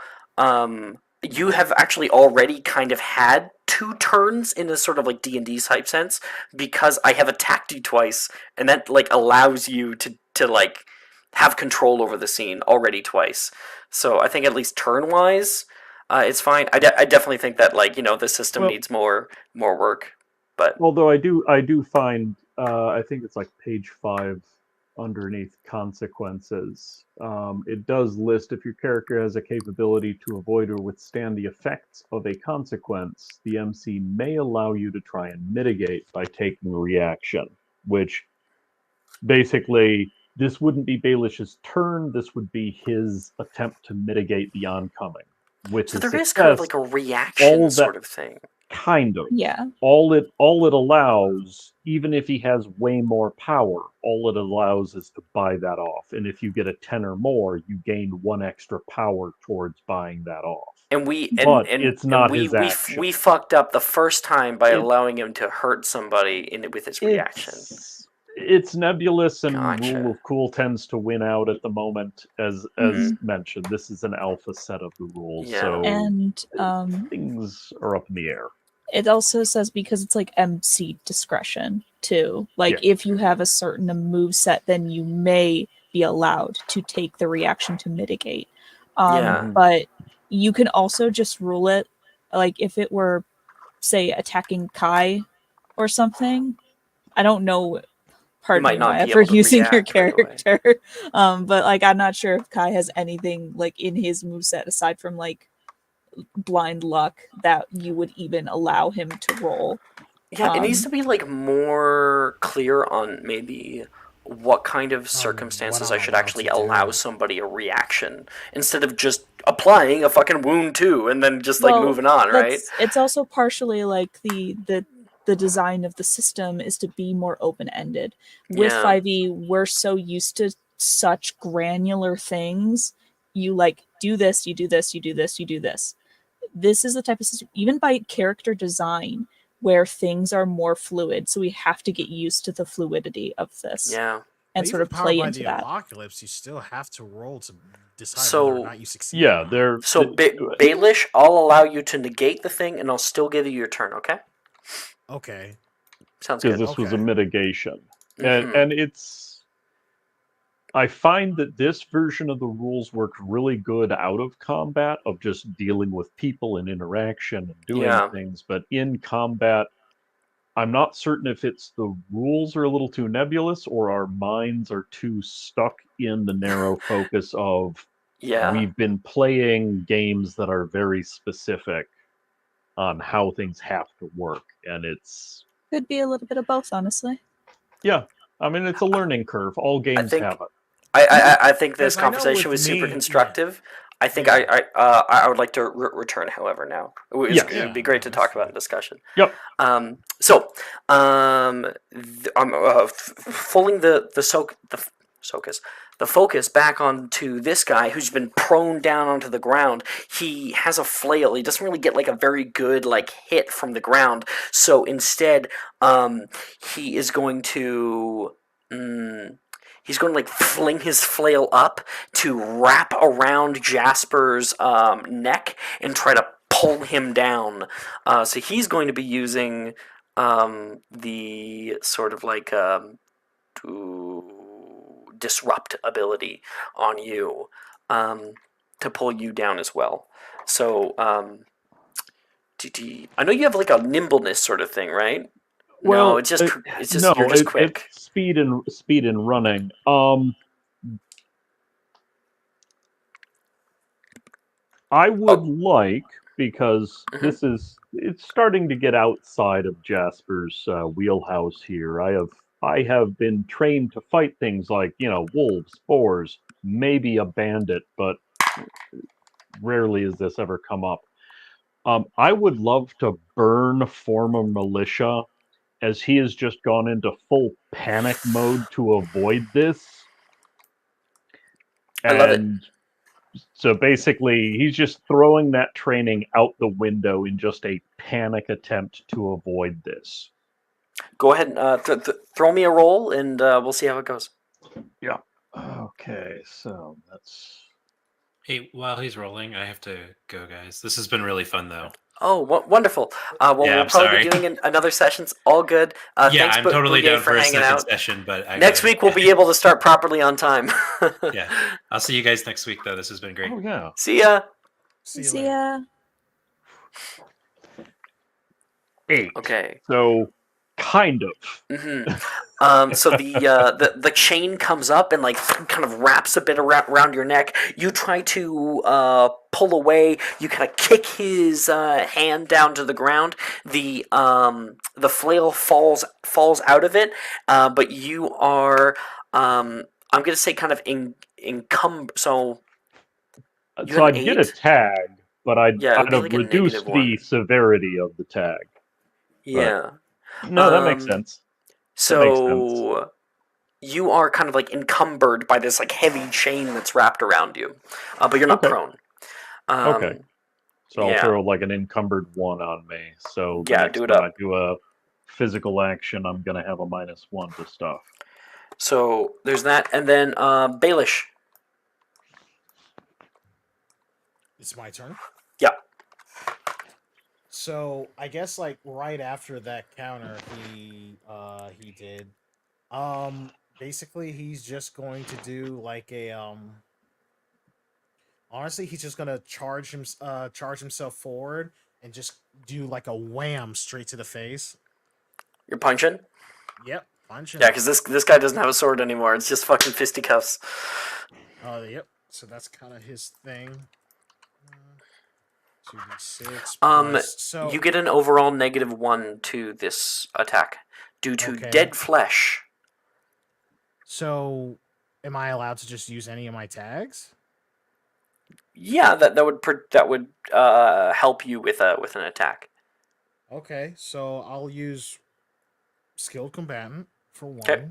you have actually already kind of had 2 turns in a sort of like D&D type sense, because I have attacked you twice, and that like allows you to like have control over the scene already twice. So I think at least turn wise, it's fine. I definitely think that like the system Well- needs more work, but Although I do find I think it's like page 5 underneath consequences. It does list if your character has a capability to avoid or withstand the effects of a consequence, the MC may allow you to try and mitigate by taking a reaction, which basically this wouldn't be Baelish's turn, this would be his attempt to mitigate the oncoming. With so his there is kind of success, like a reaction all sort that- of thing. kind of. Yeah. All it allows, even if he has way more power, all it allows is to buy that off. And if you get a 10 or more, you gain 1 extra power towards buying that off. And we But it's not his we action. we fucked up the first time by It- allowing him to hurt somebody with his reaction. It's nebulous, and Gotcha. Rule of Cool tends to win out at the moment. As mentioned, this is an alpha set of the rules, Yeah. so And things are up in the air. it also says, because it's like MC discretion too. Like if you have a certain move set, then you may be allowed to take the reaction to mitigate. Yeah. But you can also just rule it, like if it were, say, attacking Kai or something. I don't know. Pardon might me, not Maya, be for able to using your react right away. character. But like I'm not sure if Kai has anything like in his moveset aside from like blind luck that you would even allow him to roll. Yeah, it needs to be like more clear on maybe what kind of circumstances I should actually allow somebody a reaction instead of just applying a fucking wound too and then just like Well, moving on, right? It's also partially like the design of the system is to be more open-ended. With Yeah. 5e, we're so used to such granular things. You like do this, you do this, you do this, you do this. This is the type of system, even by character design, where things are more fluid. So we have to get used to the fluidity of this. Yeah. And But sort even of play powered by into the that. Apocalypse, you still have to roll to decide So- whether or not you succeed. Yeah, they're So Baelish, I'll allow you to negate the thing and I'll still give you your turn, okay? Okay. Sounds because good. this was a Okay. mitigation, Mhm. and it's. I find that this version of the rules works really good out of combat, of just dealing with people and interaction and doing Yeah. things. But in combat, I'm not certain if it's the rules are a little too nebulous or our minds are too stuck in the narrow focus of Yeah. we've been playing games that are very specific on how things have to work, and it's. Could be a little bit of both, honestly. Yeah, I mean it's a learning curve. All games think- have it. I think this Because I know conversation with was super me- constructive. I think Yeah. I would like to return, however, now. It would Yeah. be great to Yeah, talk that's about fine. in discussion. Yep. I'm pulling the focus back onto this guy who's been prone down onto the ground. He has a flail. He doesn't really get like a very good like hit from the ground. So instead, he is going to. He's going to like fling his flail up to wrap around Jasper's neck and try to pull him down. So he's going to be using the sort of like to disrupt ability on you to pull you down as well. So I know you have like a nimbleness sort of thing, right? No, it's just you're just quick. It's speed and running. I would like, because Mhm. it's starting to get outside of Jasper's wheelhouse here. I have been trained to fight things like wolves, boars, maybe a bandit, but rarely has this ever come up. I would love to burn former militia, as he has just gone into full panic mode to avoid this. I love it. And so basically, he's just throwing that training out the window in just a panic attempt to avoid this. Go ahead and throw me a roll, and we'll see how it goes. Yeah. Okay, so that's... Hey, while he's rolling, I have to go, guys. This has been really fun, though. Oh, wonderful. Well, Yeah, we'll I'm probably sorry. be doing another sessions. All good. Yeah, Thanks, I'm totally Bouvier, down for a hanging second out. session, but Next week we'll be able to start properly on time. Yeah, I'll see you guys next week, though. This has been great. Oh, yeah. See ya. See you See later. ya. 8. Okay. So, kind of. So the chain comes up and like kind of wraps a bit around your neck. You try to pull away. You kind of kick his hand down to the ground. The flail falls out of it, but you are I'm gonna say kind of encumbered. So you So had I'd an get a 8? tag, but I'd Yeah, it would be have like a reduced -1. the severity of the tag. Yeah. No, that makes sense. That makes sense. So you are kind of like encumbered by this like heavy chain that's wrapped around you, but you're not Okay. prone. Okay. So I'll yeah. throw like an encumbered 1 on me. So the Yeah, next do it time up. I do a physical action, I'm gonna have a -1 to stuff. So there's that, and then Baelish. It's my turn. Yeah. So I guess like right after that counter he did. Basically he's just going to do like a honestly he's just gonna charge himself forward and just do like a wham straight to the face. You're punching. Yep, punch him. Yeah, because this guy doesn't have a sword anymore. It's just fucking fisticuffs. Oh, yep. So that's kind of his thing. 2d6 Um, plus. So You get an overall -1 to this attack due to Okay. dead flesh. So, am I allowed to just use any of my tags? Yeah, that would help you with an attack. Okay, so I'll use skilled combatant for one. Okay.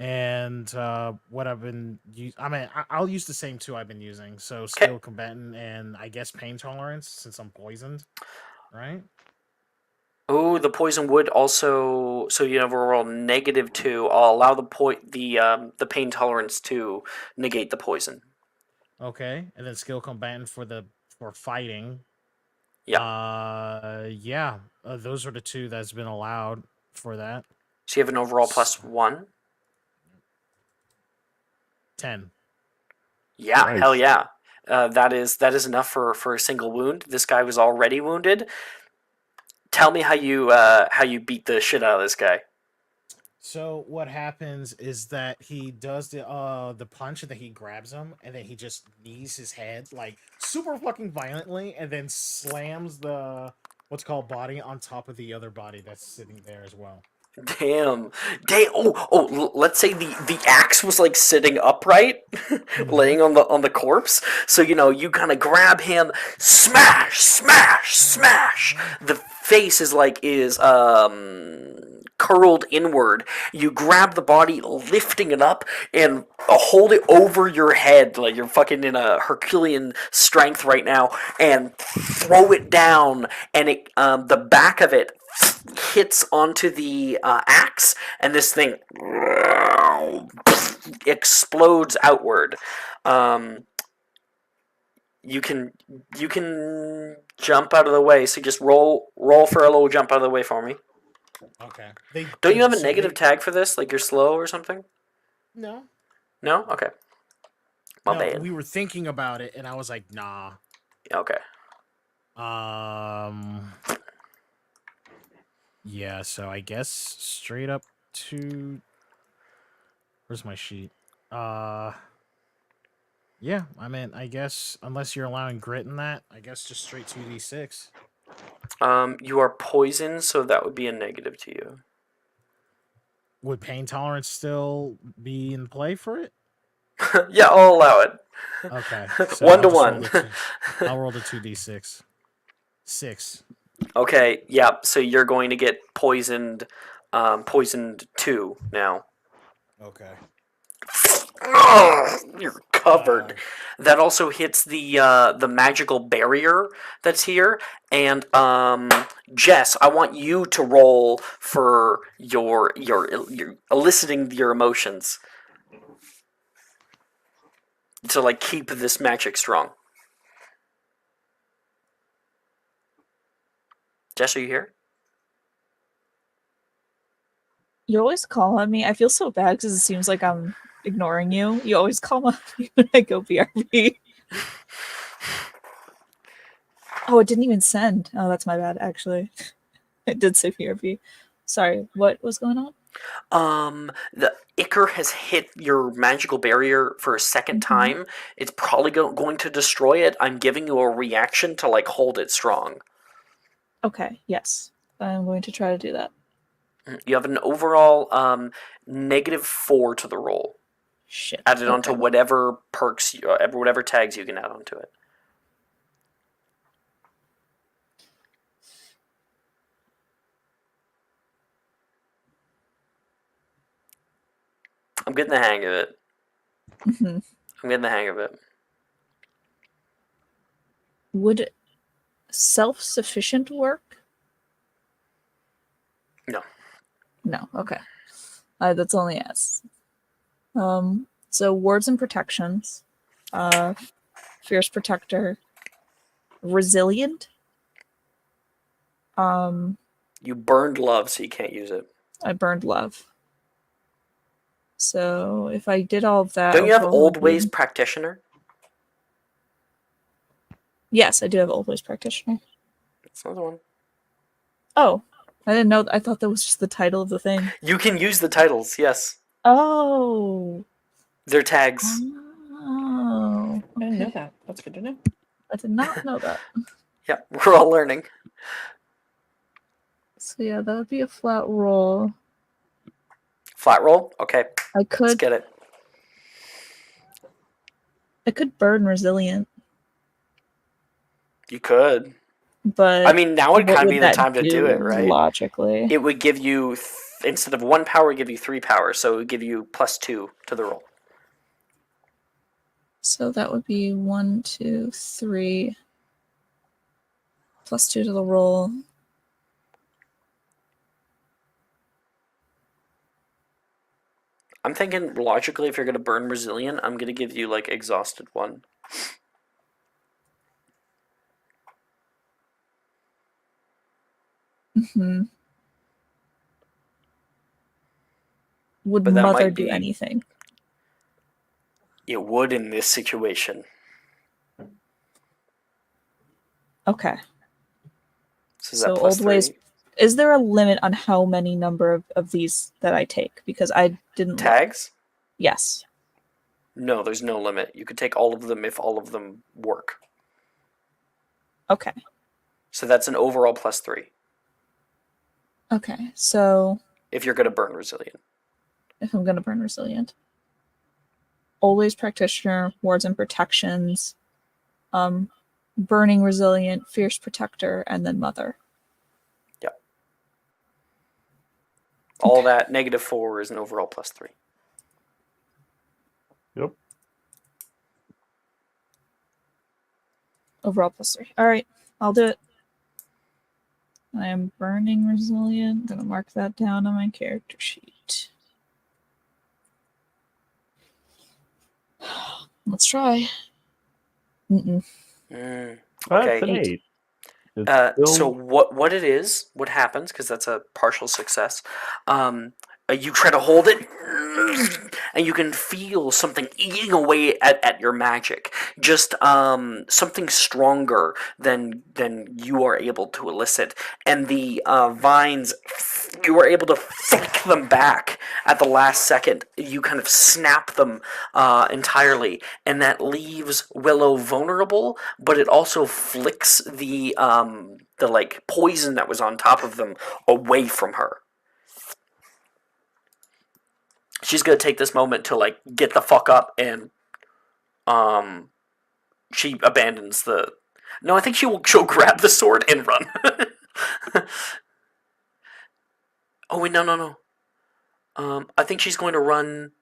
And what I've been I'll use the same two I've been using. So skilled combatant and I guess pain tolerance since I'm poisoned, right? Oh, the poison would also, so you have overall -2. I'll allow the pain tolerance to negate the poison. Okay, and then skill combatant for fighting. Yeah. Yeah. Those are the two that's been allowed for that. So you have an overall +1. 10. Yeah, Nice. hell yeah. That is enough for a single wound. This guy was already wounded. Tell me how you beat the shit out of this guy. So what happens is that he does the punch and then he grabs him and then he just knees his head like super fucking violently and then slams the what's called body on top of the other body that's sitting there as well. Damn. Let's say the axe was like sitting upright, laying on the corpse. So you kind of grab him, smash, smash, smash. The face is curled inward. You grab the body, lifting it up, and hold it over your head like you're fucking in a Herculean strength right now, and throw it down. And the back of it hits onto the axe, and this thing explodes outward. You can jump out of the way, so just roll for a little jump out of the way for me. Okay. Don't you have a negative tag for this? Like you're slow or something? No. No? Okay. My No, bad. we were thinking about it and I was like, nah. Okay. Yeah, so I guess straight up to where's my sheet? Yeah, I mean, I guess unless you're allowing grit in that, I guess just straight 2d6. You are poisoned, so that would be a negative to you. Would pain tolerance still be in play for it? Yeah, I'll allow it. Okay. One to I'll just roll one. the I'll roll the 2d6. 6. Okay, yeah, so you're going to get poisoned, poisoned 2 now. Okay. You're covered. That also hits the magical barrier that's here. And Jess, I want you to roll for your eliciting your emotions to like keep this magic strong. Jess, are you here? You always call on me. I feel so bad because it seems like I'm ignoring you. You always call on me when I go BRB. Oh, it didn't even send. Oh, that's my bad, actually. It did say BRB. Sorry, what was going on? The Ichor has hit your magical barrier for a second time. It's probably going to destroy it. I'm giving you a reaction to like hold it strong. Okay, yes. I'm going to try to do that. You have an overall -4 to the roll. Shit. Added onto okay. whatever perks, whatever tags you can add onto it. I'm getting the hang of it. Mhm. I'm getting the hang of it. Would self-sufficient work? No. No, okay. That's only S. So wards and protections. Fierce protector. Resilient. You burned love, so you can't use it. I burned love. So if I did all of that, Don't you have overall Old would be- Ways Practitioner? Yes, I do have Old Ways Practitioner. That's another one. Oh, I didn't know. I thought that was just the title of the thing. You can use the titles, yes. Oh. They're tags. Oh. I didn't know Okay. that. That's good to know. I did not know that. Yeah, we're all learning. So yeah, that would be a flat roll. Flat roll? Okay, I let's could get it. burn resilient, You could. but I mean, now would what kind of would be the that time to do it, right? Logically. It would give you, instead of 1 power, give you 3 power, so it would give you +2 to the roll. So that would be 1, 2, 3 +2 to the roll. I'm thinking, logically, if you're going to burn Resilient, I'm going to give you, like, Exhausted 1. Mm-hmm. Would But that Mother might do be- anything? It would in this situation. Okay. So, is So that Old Ways. +3? Is there a limit on how many number of these that I take? Because I didn't look. Tags? Yes. No, there's no limit. You could take all of them if all of them work. Okay. So that's an overall +3 Okay. So if you're going to burn Resilient. if I'm gonna burn resilient. Always practitioner, wards and protections, burning resilient, fierce protector, and then mother. All that -4 is an overall +3. Yep. Overall +3. Alright, I'll do it. I am burning resilient. Gonna mark that down on my character sheet. Let's try. Mm-mm. Mm. That's Okay. an 8. It's So still- what it is, what happens, because that's a partial success, you try to hold it, and you can feel something eating away at your magic. Just something stronger than you are able to elicit. And the vines, you are able to flick them back at the last second. You kind of snap them entirely, and that leaves Willow vulnerable, but it also flicks the like poison that was on top of them away from her. she's gonna take this moment to like get the fuck up, and she abandons the. No, I think she'll grab the sword and run. Oh wait, no. I think she's going to run.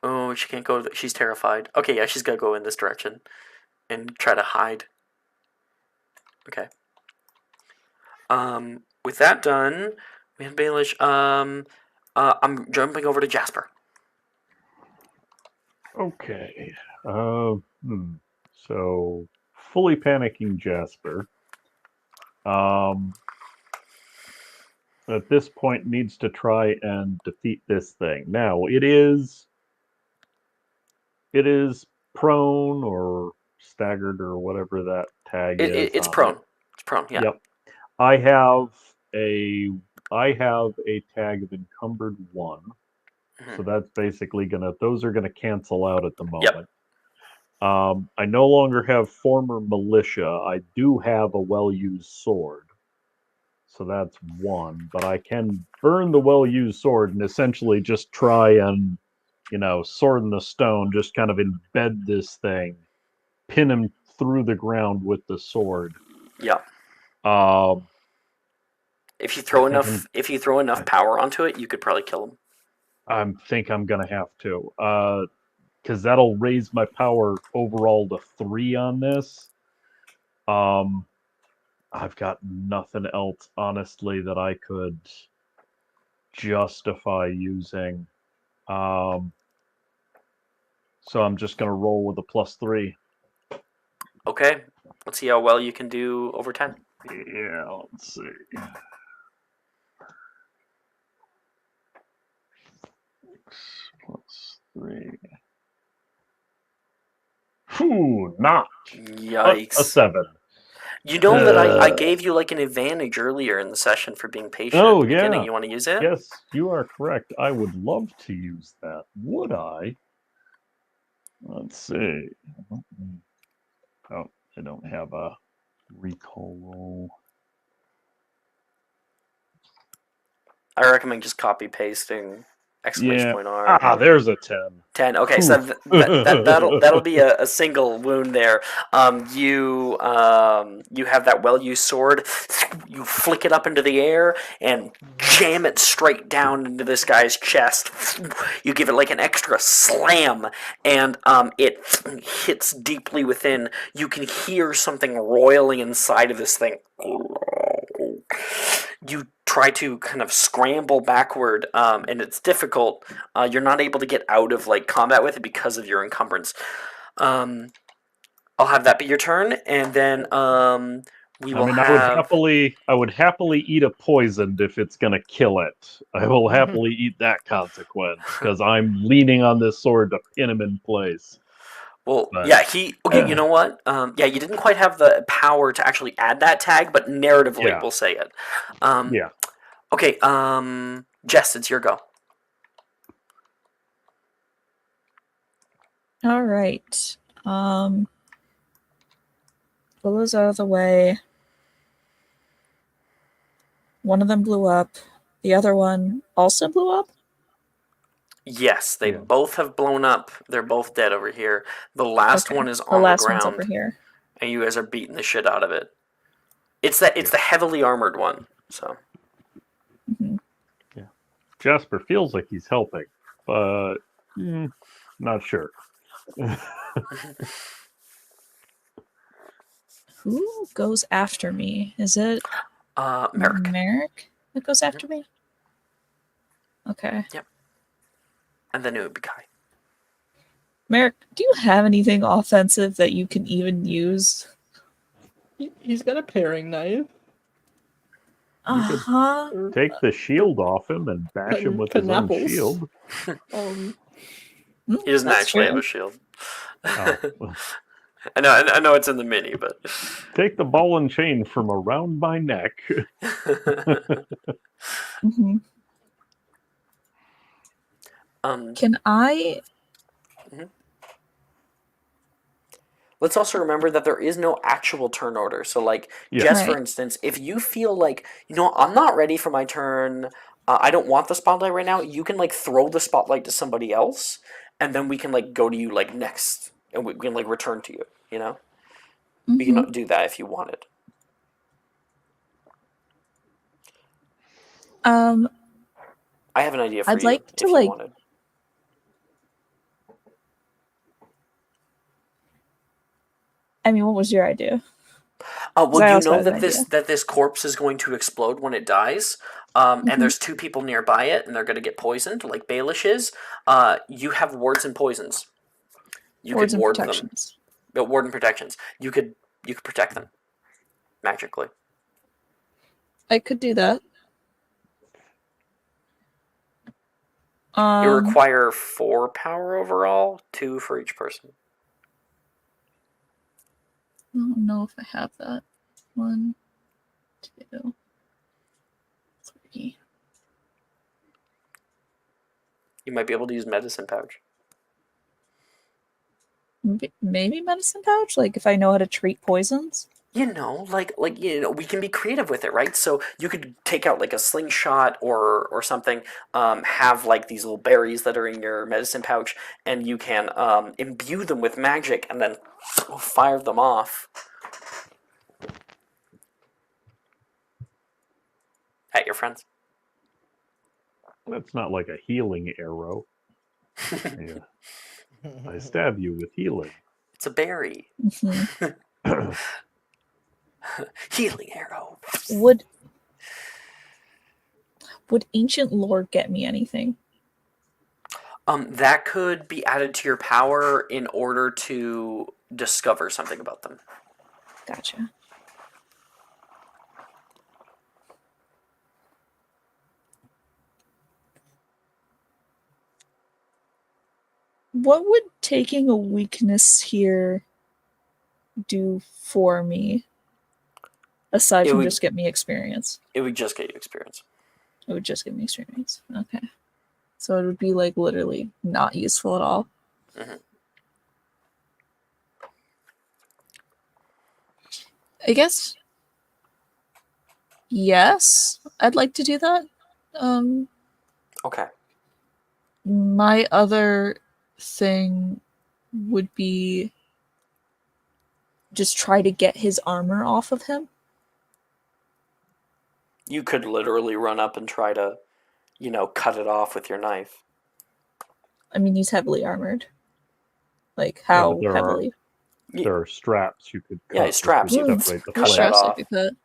Oh, she can't go. She's terrified. Okay, yeah, she's gonna go in this direction and try to hide. Okay. With that done, we have Baelish. I'm jumping over to Jasper. Okay. So, fully panicking Jasper. At this point, needs to try and defeat this thing. Now, it is prone or staggered or whatever that tag is. It's prone. It's prone. Yeah. Yep. I have a tag of encumbered 1. So that's basically those are gonna cancel out at the moment. I no longer have former militia. I do have a well-used sword. So that's 1, but I can burn the well-used sword and essentially just try and, sword in the stone, just kind of embed this thing, pin him through the ground with the sword. Yeah. Um, If you throw enough power onto it, you could probably kill him. I think I'm gonna have to, because that'll raise my power overall to 3 on this. I've got nothing else, honestly, that I could justify using. So I'm just gonna roll with a +3. Okay. Let's see how well you can do over 10. Yeah, let's see. +3. Whew, not Yikes. a 7. You know that I gave you like an advantage earlier in the session for being patient Oh, at the beginning. yeah. You want to use it? Yes, you are correct. I would love to use that. Would I? Let's see. Oh, I don't have a recall roll. I recommend just copy pasting exclamation point R. Ah, there's a 10. 10. Okay, so that'll be a single wound there. You have that well-used sword. You flick it up into the air and jam it straight down into this guy's chest. You give it like an extra slam, and it hits deeply within. You can hear something roiling inside of this thing. You try to kind of scramble backward, and it's difficult. You're not able to get out of like combat with it because of your encumbrance. I'll have that be your turn, and then we will I would happily eat a poisoned if it's gonna kill it. I will happily eat that consequence because I'm leaning on this sword to pin him in place. Well, yeah, okay, you know what? Yeah, you didn't quite have the power to actually add that tag, but narratively we'll say it. Yeah. Okay, Jess, it's your go. All right. Willow's out of the way. One of them blew up. The other one also blew up? Yes, they both have blown up. They're both dead over here. The last one is on the ground. The last one's over here. And you guys are beating the shit out of it. It's the heavily armored one. So. Yeah. Jasper feels like he's helping, but not sure. Who goes after me? Is it Merrick? Merrick that goes after me? Okay. Yep. And then it would be Kai. Merrick, do you have anything offensive that you can even use? He's got a paring knife. Uh-huh. Take the shield off him and bash him with his own shield. He doesn't actually have a shield. I know it's in the mini, but take the ball and chain from around my neck. Mm-hmm. Can I? Let's also remember that there is no actual turn order. So, like, Jess, for instance, if you feel like, I'm not ready for my turn, I don't want the spotlight right now. You can like throw the spotlight to somebody else, and then we can like go to you like next, and we can like return to you. You know, we Mhm. can do that if you wanted. Um, I have an idea for I'd you like if to you like. wanted. I mean, what was your idea? Well, I you also know had an that idea. this corpse is going to explode when it dies, Mhm. and there's 2 people nearby it, and they're going to get poisoned, like Baelish is. You have wards and poisons. You Wards could and ward them. protections. Ward and protections. You could protect them magically. I could do that. You require 4 power overall, 2 for each person. I don't know if I have that. 1, 2, 3. You might be able to use medicine pouch. Maybe medicine pouch. Like if I know how to treat poisons. You know, like we can be creative with it, right? So you could take out like a slingshot or something, have like these little berries that are in your medicine pouch, and you can imbue them with magic and then fire them off at your friends. That's not like a healing arrow. Yeah. I stab you with healing. It's a berry. Mhm. Healing arrow. Would ancient lore get me anything? That could be added to your power in order to discover something about them. Gotcha. What would taking a weakness here do for me? Aside It from would- just get me experience. It would just get you experience. It would just give me experience. Okay. So it would be like literally not useful at all. Mhm. I guess yes, I'd like to do that. Okay. My other thing would be just try to get his armor off of him. You could literally run up and try to, cut it off with your knife. I mean, he's heavily armored. Like how but there heavily? There are straps you could cut. Yeah, which straps, would you separate the cut that flesh. off. Like that.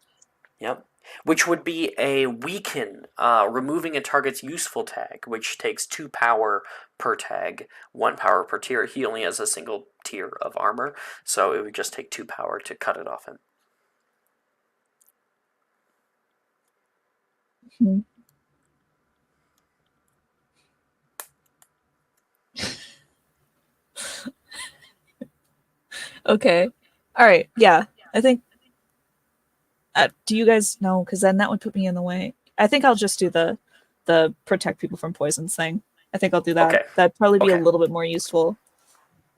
Yep. Which would be a weaken, removing a target's useful tag, which takes 2 power per tag, 1 power per tier. He only has a single tier of armor, so it would just take 2 power to cut it off him. Mhm. Okay. All right. Yeah. I think. Do you guys know? Because then that would put me in the way. I think I'll just do the protect people from poisons thing. I think I'll do that. Okay. That'd probably be Okay. a little bit more useful.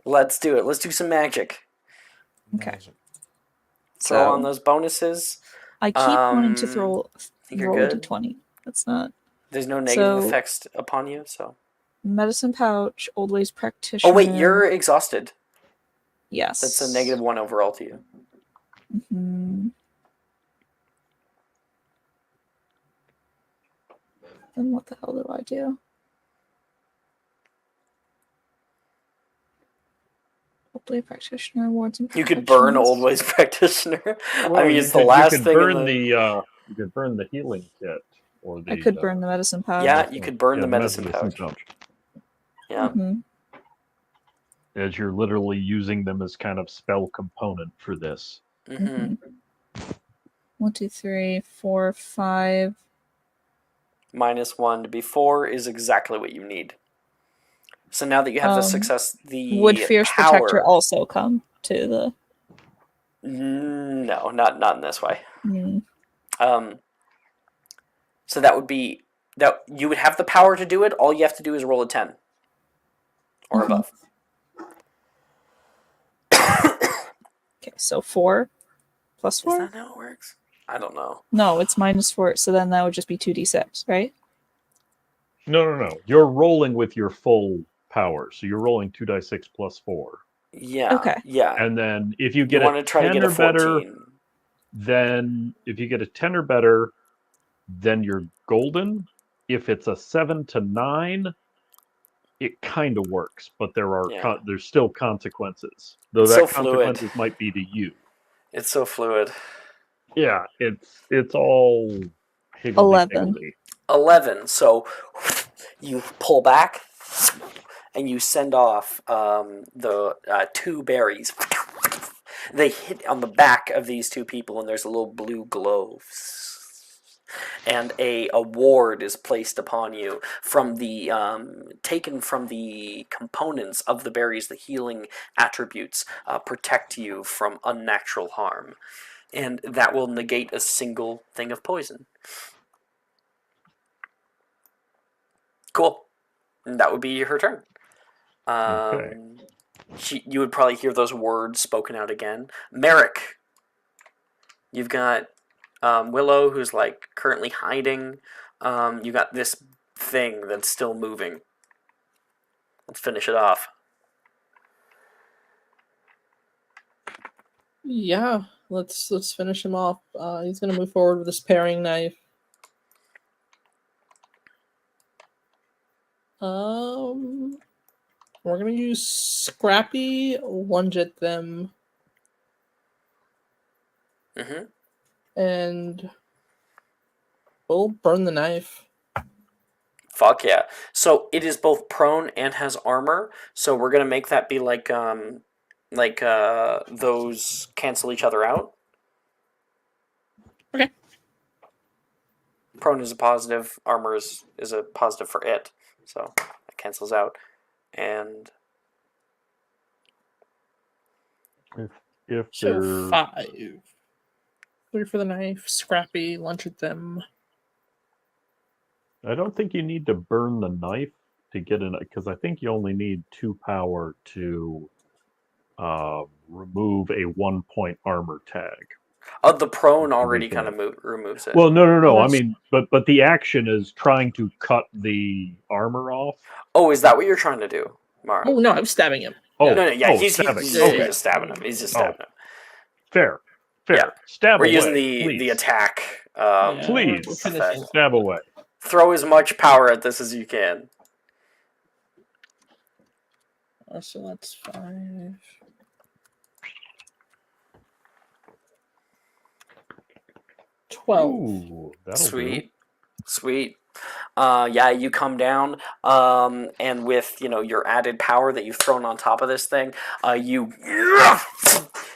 Let's do it. Let's do some magic. Okay. Magic. Throw on So those bonuses. I keep wanting to I throw think you're roll a good. d20. That's not There's no negative So- effects upon you, so. medicine pouch. Old ways practitioner. Oh wait, you're exhausted. yes. That's a -1 overall to you. Mhm. Then what the hell do I do? Old way practitioner awards and You could burn protections. Old Ways Practitioner. Well, I mean, you it's the could- last you could thing. burn in the... you could burn the healing kit or the. I could burn the medicine pouch. Yeah, you could burn the medicine pouch. Yeah. Mhm. As you're literally using them as kind of spell component for this. hmm 1, 2, 3, 4, 5. -1 to be 4 is exactly what you need. So now that you have the success, the Would Fierce power... Protector also come to the? No, not in this way. Hmm. So that would be that you would have the power to do it. All you have to do is roll a 10 or Mhm. above. Okay, so 4 plus Is 4. that how it works? I don't know. No, it's -4. So then that would just be 2d6, right? No. You're rolling with your full power, so you're rolling 2d6 plus 4. Yeah. Okay. Yeah. And then if you You get want a to try to 10 get a or better, 14. then if you get a 10 or better, then you're golden. If it's a 7 to 9, it kind of works, but Yeah. there's still consequences. Though It's that so fluid. consequences might be to you. It's so fluid. Yeah, it's all 11. higgledy-piggledy. 11. So you pull back and you send off the 2 berries. They hit on the back of these 2 people, and there's a little blue glow. And a ward is placed upon you from the taken from the components of the berries. The healing attributes protect you from unnatural harm, and that will negate a single thing of poison. Cool. And that would be her turn. Okay. You would probably hear those words spoken out again. Merrick, you've got Willow, who's like currently hiding. You got this thing that's still moving. Let's finish it off. Yeah, let's finish him off. He's gonna move forward with his paring knife. We're gonna use Scrappy, lunge at them, Mm-hmm. and we'll burn the knife. Fuck yeah. So it is both prone and has armor. So we're gonna make that be like those cancel each other out. Okay. Prone is a positive. Armor is a positive for it. So that cancels out. And If So they're 5. 3 for the knife, Scrappy, lunge at them. I don't think you need to burn the knife to get in, because I think you only need 2 power to remove a 1-point armor tag. the prone already kind of removes it. Well, no. Oh, I that's- mean, but the action is trying to cut the armor off. Oh, is that what you're trying to do, Mara? Oh no, I'm stabbing him. Oh, No, he's stabbing. just Okay. stabbing him. He's just stabbing him. Fair. Yeah. Stab We're away. using the please. attack. Yeah, Please. we're finishing. Stab away. Throw as much power at this as you can. So that's 5. Ooh, that'll Sweet. Yeah, you come down, and with your added power that you've thrown on top of this thing, you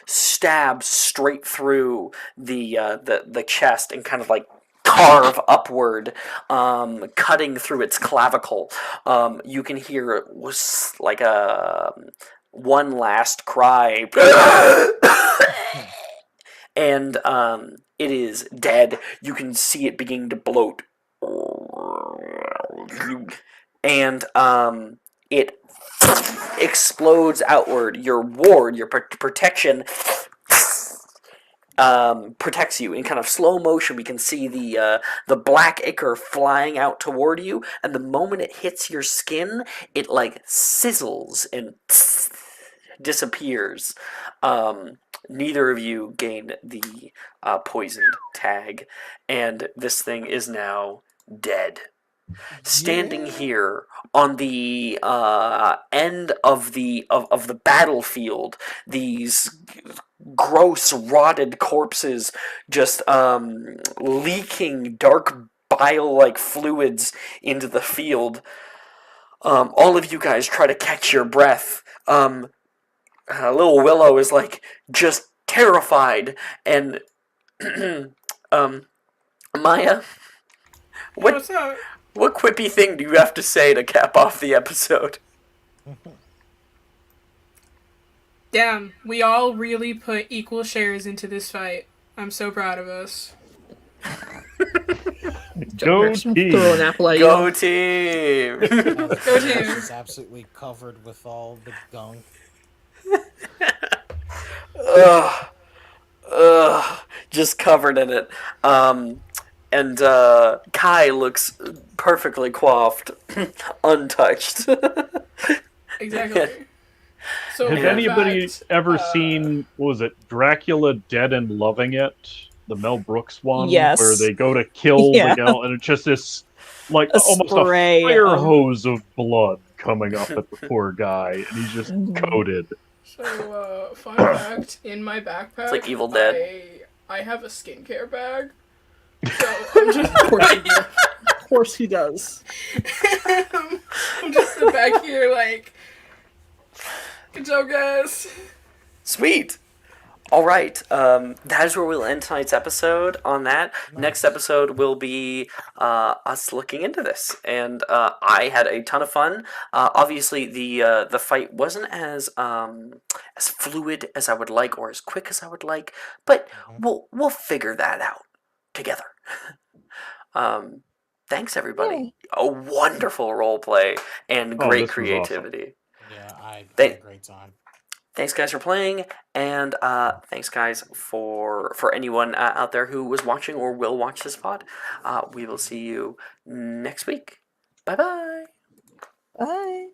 stab straight through the chest and kind of like carve upward, cutting through its clavicle. You can hear it was like a one last cry, and it is dead. You can see it beginning to bloat. And it explodes outward. Your ward, your protection, protects you in kind of slow motion. We can see the black ichor flying out toward you, and the moment it hits your skin, it like sizzles and disappears. Neither of you gain the poisoned tag, and this thing is now dead. Standing here on the end of the battlefield, these gross rotted corpses just leaking dark bile-like fluids into the field. All of you guys try to catch your breath. Little Willow is like just terrified, and Maya, What's up? what quippy thing do you have to say to cap off the episode? Damn, we all really put equal shares into this fight. I'm so proud of us. Go Throw team. an apple at you. Go team! Go team. Is absolutely covered with all the gunk. Ugh, just covered in it. And Kai looks perfectly coiffed, untouched. Exactly. So Has in anybody fact, ever seen, what was it, Dracula Dead and Loving It? The Mel Brooks one? Yes. Where they go to kill Yeah. the gal, and it's just this, like, A almost spray a fire of- hose of blood coming up at the poor guy, and he's just Mhm. coated. So, fun fact, in my backpack, It's like Evil Dead. I have a skincare bag. So I'm just, Of course he does. Of course he does. I'm just back here like, good job, guys. Sweet. All right. That is where we'll end tonight's episode on that. Next episode will be us looking into this. And I had a ton of fun. Obviously, the fight wasn't as fluid as I would like or as quick as I would like. But we'll figure that out together. Thanks, everybody. A wonderful role play and Oh, great this was awesome. creativity. Yeah, I had They- a great time. Thanks, guys, for playing, and thanks, guys, for anyone out there who was watching or will watch this pod. We will see you next week. Bye-bye. Bye.